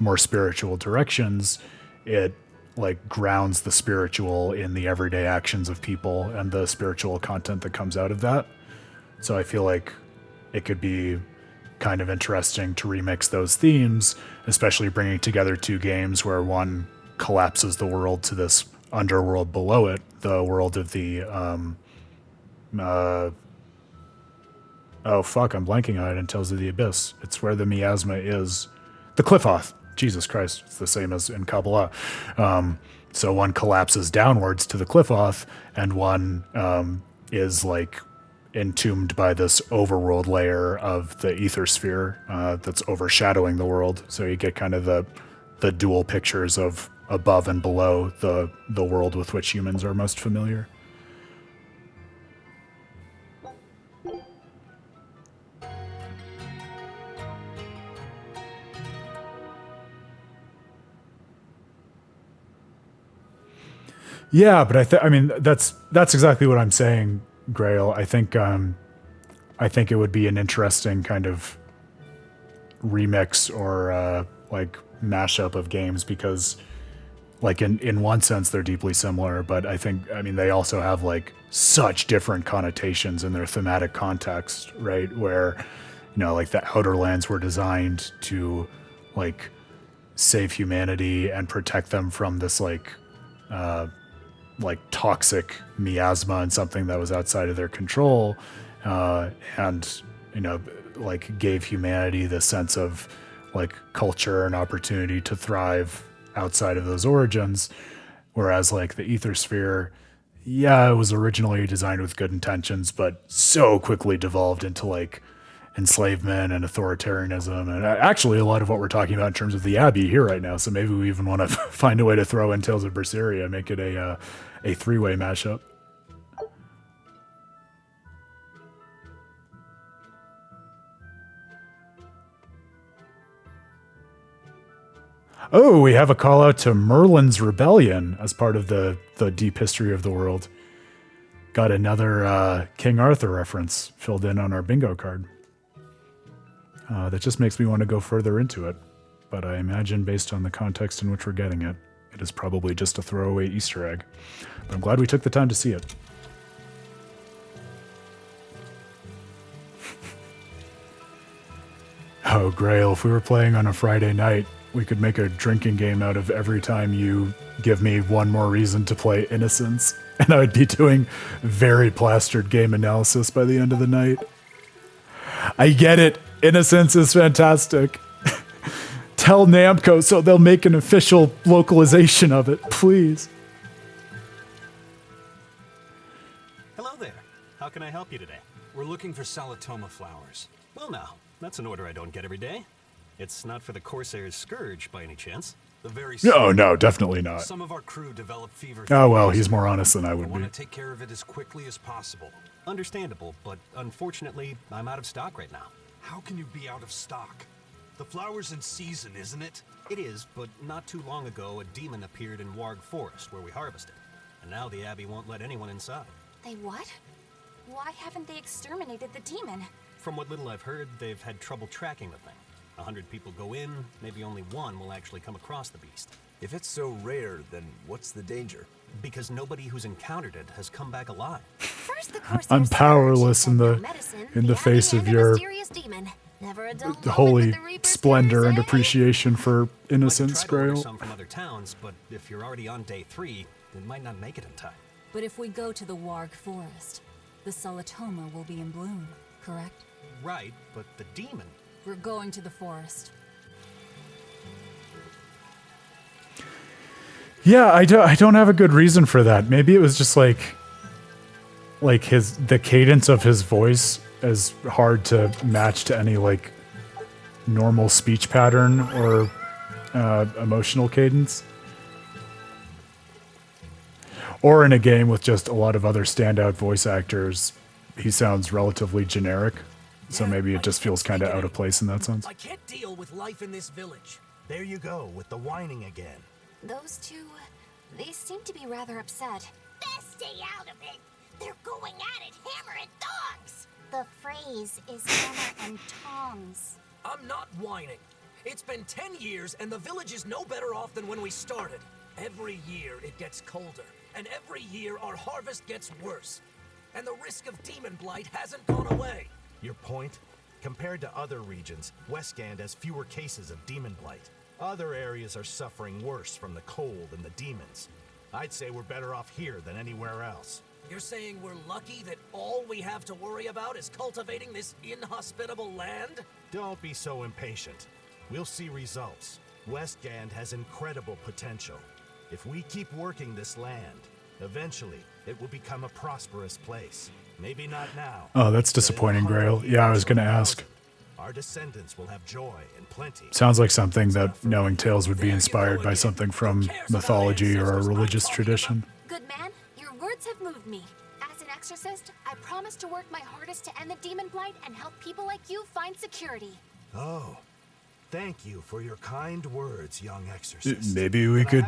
more spiritual directions, it like grounds the spiritual in the everyday actions of people and the spiritual content that comes out of that. So I feel like it could be kind of interesting to remix those themes, especially bringing together two games where one collapses the world to this underworld below it, the world of the oh fuck, I'm blanking on it in Tales of the Abyss. It's where the miasma is. The Cliff Hoth. Jesus Christ, it's the same as in Kabbalah. So one collapses downwards to the Qliphoth, and one is like entombed by this overworld layer of the ether sphere that's overshadowing the world. So you get kind of the dual pictures of above and below the world with which humans are most familiar. Yeah, but I mean that's exactly what I'm saying, Grail. I think it would be an interesting kind of remix or like mashup of games, because like in one sense they're deeply similar, but I mean they also have like such different connotations in their thematic context, right? Where, you know, like the Outer Lands were designed to like save humanity and protect them from this like toxic miasma and something that was outside of their control, and, you know, like gave humanity the sense of like culture and opportunity to thrive outside of those origins. Whereas like the ether sphere, yeah, it was originally designed with good intentions, but so quickly devolved into like enslavement and authoritarianism, and actually a lot of what we're talking about in terms of the Abbey here right now. So maybe we even want to find a way to throw in Tales of Berseria, make it a three-way mashup. Oh, we have a call out to Merlin's Rebellion as part of the deep history of the world. Got another King Arthur reference filled in on our bingo card. That just makes me want to go further into it. But I imagine based on the context in which we're getting it, it is probably just a throwaway Easter egg. But I'm glad we took the time to see it. Oh, Grail, if we were playing on a Friday night, we could make a drinking game out of every time you give me one more reason to play Innocence, and I would be doing very plastered game analysis by the end of the night. I get it. Innocence is fantastic. Tell Namco so they'll make an official localization of it, please. Hello there. How can I help you today? We're looking for Salatoma flowers. Well now, that's an order I don't get every day. It's not for the Corsair's Scourge by any chance. The very No, definitely not. Some of our crew developed fever. Oh, well, he's more honest than I would be. be. Want to take care of it as quickly as possible. Understandable, but unfortunately, I'm out of stock right now. How can you be out of stock? The flower's in season, isn't it? It is, but not too long ago, a demon appeared in Warg Forest where we harvested. And now the Abbey won't let anyone inside. They what? Why haven't they exterminated the demon? From what little I've heard, they've had trouble tracking the thing. 100 people go in, maybe only one will actually come across the beast. If it's so rare, then what's the danger? Because nobody who's encountered it has come back alive. First, the Corsair I'm powerless in the face of your holy splendor and appreciation for Innocence, Grail. Some from other towns, but if you're already on day 3, they might not make it in time. But if we go to the Warg Forest, the Salatoma will be in bloom, correct? Right, but the demon... We're going to the forest. Yeah, I don't have a good reason for that. Maybe it was just like the cadence of his voice is hard to match to any like normal speech pattern or emotional cadence. Or in a game with just a lot of other standout voice actors, he sounds relatively generic. So maybe it just feels kind of out of place in that sense. I can't deal with life in this village. There you go, with the whining again. Those two, they seem to be rather upset. Best stay out of it. They're going at it hammer and tongs. The phrase is hammer and tongs. I'm not whining. It's been 10 years and the village is no better off than when we started. Every year it gets colder, and every year our harvest gets worse. And the risk of demon blight hasn't gone away. Your point? Compared to other regions, Westgand has fewer cases of demon blight. Other areas are suffering worse from the cold and the demons. I'd say we're better off here than anywhere else. You're saying we're lucky that all we have to worry about is cultivating this inhospitable land? Don't be so impatient. We'll see results. Westgand has incredible potential. If we keep working this land, eventually it will become a prosperous place. Maybe not now. Oh, that's disappointing, Grail. Yeah, I was going to ask. Our descendants will have joy and plenty. Sounds like something that, knowing Tales, would be inspired by something from mythology or a religious tradition. Good man, your words have moved me. As an exorcist, I promise to work my hardest to end the demon blight and help people like you find security. Oh, thank you for your kind words, young exorcist. Maybe we could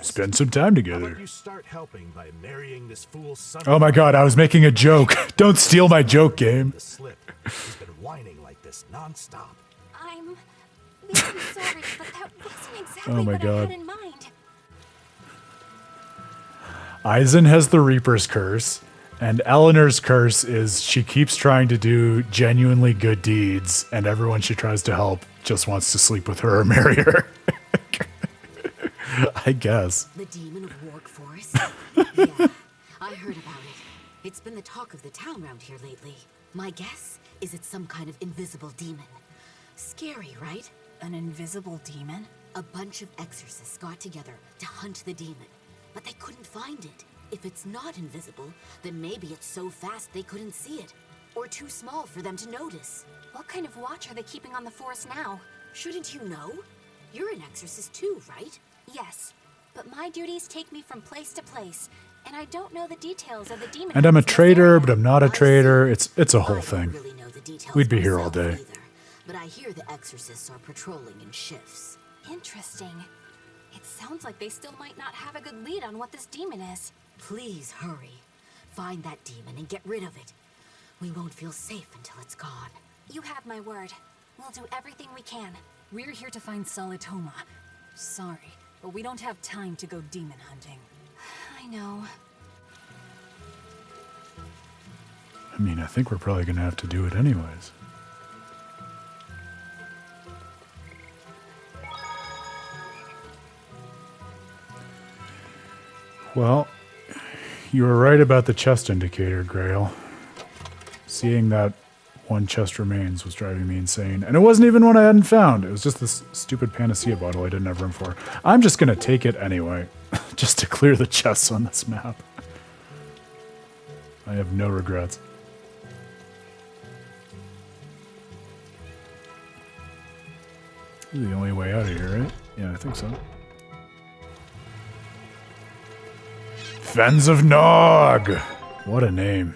spend some time How together. about you start helping by marrying this fool's son? Oh my god, I was making a joke. Don't steal my joke, game. The slip. He's been whining like this nonstop. I'm really sorry, but that wasn't exactly Oh my what I God. had in mind. Eisen has the Reaper's curse, and Eleanor's curse is she keeps trying to do genuinely good deeds, and everyone she tries to help just wants to sleep with her or marry her. I guess. The demon of Warg Forest? Yeah, I heard about it. It's been the talk of the town around here lately. My guess is it's some kind of invisible demon. Scary, right? An invisible demon? A bunch of exorcists got together to hunt the demon, but they couldn't find it. If it's not invisible, then maybe it's so fast they couldn't see it, or too small for them to notice. What kind of watch are they keeping on the forest now? Shouldn't you know? You're an exorcist too, right? Yes, but my duties take me from place to place, and I don't know the details of the demon. And I'm a traitor, but I'm not a traitor. It's a whole thing. We'd be here all day. But I hear the exorcists are patrolling in shifts. Interesting. It sounds like they still might not have a good lead on what this demon is. Please hurry. Find that demon and get rid of it. We won't feel safe until it's gone. You have my word. We'll do everything we can. We're here to find Solitoma. Sorry, but we don't have time to go demon hunting. I know. I mean, I think we're probably going to have to do it anyways. Well, you were right about the chest indicator, Grail. Seeing that one chest remains was driving me insane. And it wasn't even one I hadn't found. It was just this stupid Panacea bottle I didn't have room for. I'm just going to take it anyway, just to clear the chests on this map. I have no regrets. This is the only way out of here, right? Yeah, I think so. Fens of Nog! What a name.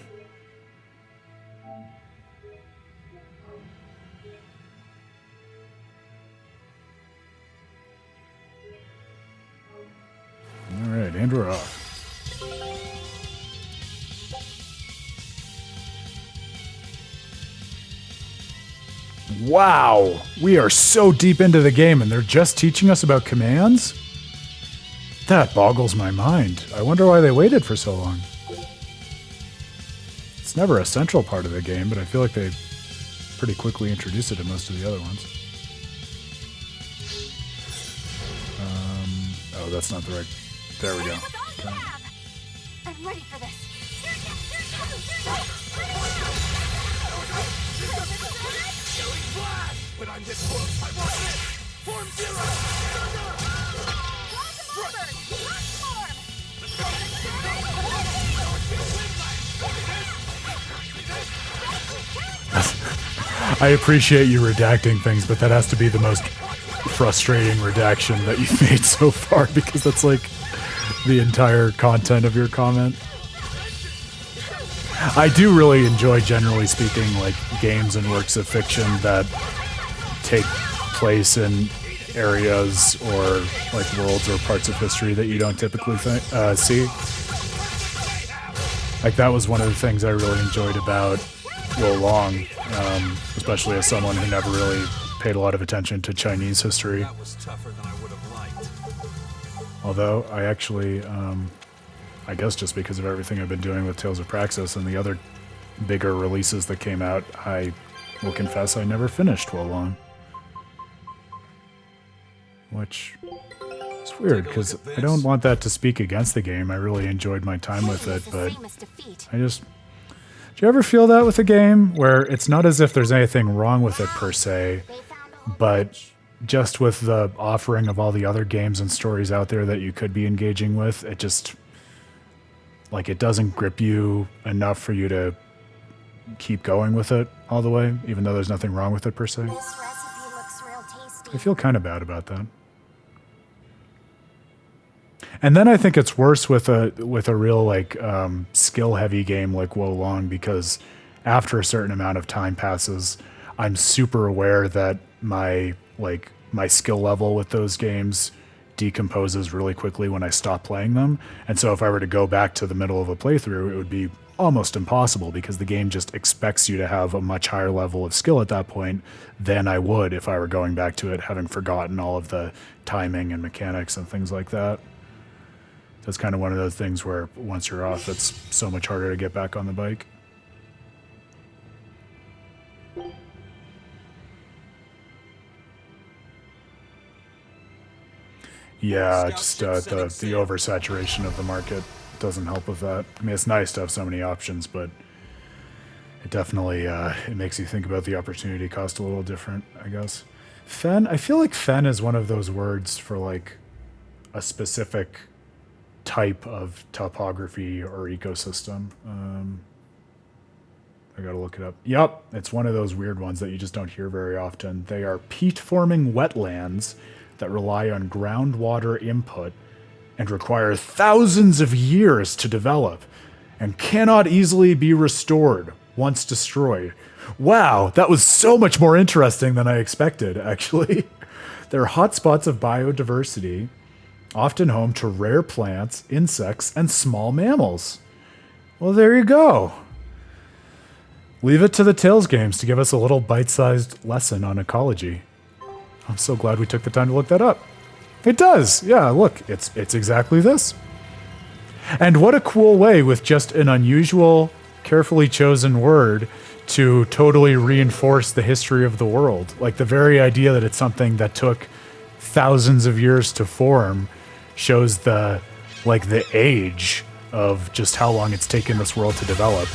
Alright, and we're off. Wow! We are so deep into the game and they're just teaching us about commands? That boggles my mind. I wonder why they waited for so long. It's never a central part of the game, but I feel like they pretty quickly introduced it to most of the other ones. Oh, that's not the right... There we go. Okay. I'm ready for this. But I'm this close. I want it. Form zero. I appreciate you redacting things, but that has to be the most frustrating redaction that you've made so far, because that's like the entire content of your comment. I do really enjoy, generally speaking, like games and works of fiction that take place in areas or like worlds or parts of history that you don't typically see. Like that was one of the things I really enjoyed about Wo Long, especially as someone who never really paid a lot of attention to Chinese history. That was tougher than I would have liked. Although I actually, I guess just because of everything I've been doing with Tales of Praxis and the other bigger releases that came out, I will confess I never finished Wo Long. Which is weird, because I don't want that to speak against the game. I really enjoyed my time with it, but I just... Do you ever feel that with a game, where it's not as if there's anything wrong with it per se, but just with the offering of all the other games and stories out there that you could be engaging with, it just, like, it doesn't grip you enough for you to keep going with it all the way, even though there's nothing wrong with it per se. This recipe looks real tasty. I feel kind of bad about that. And then I think it's worse with a real, like, skill heavy game like Wo Long, because after a certain amount of time passes, I'm super aware that my skill level with those games decomposes really quickly when I stop playing them. And so if I were to go back to the middle of a playthrough, it would be almost impossible, because the game just expects you to have a much higher level of skill at that point than I would if I were going back to it having forgotten all of the timing and mechanics and things like that. So it's kind of one of those things where once you're off, it's so much harder to get back on the bike. Yeah, just the oversaturation of the market doesn't help with that. I mean, it's nice to have so many options, but it definitely it makes you think about the opportunity cost a little different, I guess. Fen, I feel like Fen is one of those words for like a specific type of topography or ecosystem. I gotta look it up. Yep, it's one of those weird ones that you just don't hear very often. They are peat-forming wetlands that rely on groundwater input and require thousands of years to develop and cannot easily be restored once destroyed. Wow, that was so much more interesting than I expected, actually. They're hotspots of biodiversity, often home to rare plants, insects, and small mammals. Well, there you go. Leave it to the Tales games to give us a little bite-sized lesson on ecology. I'm so glad we took the time to look that up. It does. Yeah, look, it's exactly this. And what a cool way, with just an unusual, carefully chosen word, to totally reinforce the history of the world. Like, the very idea that it's something that took thousands of years to form shows the age of just how long it's taken this world to develop.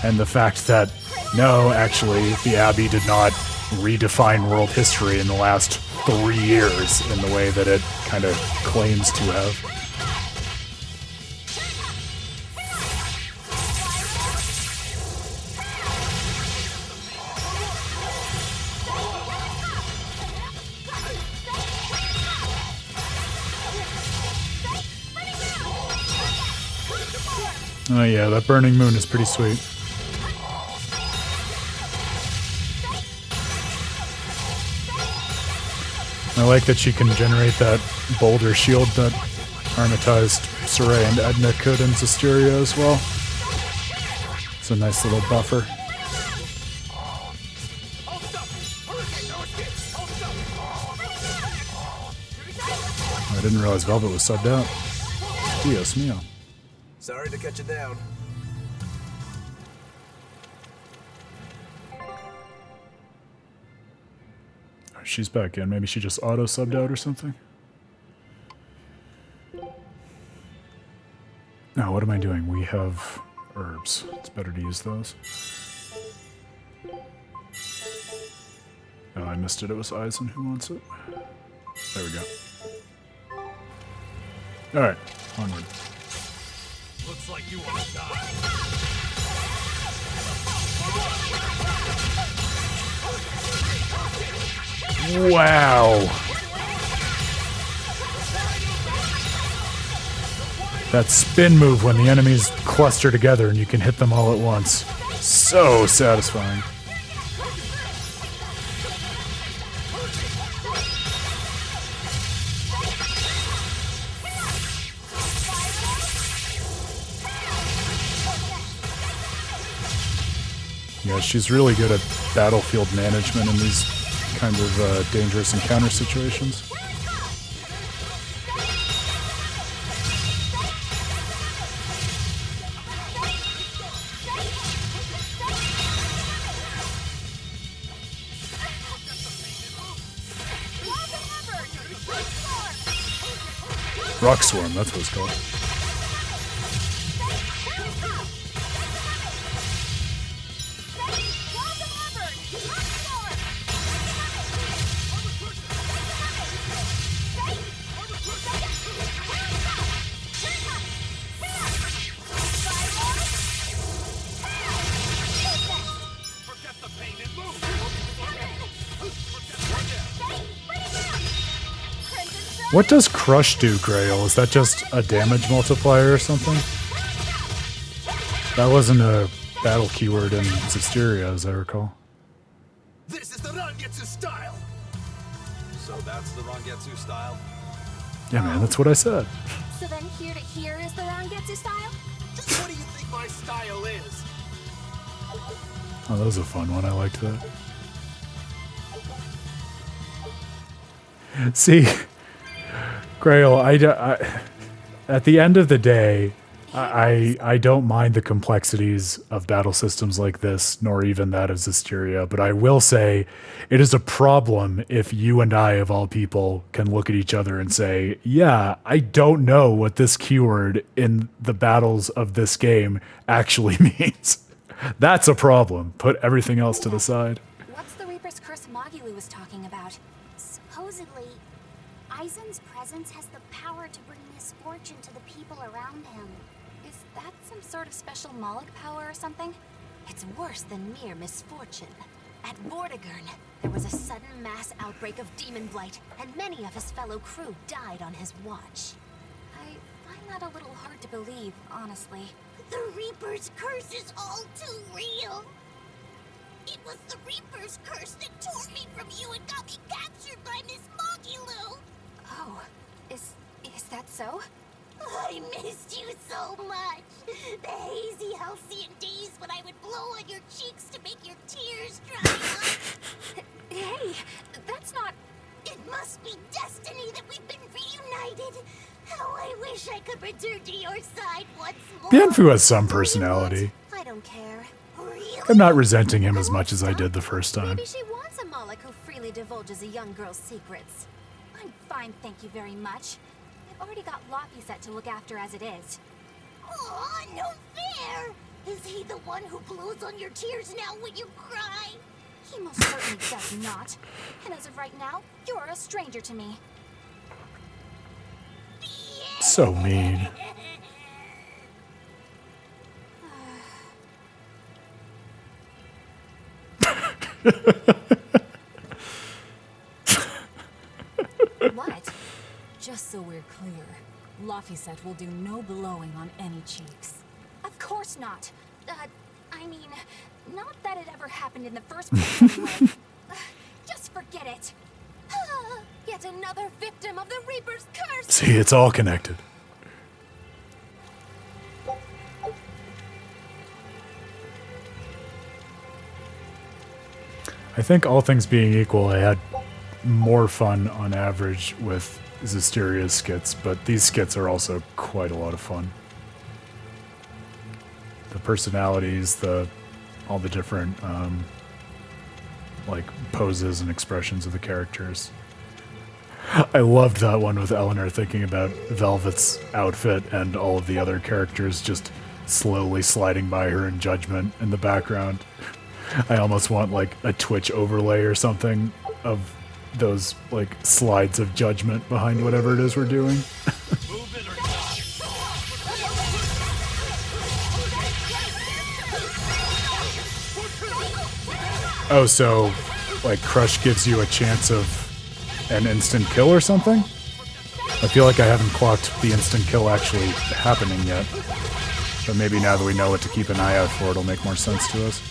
And the fact that, no, actually, the Abbey did not redefine world history in the last 3 years in the way that it kind of claims to have. Oh yeah, that burning moon is pretty sweet. I like that she can generate that boulder shield that Armatized Saray and Edna could in Zestiria as well. It's a nice little buffer. I didn't realize Velvet was subbed out. Dios mio. Sorry to cut you down. She's back in. Maybe she just auto-subbed out or something. Now, what am I doing? We have herbs. It's better to use those. Oh, I missed it. It was Eisen who wants it. There we go. Alright, onward. Looks like you want to die. Wow. That spin move when the enemies cluster together and you can hit them all at once. So satisfying. Yeah, she's really good at battlefield management in these kind of dangerous encounter situations. Rock Swarm, that's what it's called. What does Crush do, Grail? Is that just a damage multiplier or something? That wasn't a battle keyword in Zestiria, as I recall. This is the Rangetsu style! So that's the Rangetsu style? Yeah, man, that's what I said. So then here to here is the Rangetsu style? Just what do you think my style is? Oh, that was a fun one. I liked that. See, Grail, I, at the end of the day, I don't mind the complexities of battle systems like this, nor even that of Zestiria, but I will say it is a problem if you and I, of all people, can look at each other and say, yeah, I don't know what this keyword in the battles of this game actually means. That's a problem. Put everything else to the side. What's the Reaper's Curse Mogulu was talking about? Supposedly, Aizen's presence has the power to bring misfortune to the people around him. Is that some sort of special Moloch power or something? It's worse than mere misfortune. At Vortigern, there was a sudden mass outbreak of demon blight, and many of his fellow crew died on his watch. I find that a little hard to believe, honestly. The Reaper's curse is all too real. It was the Reaper's curse that tore me from you and got me captured by Miss Mogulu. Oh, is that so? I missed you so much. The hazy, halcyon days when I would blow on your cheeks to make your tears dry up. Hey, that's not... It must be destiny that we've been reunited. How I wish I could return to your side once more. Bienfu has some personality. I don't care. Really? I'm not resenting him as much as I did the first time. Maybe she wants a Moloch who freely divulges a young girl's secrets. I'm fine, thank you very much. I've already got Loppy set to look after as it is. Aw, no fair! Is he the one who blows on your tears now when you cry? He most certainly does not. And as of right now, you're a stranger to me. So mean. What? Just so we're clear, Laphicet will do no blowing on any cheeks. Of course not. I mean, not that it ever happened in the first place anyway. Just forget it. Yet another victim of the Reaper's curse! See, it's all connected. I think all things being equal, I had more fun on average with Zestiria's skits, but these skits are also quite a lot of fun. The personalities, all the different like poses and expressions of the characters. I loved that one with Eleanor thinking about Velvet's outfit and all of the other characters just slowly sliding by her in judgment in the background. I almost want like a Twitch overlay or something of those like slides of judgment behind whatever it is we're doing. Oh, so like Crush gives you a chance of an instant kill or something? I feel like I haven't clocked the instant kill actually happening yet. But maybe now that we know what to keep an eye out for, it'll make more sense to us.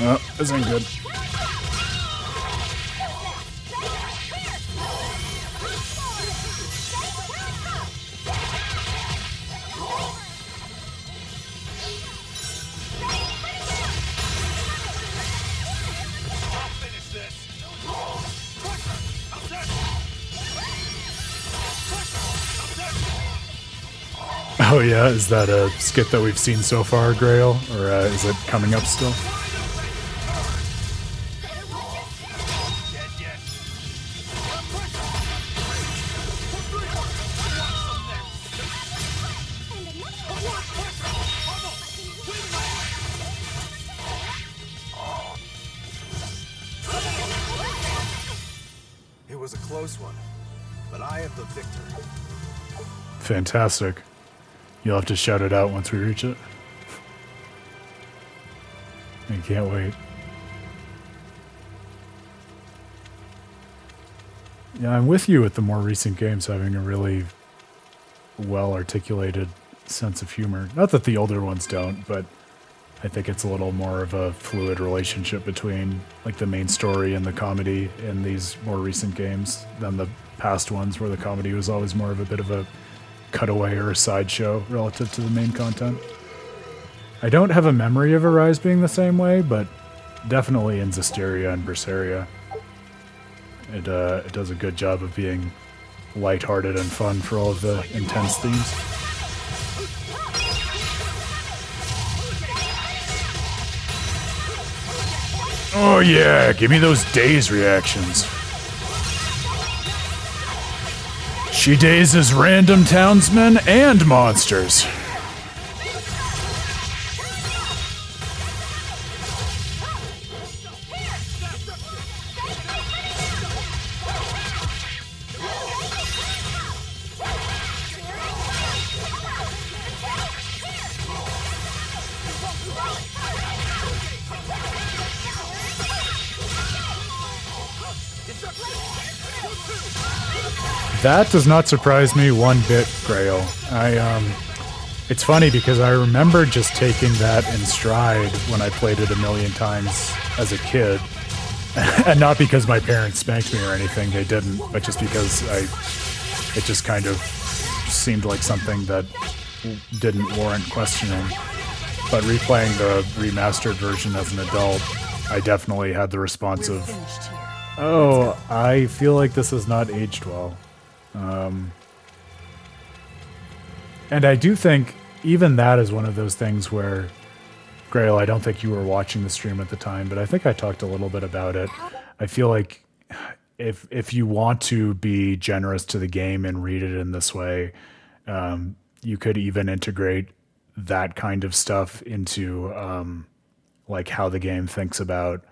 Oh, this ain't good. Oh yeah, is that a skit that we've seen so far, Grail? Or is it coming up still? It was a close one, but I am the victor. Fantastic. You'll have to shout it out once we reach it. I can't wait. Yeah, I'm with you with the more recent games having a really well-articulated sense of humor. Not that the older ones don't, but I think it's a little more of a fluid relationship between like the main story and the comedy in these more recent games than the past ones where the comedy was always more of a bit of a cutaway or a sideshow relative to the main content. I don't have a memory of Arise being the same way, but definitely in Zestiria and Berseria. It does a good job of being lighthearted and fun for all of the intense themes. Oh yeah, give me those daze reactions. She dazes random townsmen and monsters. That does not surprise me one bit, Grail. It's funny because I remember just taking that in stride when I played it a million times as a kid. And not because my parents spanked me or anything, they didn't, but just because it just kind of seemed like something that didn't warrant questioning. But replaying the remastered version as an adult, I definitely had the response of, oh, I feel like this has not aged well. And I do think even that is one of those things where, Grail, I don't think you were watching the stream at the time, but I think I talked a little bit about it. I feel like if you want to be generous to the game and read it in this way, you could even integrate that kind of stuff into like how the game thinks about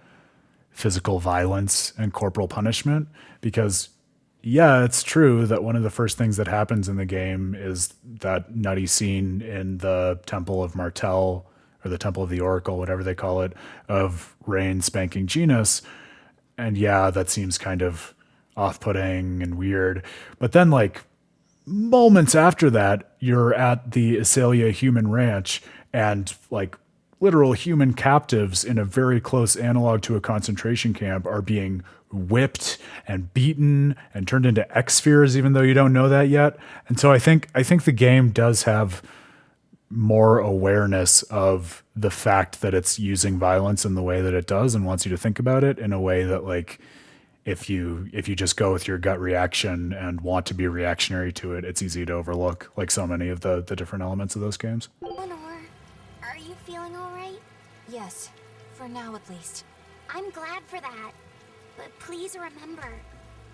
physical violence and corporal punishment, because yeah, it's true that one of the first things that happens in the game is that nutty scene in the Temple of Martel, or the Temple of the Oracle, whatever they call it, of Rain spanking Genus. And yeah, that seems kind of off-putting and weird. But then, like, moments after that, you're at the Isalia human ranch, and, like, literal human captives in a very close analog to a concentration camp are being whipped and beaten and turned into X-spheres, even though you don't know that yet. And so I think the game does have more awareness of the fact that it's using violence in the way that it does, and wants you to think about it in a way that, like, if you just go with your gut reaction and want to be reactionary to it, it's easy to overlook, like so many of the different elements of those games. Lenore, are you feeling all right? Yes, for now at least. I'm glad for that. But please remember,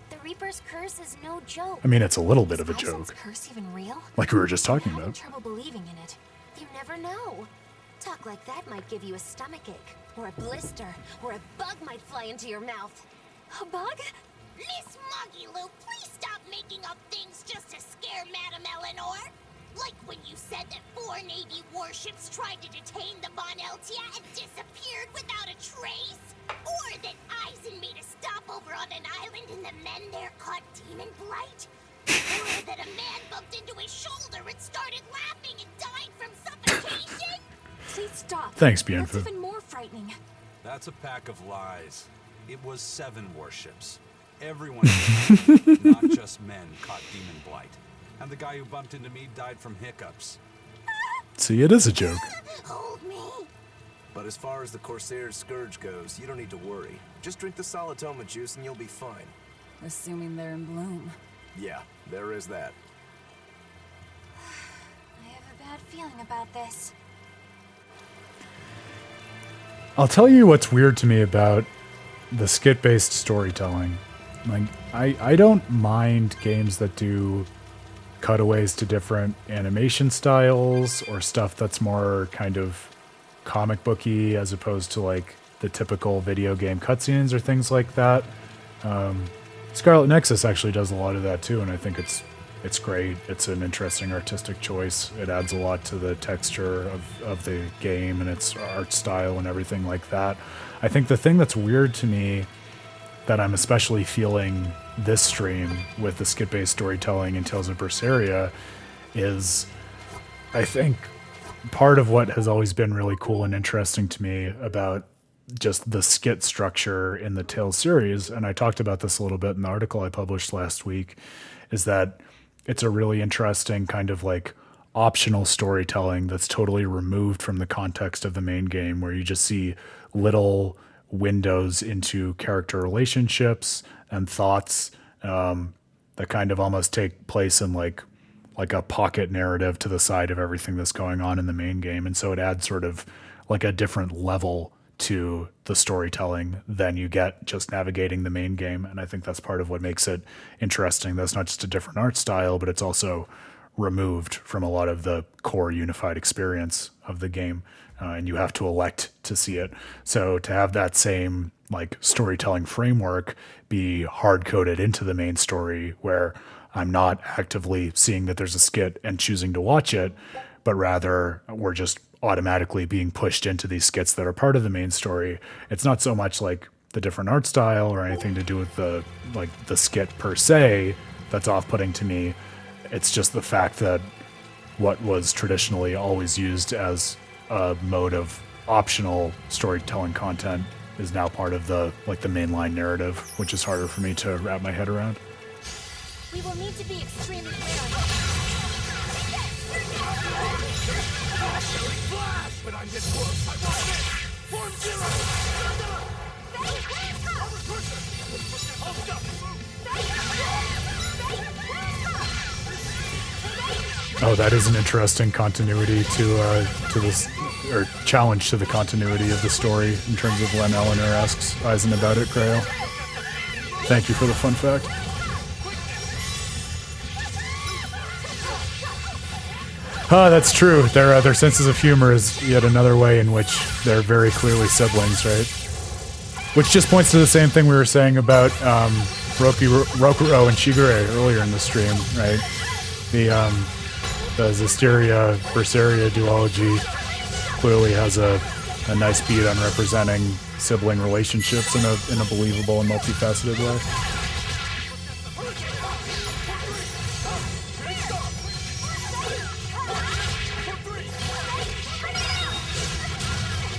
the Reaper's curse is no joke. I mean, it's a little bit of a Ison's joke. curse even real? Like we were just talking I'm having about. trouble believing in it. You never know. Talk like that might give you a stomachache, or a blister, or a bug might fly into your mouth. A bug? Miss Moggy Lou, please stop making up things just to scare Madame Eleanor. Like when you said that 4 Navy warships tried to detain the Bon Eltia and disappeared without a trace. Or that Eisen made a stopover on an island and the men there caught demon blight. Or that a man bumped into his shoulder and started laughing and died from suffocation. Please stop. Thanks, That's Bienfu. even more frightening. That's a pack of lies. It was 7 warships. Everyone, not just men, caught demon blight. And the guy who bumped into me died from hiccups. See, it is a joke. Hold me. But as far as the Corsair's Scourge goes, you don't need to worry. Just drink the Solitoma juice and you'll be fine. Assuming they're in bloom. Yeah, there is that. I have a bad feeling about this. I'll tell you what's weird to me about the skit-based storytelling. Like, I don't mind games that do cutaways to different animation styles or stuff that's more kind of comic booky as opposed to like the typical video game cutscenes or things like that. Scarlet Nexus actually does a lot of that too, and I think it's great. It's an interesting artistic choice. It adds a lot to the texture of the game and its art style and everything like that. I think the thing that's weird to me that I'm especially feeling this stream with the skit-based storytelling in Tales of Berseria is, I think, part of what has always been really cool and interesting to me about just the skit structure in the Tales series, and I talked about this a little bit in the article I published last week, is that it's a really interesting kind of like optional storytelling that's totally removed from the context of the main game, where you just see little windows into character relationships and thoughts that kind of almost take place in like a pocket narrative to the side of everything that's going on in the main game. And so it adds sort of like a different level to the storytelling than you get just navigating the main game. And I think that's part of what makes it interesting. That's not just a different art style, but it's also removed from a lot of the core unified experience of the game. And you have to elect to see it. So to have that same like storytelling framework be hard-coded into the main story, where I'm not actively seeing that there's a skit and choosing to watch it, but rather we're just automatically being pushed into these skits that are part of the main story. It's not so much like the different art style or anything to do with the skit per se that's off-putting to me. It's just the fact that what was traditionally always used as a mode of optional storytelling content is now part of the mainline narrative, which is harder for me to wrap my head around. We will need to be extremely But I'm getting close. I want this. Form zero. Oh, that is an interesting continuity to this, or challenge to the continuity of the story in terms of when Eleanor asks Eisen about it, Grail. Thank you for the fun fact. That's true. Their senses of humor is yet another way in which they're very clearly siblings, right? Which just points to the same thing we were saying about Rokurou and Shigure earlier in the stream, right? The Zestiria Berseria duology clearly has a nice beat on representing sibling relationships in a believable and multifaceted way.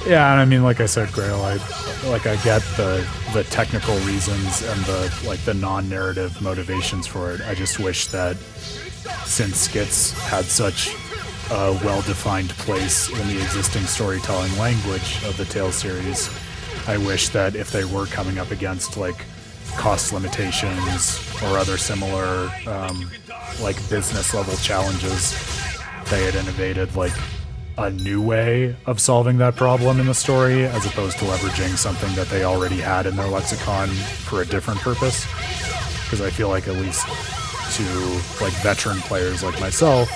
Yeah, and I mean, like I said, Grail, I get the technical reasons and the non-narrative motivations for it. I just wish that since skits had such a well-defined place in the existing storytelling language of the Tales series, I wish that if they were coming up against like cost limitations or other similar like business level challenges, they had innovated like a new way of solving that problem in the story, as opposed to leveraging something that they already had in their lexicon for a different purpose. Because I feel like, at least to like veteran players like myself,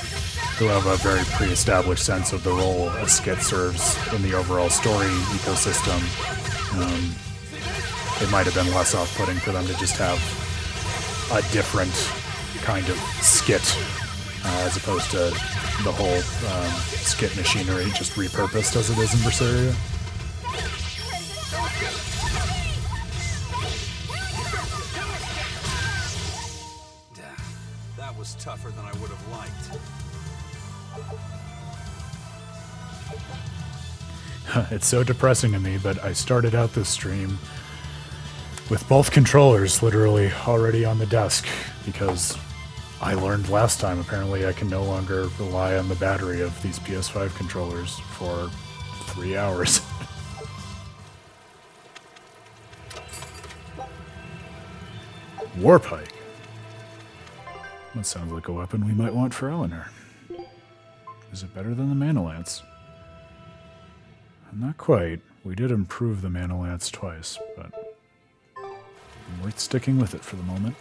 who have a very pre-established sense of the role a skit serves in the overall story ecosystem, it might have been less off-putting for them to just have a different kind of skit, as opposed to the whole skit machinery just repurposed as it is in Berseria. That was tougher than I would have liked. It's so depressing to me, but I started out this stream with both controllers literally already on the desk, because I learned last time apparently I can no longer rely on the battery of these PS5 controllers for 3 hours. Warpike. That sounds like a weapon we might want for Eleanor. Is it better than the Mana Lance? Not quite. We did improve the Mana Lance twice, but worth sticking with it for the moment.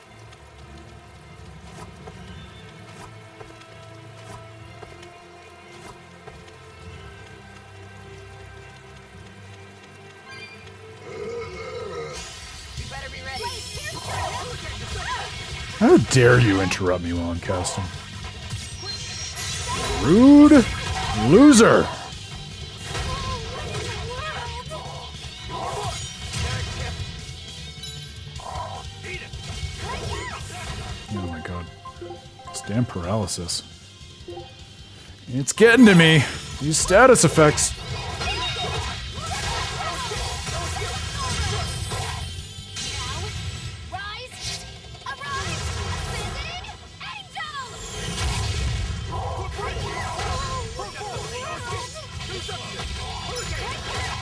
How dare you interrupt me while I'm casting? Rude loser! This damn paralysis. It's getting to me. These status effects.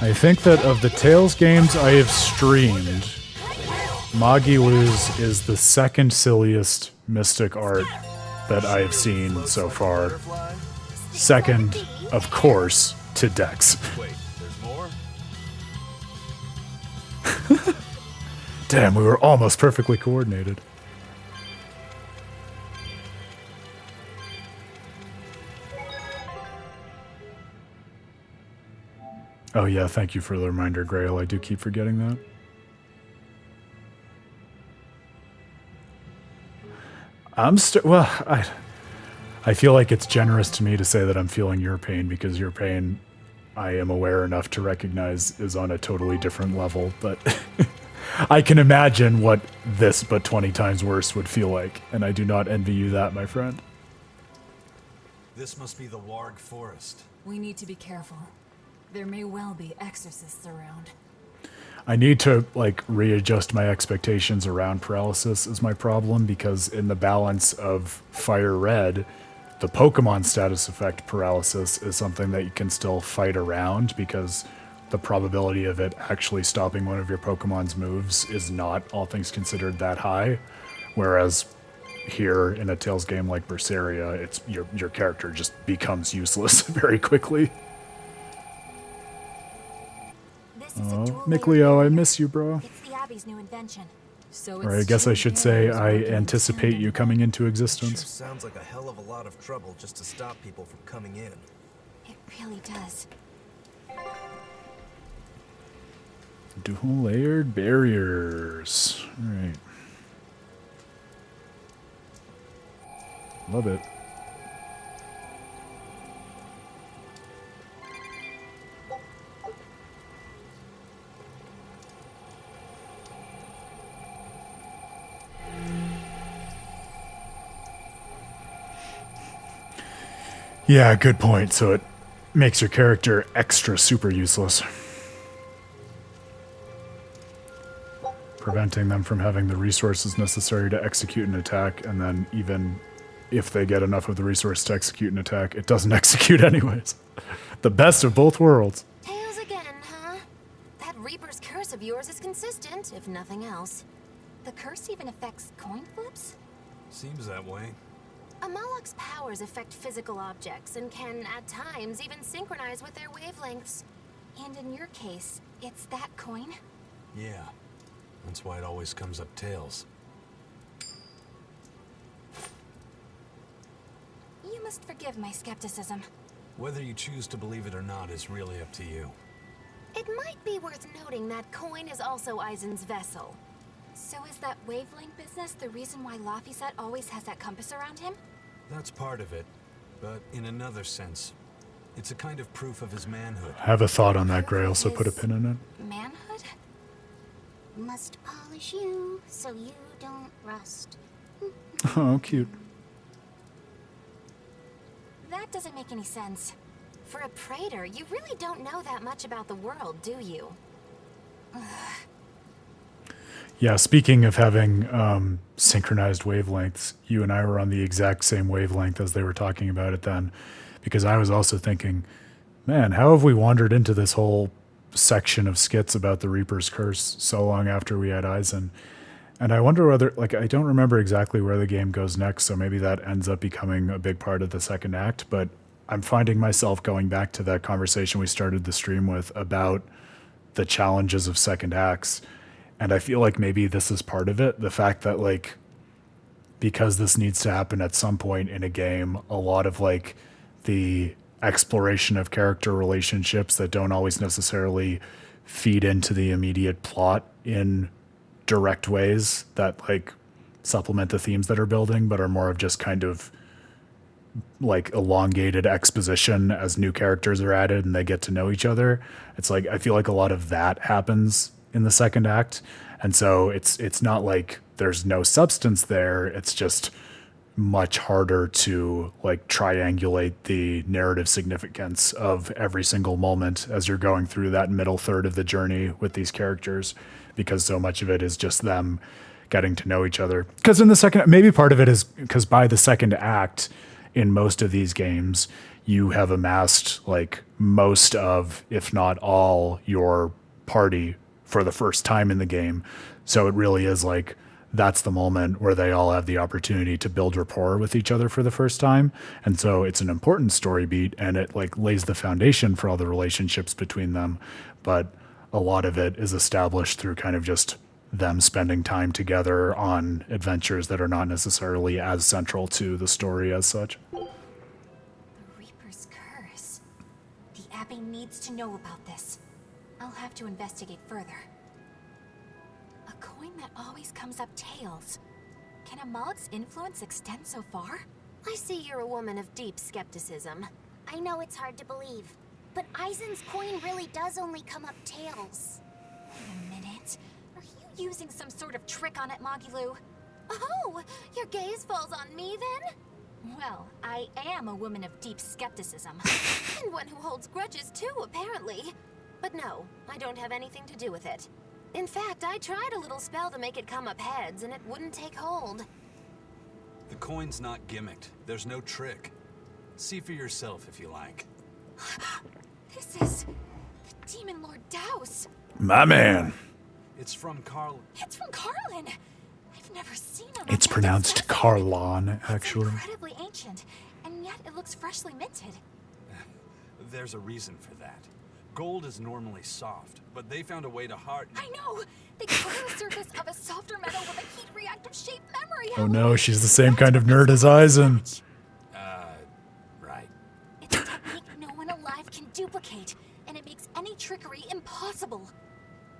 I think that of the Tales games I have streamed, Magilu's is the second silliest mystic art that I have seen so far. Second, of course, to Dex. Wait, there's more? Damn, we were almost perfectly coordinated. Oh yeah, thank you for the reminder, Grail. I do keep forgetting that. I feel like it's generous to me to say that I'm feeling your pain, because your pain I am aware enough to recognize is on a totally different level, but I can imagine what this but 20 times worse would feel like, and I do not envy you that, my friend. This must be the Warg Forest. We need to be careful. There may well be exorcists around. I need to, like, readjust my expectations around paralysis is my problem, because in the balance of Fire Red, the Pokemon status effect paralysis is something that you can still fight around, because the probability of it actually stopping one of your Pokemon's moves is not, all things considered, that high. Whereas here in a Tales game like Berseria, it's your character just becomes useless very quickly. Oh, Mickleo, I miss you, bro. It's the Abbey's new invention. So Or I guess I should say I anticipate you coming into existence. Sure sounds like a hell of a lot of trouble just to stop people from coming in. It really does. Dual-layered barriers. Alright. Love it. Yeah, good point. So it makes your character extra super useless. Preventing them from having the resources necessary to execute an attack, and then even if they get enough of the resource to execute an attack, it doesn't execute anyways. The best of both worlds. Tails again, huh? That Reaper's curse of yours is consistent, if nothing else. The curse even affects coin flips? Seems that way. Amalok's powers affect physical objects and can, at times, even synchronize with their wavelengths. And in your case, it's that coin? Yeah. That's why it always comes up tails. You must forgive my skepticism. Whether you choose to believe it or not is really up to you. It might be worth noting that coin is also Eisen's vessel. So is that wavelength business the reason why Laphicet always has that compass around him? That's part of it, but in another sense, it's a kind of proof of his manhood. I have a thought on that, Grail, so put a pin in it. Manhood? Must polish you so you don't rust. Oh, cute. That doesn't make any sense. For a praetor, you really don't know that much about the world, do you? Yeah, speaking of having synchronized wavelengths, you and I were on the exact same wavelength as they were talking about it then, because I was also thinking, man, how have we wandered into this whole section of skits about the Reaper's Curse so long after we had Eisen? And I wonder whether, like, I don't remember exactly where the game goes next, so maybe that ends up becoming a big part of the second act, but I'm finding myself going back to that conversation we started the stream with about the challenges of second acts. And I feel like maybe this is part of it. The fact that, like, because this needs to happen at some point in a game, a lot of, like, the exploration of character relationships that don't always necessarily feed into the immediate plot in direct ways that, like, supplement the themes that are building, but are more of just kind of, like, elongated exposition as new characters are added and they get to know each other. It's like, I feel like a lot of that happens in the second act, and so it's not like there's no substance there, it's just much harder to like triangulate the narrative significance of every single moment as you're going through that middle third of the journey with these characters, because so much of it is just them getting to know each other. Because in the second, maybe part of it is because by the second act in most of these games, you have amassed like most of, if not all, your party for the first time in the game. So it really is like, that's the moment where they all have the opportunity to build rapport with each other for the first time. And so it's an important story beat, and it like lays the foundation for all the relationships between them. But a lot of it is established through kind of just them spending time together on adventures that are not necessarily as central to the story as such. The Reaper's curse. The Abbey needs to know about this. I'll have to investigate further. A coin that always comes up tails. Can Amalek's influence extend so far? I see you're a woman of deep skepticism. I know it's hard to believe, but Eisen's coin really does only come up tails. Wait a minute. Are you using some sort of trick on it, Magilu? Oh, your gaze falls on me then? Well, I am a woman of deep skepticism. And one who holds grudges too, apparently. But no, I don't have anything to do with it. In fact, I tried a little spell to make it come up heads, and it wouldn't take hold. The coin's not gimmicked. There's no trick. See for yourself if you like. This is the Demon Lord Daos. My man. It's from Carl. It's from Carlin. I've never seen him. It's pronounced Carlon, actually. It's incredibly ancient, and yet it looks freshly minted. There's a reason for that. Gold is normally soft, but they found a way to harden. I know! They cover the surface of a softer metal with a heat reactive shaped memory. Oh no, she's the same kind of nerd as Eisen. Right. It's a technique no one alive can duplicate, and it makes any trickery impossible.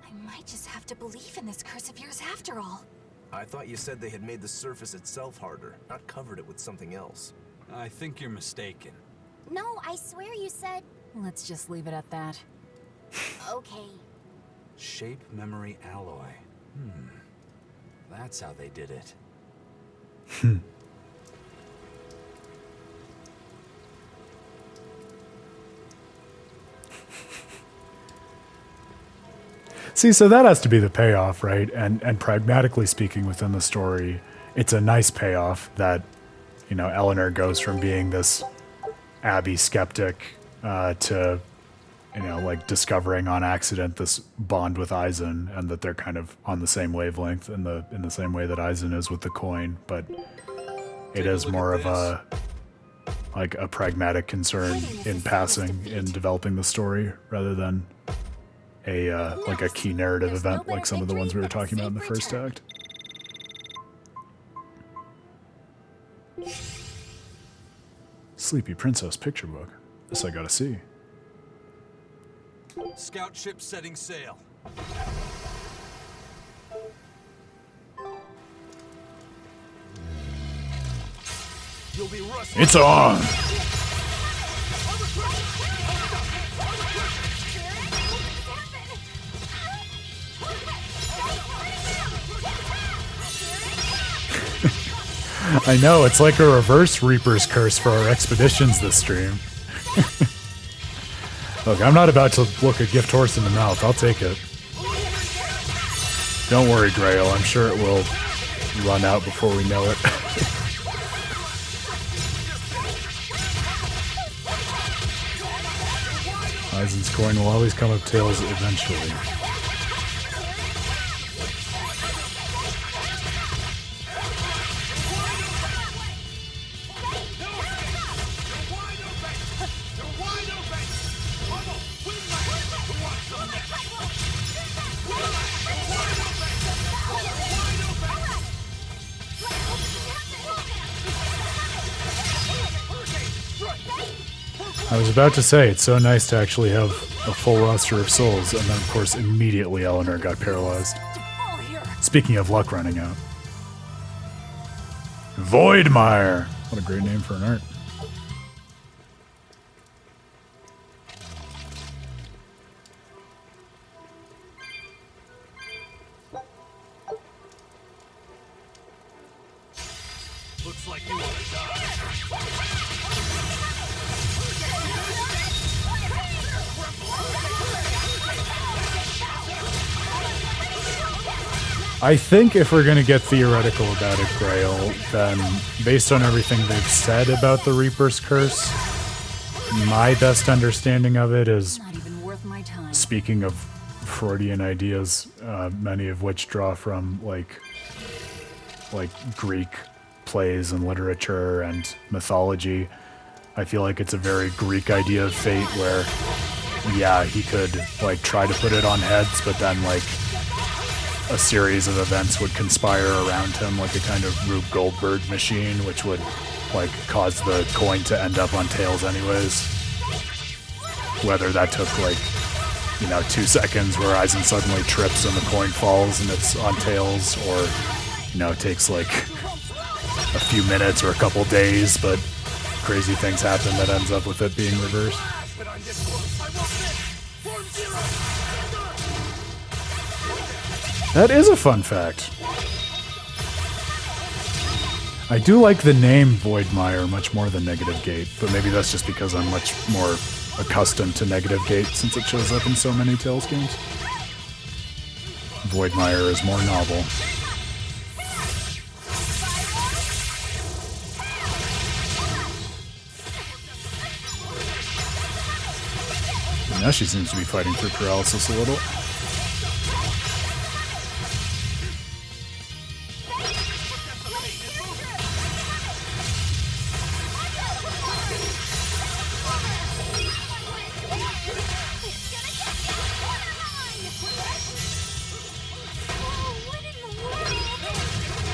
I might just have to believe in this curse of yours after all. I thought you said they had made the surface itself harder, not covered it with something else. I think you're mistaken. No, I swear you said... Let's just leave it at that. Okay. Shape memory alloy. That's how they did it. See, so that has to be the payoff, right? And pragmatically speaking within the story, it's a nice payoff that, you know, Eleanor goes from being this Abbey skeptic to, you know, like discovering on accident this bond with Eisen, and that they're kind of on the same wavelength in the same way that Eisen is with the coin. But it is more of a like a pragmatic concern in passing in developing the story rather than a like a key narrative event like some of the ones we were talking about in the first act. Sleepy Princess picture book. This I gotta see. Scout ship setting sail. You'll be rusty. It's on! I know, it's like a reverse Reaper's curse for our expeditions this stream. Look, I'm not about to look a gift horse in the mouth. I'll take it. Don't worry, Grail. I'm sure it will run out before we know it. Eisen's coin will always come up tails eventually. I was about to say, it's so nice to actually have a full roster of souls, and then of course immediately Eleanor got paralyzed. Speaking of luck running out. Voidmire! What a great name for an art. Looks like you want I think if we're going to get theoretical about it, Grail, then based on everything they've said about the Reaper's Curse, my best understanding of it is, Not even worth my time. speaking of Freudian ideas, many of which draw from like Greek plays and literature and mythology. I feel like it's a very Greek idea of fate where, yeah, he could like try to put it on heads, but then like a series of events would conspire around him, like a kind of Rube Goldberg machine, which would like cause the coin to end up on tails anyways. Whether that took like, 2 seconds where Aizen suddenly trips and the coin falls and it's on tails, or, it takes like a few minutes or a couple days, but crazy things happen that ends up with it being reversed. That is a fun fact. I do like the name Voidmire much more than Negative Gate, but maybe that's just because I'm much more accustomed to Negative Gate since it shows up in so many Tales games. Voidmire is more novel. Now she seems to be fighting through paralysis a little.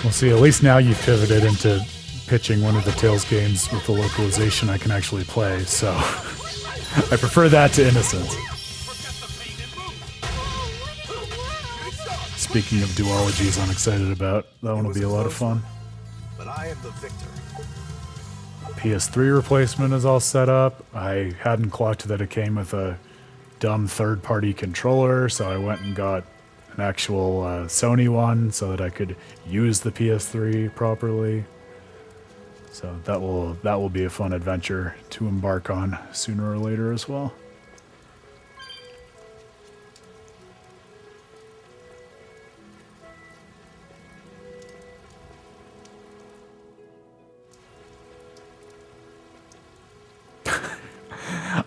Well, see, at least now you've pivoted into pitching one of the Tales games with the localization I can actually play, so I prefer that to Innocence. Speaking of duologies I'm excited about, that one will be a lot of fun. But I am the victor. PS3 replacement is all set up. I hadn't clocked that it came with a dumb third-party controller, so I went and got an actual Sony one so that I could use the PS3 properly. So that will be a fun adventure to embark on sooner or later as well.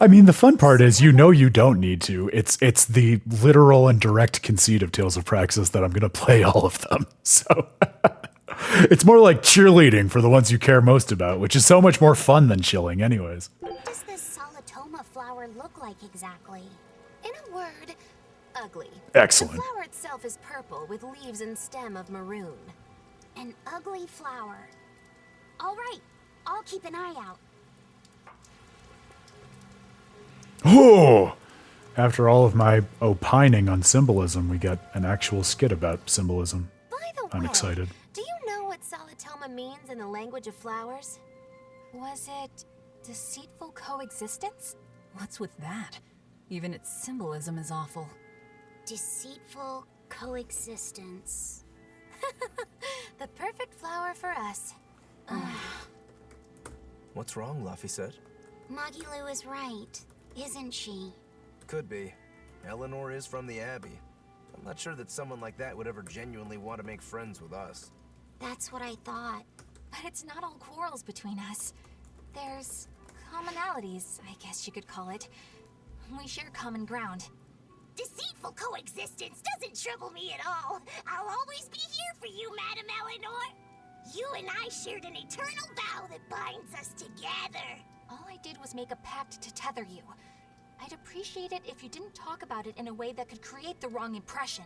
I mean, the fun part is, you don't need to. It's the literal and direct conceit of Tales of Praxis that I'm going to play all of them. So it's more like cheerleading for the ones you care most about, which is so much more fun than chilling anyways. What does this Solitoma flower look like exactly? In a word, ugly. Excellent. The flower itself is purple with leaves and stem of maroon. An ugly flower. All right, I'll keep an eye out. Oh! After all of my opining on symbolism, we got an actual skit about symbolism. By the I'm way, excited. do you know what Solitoma means in the language of flowers? Was it deceitful coexistence? What's with that? Even its symbolism is awful. Deceitful coexistence. The perfect flower for us. What's wrong, Luffy said? Magilu is right, isn't she? Could be. Eleanor is from the Abbey. I'm not sure that someone like that would ever genuinely want to make friends with us. That's what I thought. But it's not all quarrels between us. There's commonalities, I guess you could call it. We share common ground. Deceitful coexistence doesn't trouble me at all. I'll always be here for you, Madam Eleanor. You and I shared an eternal vow that binds us together. All I did was make a pact to tether you. I'd appreciate it if you didn't talk about it in a way that could create the wrong impression.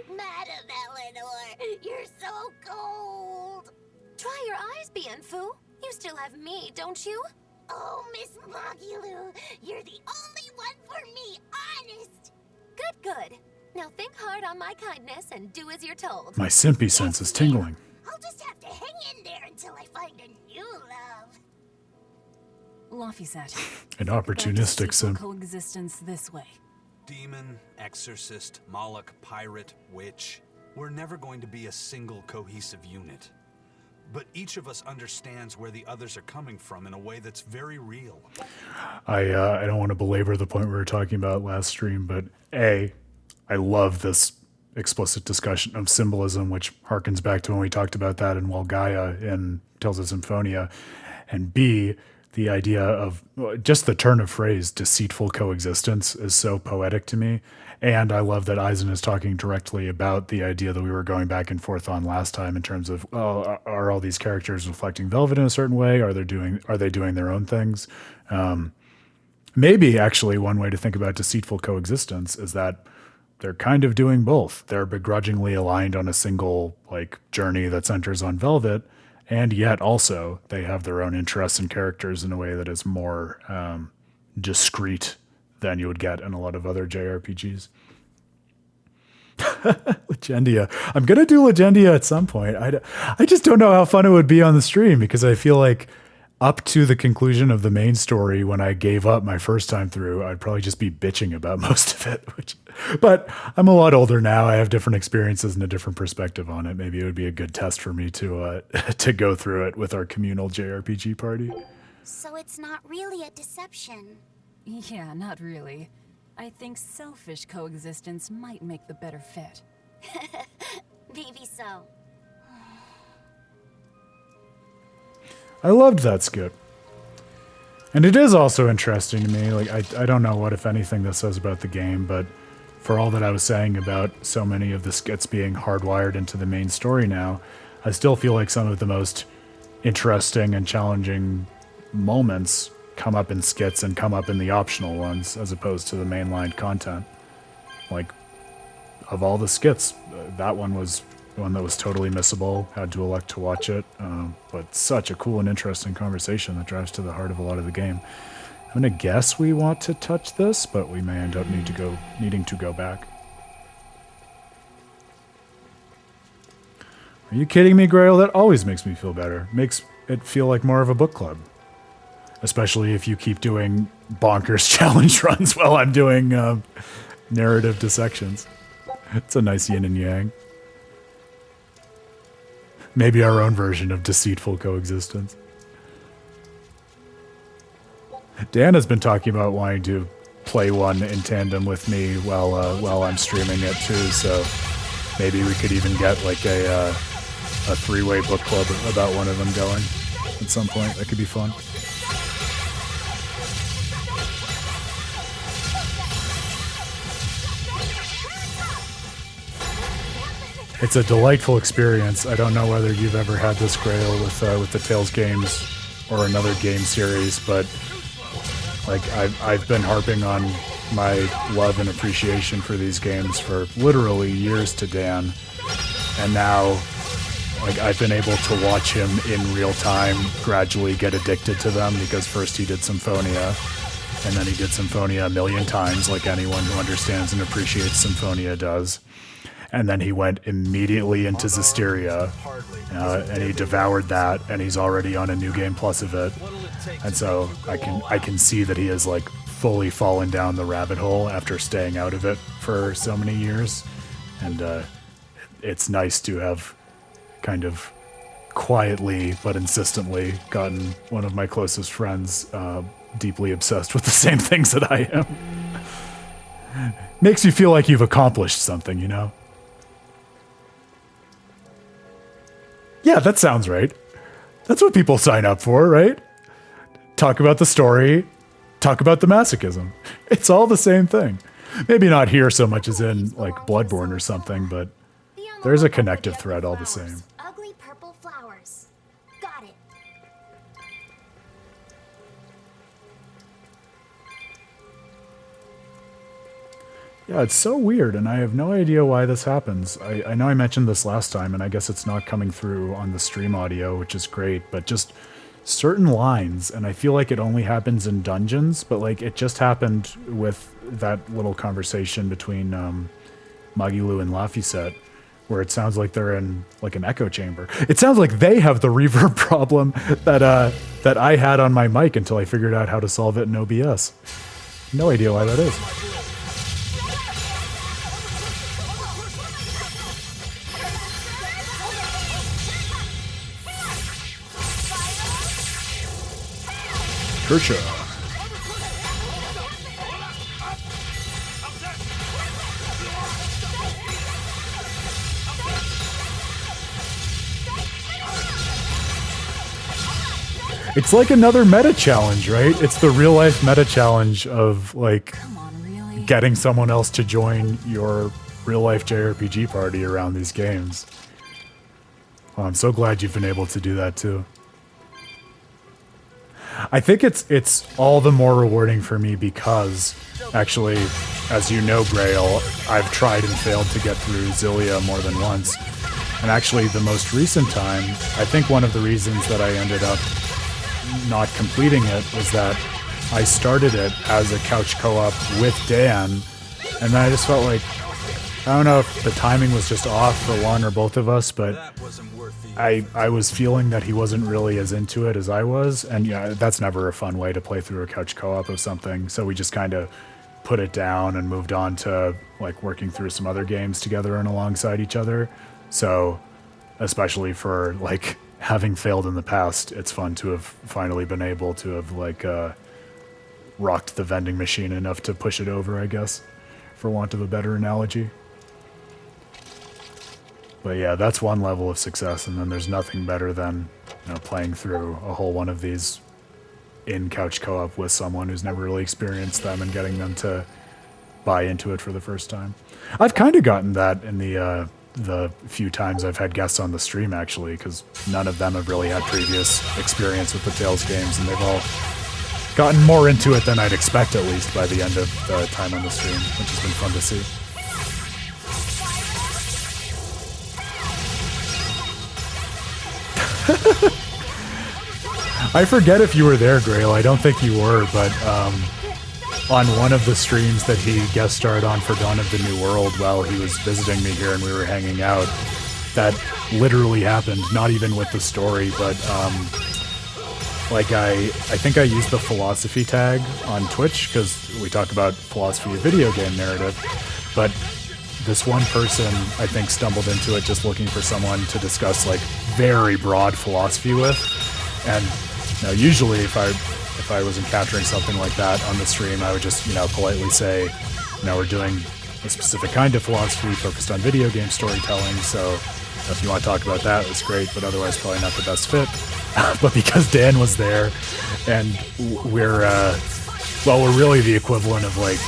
Madam Eleanor, you're so cold. Try your eyes, Bienfu. You still have me, don't you? Oh, Miss Magilu, you're the only one for me, honest. Good, good. Now think hard on my kindness and do as you're told. My simpy sense is tingling. I'll just have to hang in there until I find a new love. Laphicet. An opportunistic simp. Coexistence this way. Demon, exorcist, Moloch, pirate, witch. We're never going to be a single cohesive unit. But each of us understands where the others are coming from in a way that's very real. I don't want to belabor the point we were talking about last stream, but A, I love this explicit discussion of symbolism, which harkens back to when we talked about that in Walgaia in Tales of Symphonia. And B, the idea of just the turn of phrase, deceitful coexistence, is so poetic to me. And I love that Eisen is talking directly about the idea that we were going back and forth on last time in terms of, are all these characters reflecting Velvet in a certain way? Are they doing their own things? Maybe actually one way to think about deceitful coexistence is that they're kind of doing both. They're begrudgingly aligned on a single journey that centers on Velvet, and yet also they have their own interests and characters in a way that is more discreet than you would get in a lot of other JRPGs. Legendia. I'm going to do Legendia at some point. I just don't know how fun it would be on the stream, because I feel like up to the conclusion of the main story, when I gave up my first time through, I'd probably just be bitching about most of it. But I'm a lot older now. I have different experiences and a different perspective on it. Maybe it would be a good test for me to to go through it with our communal JRPG party. So it's not really a deception. Yeah, not really. I think selfish coexistence might make the better fit. Maybe so. I loved that skit. And it is also interesting to me, I don't know what, if anything, this says about the game, but for all that I was saying about so many of the skits being hardwired into the main story now, I still feel like some of the most interesting and challenging moments come up in skits and come up in the optional ones as opposed to the mainline content. Of all the skits, that one was one that was totally missable, had to elect to watch it, but such a cool and interesting conversation that drives to the heart of a lot of the game. I'm going to guess we want to touch this, but we may end up needing to go back. Are you kidding me, Grail? That always makes me feel better. Makes it feel like more of a book club. Especially if you keep doing bonkers challenge runs while I'm doing narrative dissections. It's a nice yin and yang. Maybe our own version of deceitful coexistence. Dan has been talking about wanting to play one in tandem with me while I'm streaming it too, so maybe we could even get a three-way book club about one of them going at some point. That could be fun. It's a delightful experience. I don't know whether you've ever had this, Grail, with the Tales games or another game series, but I've been harping on my love and appreciation for these games for literally years to Dan, and now I've been able to watch him in real time gradually get addicted to them, because first he did Symphonia, and then he did Symphonia a million times, like anyone who understands and appreciates Symphonia does. And then he went immediately into Zestiria, and he devoured that, and he's already on a New Game Plus of it. And so I can see that he has fully fallen down the rabbit hole after staying out of it for so many years. And it's nice to have kind of quietly but insistently gotten one of my closest friends deeply obsessed with the same things that I am. Makes you feel like you've accomplished something, you know? Yeah, that sounds right. That's what people sign up for, right? Talk about the story, talk about the masochism. It's all the same thing. Maybe not here so much as in Bloodborne or something, but there's a connective thread all the same. Ugly purple flowers. Got it. Yeah, it's so weird, and I have no idea why this happens. I know I mentioned this last time, and I guess it's not coming through on the stream audio, which is great, but just certain lines, and I feel like it only happens in dungeons, but it just happened with that little conversation between Magilu and Laphicet, where it sounds like they're in an echo chamber. It sounds like they have the reverb problem that I had on my mic until I figured out how to solve it in OBS. No idea why that is. Kershaw. It's like another meta challenge, right? It's the real life meta challenge of like getting someone else to join your real life JRPG party around these games. Well, I'm so glad you've been able to do that too. I think it's all the more rewarding for me because, actually, as you know, Grail, I've tried and failed to get through Zillia more than once. And actually, the most recent time, I think one of the reasons that I ended up not completing it was that I started it as a couch co-op with Dan, and then I just felt like, I don't know if the timing was just off for one or both of us, but I was feeling that he wasn't really as into it as I was, and yeah, that's never a fun way to play through a couch co-op of something, so we just kind of put it down and moved on to like working through some other games together and alongside each other. So especially for like having failed in the past, it's fun to have finally been able to have like rocked the vending machine enough to push it over, I guess, for want of a better analogy. But yeah, that's one level of success, and then there's nothing better than, you know, playing through a whole one of these in couch co-op with someone who's never really experienced them and getting them to buy into it for the first time. I've kind of gotten that in the few times I've had guests on the stream, actually, because none of them have really had previous experience with the Tales games, and they've all gotten more into it than I'd expect, at least, by the end of the time on the stream, which has been fun to see. I forget if you were there, Grail. I don't think you were, but on one of the streams that he guest starred on for Dawn of the New World while he was visiting me here and we were hanging out, that literally happened, not even with the story, but like I think I used the philosophy tag on Twitch because we talk about philosophy of video game narrative, but this one person, I think, stumbled into it just looking for someone to discuss like very broad philosophy with. And you know, usually if I was encountering something like that on the stream, I would just, you know, politely say, you know, we're doing a specific kind of philosophy focused on video game storytelling, so if you want to talk about that, that's great, but otherwise probably not the best fit. But because Dan was there, and we're really the equivalent of like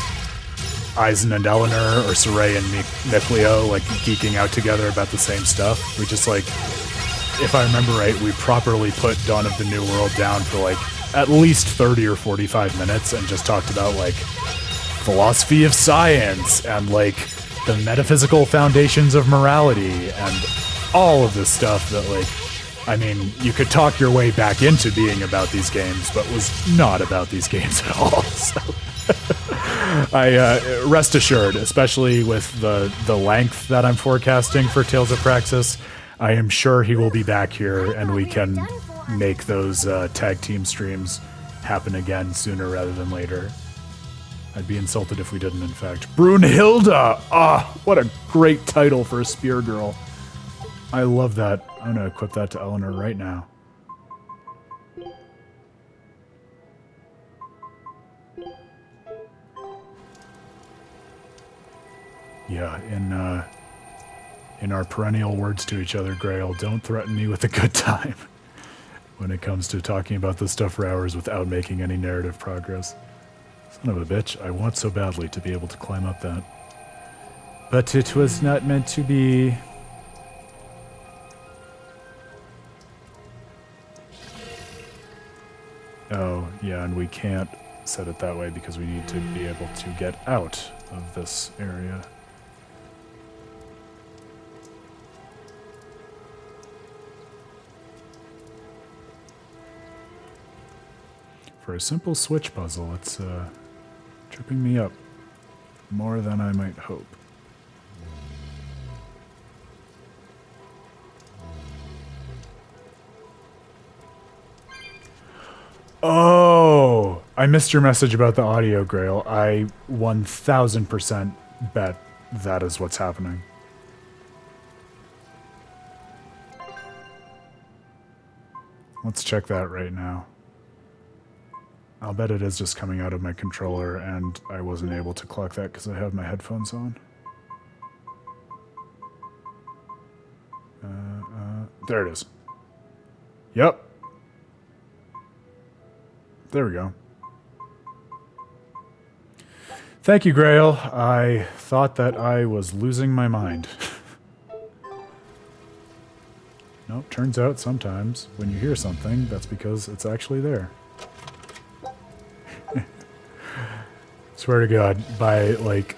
Aizen and Eleanor, or Saray and Nicleo, like geeking out together about the same stuff. We just like, if I remember right, we properly put Dawn of the New World down for like at least 30 or 45 minutes and just talked about like philosophy of science and like the metaphysical foundations of morality and all of this stuff that, like, I mean, you could talk your way back into being about these games, but was not about these games at all. So I rest assured, especially with the length that I'm forecasting for Tales of Praxis, I am sure he will be back here and we can make those tag team streams happen again sooner rather than later. I'd be insulted if we didn't, in fact. Brunhilde! Ah, what a great title for a spear girl. I love that. I'm gonna equip that to Eleanor right now. Yeah, in our perennial words to each other, Grail, don't threaten me with a good time when it comes to talking about this stuff for hours without making any narrative progress. Son of a bitch, I want so badly to be able to climb up that. But it was not meant to be. Oh, yeah, and we can't set it that way because we need to be able to get out of this area. For a simple switch puzzle, it's tripping me up more than I might hope. Oh, I missed your message about the audio, Grail. I 1000% bet that is what's happening. Let's check that right now. I'll bet it is just coming out of my controller, and I wasn't able to clock that because I have my headphones on. There it is. Yep. There we go. Thank you, Grail. I thought that I was losing my mind. Nope, turns out sometimes when you hear something, that's because it's actually there. Swear to God, by like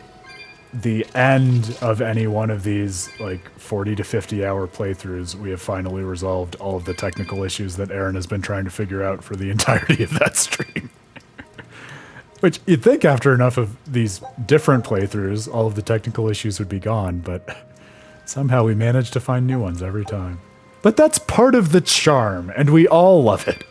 the end of any one of these like 40 to 50 hour playthroughs, we have finally resolved all of the technical issues that Aaron has been trying to figure out for the entirety of that stream. Which you'd think after enough of these different playthroughs, all of the technical issues would be gone, but somehow we manage to find new ones every time. But that's part of the charm, and we all love it.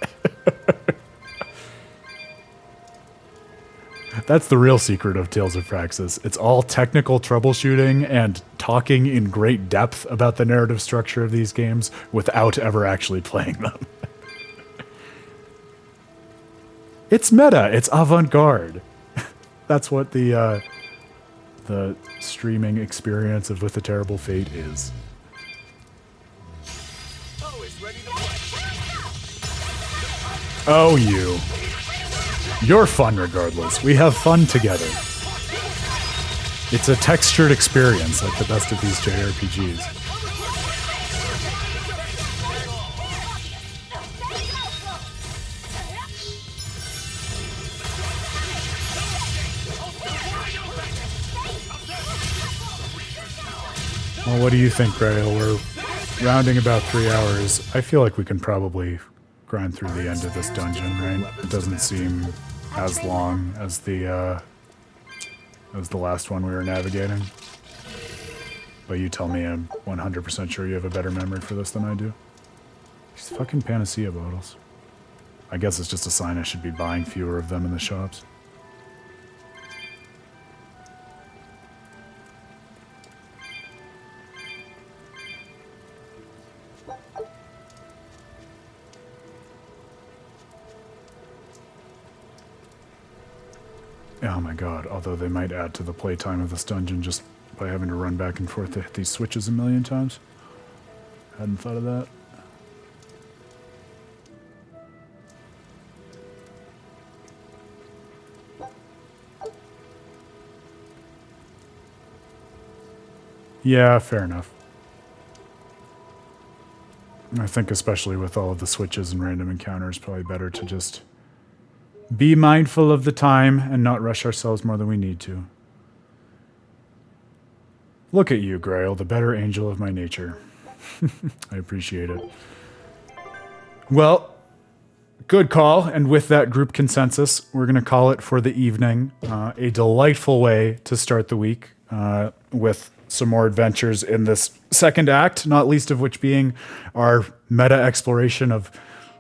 That's the real secret of Tales of Praxis. It's all technical troubleshooting and talking in great depth about the narrative structure of these games without ever actually playing them. It's meta. It's avant-garde. That's what the streaming experience of With a Terrible Fate is. Oh, you. You're fun regardless. We have fun together. It's a textured experience like the best of these JRPGs. Well, what do you think, Grail? We're rounding about 3 hours. I feel like we can probably grind through the end of this dungeon, right? It doesn't seem as long as the last one we were navigating. But you tell me, I'm 100% sure you have a better memory for this than I do. These fucking Panacea bottles. I guess it's just a sign I should be buying fewer of them in the shops. Oh my god, although they might add to the playtime of this dungeon just by having to run back and forth to hit these switches a million times. Hadn't thought of that. Yeah, fair enough. I think especially with all of the switches and random encounters, probably better to just be mindful of the time and not rush ourselves more than we need to. Look at you, Grail, the better angel of my nature. I appreciate it. Well, good call. And with that group consensus, we're going to call it for the evening. A delightful way to start the week with some more adventures in this second act, not least of which being our meta exploration of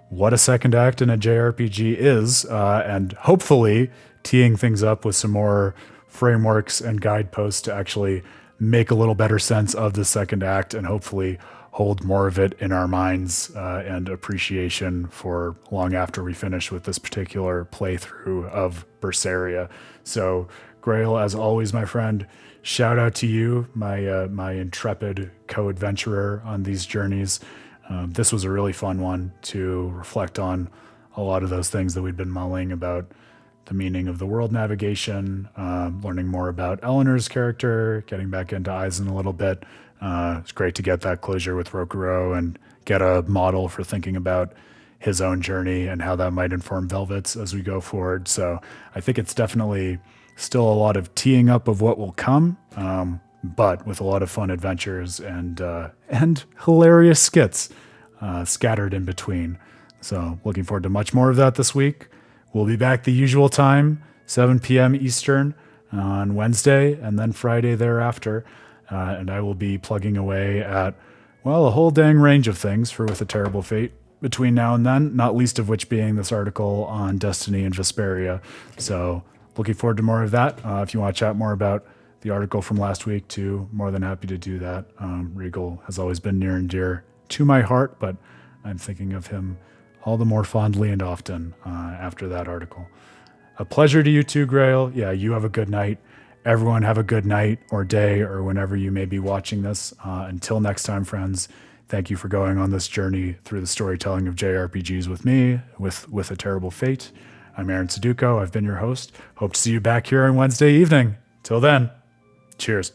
what a second act in a JRPG is, and hopefully teeing things up with some more frameworks and guideposts to actually make a little better sense of the second act and hopefully hold more of it in our minds and appreciation for long after we finish with this particular playthrough of Berseria. So, Grail, as always, my friend, shout out to you, my intrepid co-adventurer on these journeys. This was a really fun one to reflect on a lot of those things that we'd been mulling about the meaning of the world navigation, learning more about Eleanor's character, getting back into Aizen a little bit. It's great to get that closure with Rokurou and get a model for thinking about his own journey and how that might inform Velvet's as we go forward. So I think it's definitely still a lot of teeing up of what will come, but with a lot of fun adventures and hilarious skits scattered in between. So looking forward to much more of that this week. We'll be back the usual time, 7 p.m. Eastern on Wednesday and then Friday thereafter. And I will be plugging away at, well, a whole dang range of things for With a Terrible Fate between now and then, not least of which being this article on Destiny and Vesperia. So looking forward to more of that. If you want to chat more about the article from last week too, more than happy to do that. Regal has always been near and dear to my heart, but I'm thinking of him all the more fondly and often after that article. A pleasure to you too, Grail. Yeah, you have a good night. Everyone have a good night or day or whenever you may be watching this. Until next time, friends, thank you for going on this journey through the storytelling of JRPGs with me, with a Terrible Fate. I'm Aaron Suduko. I've been your host. Hope to see you back here on Wednesday evening. Till then, cheers.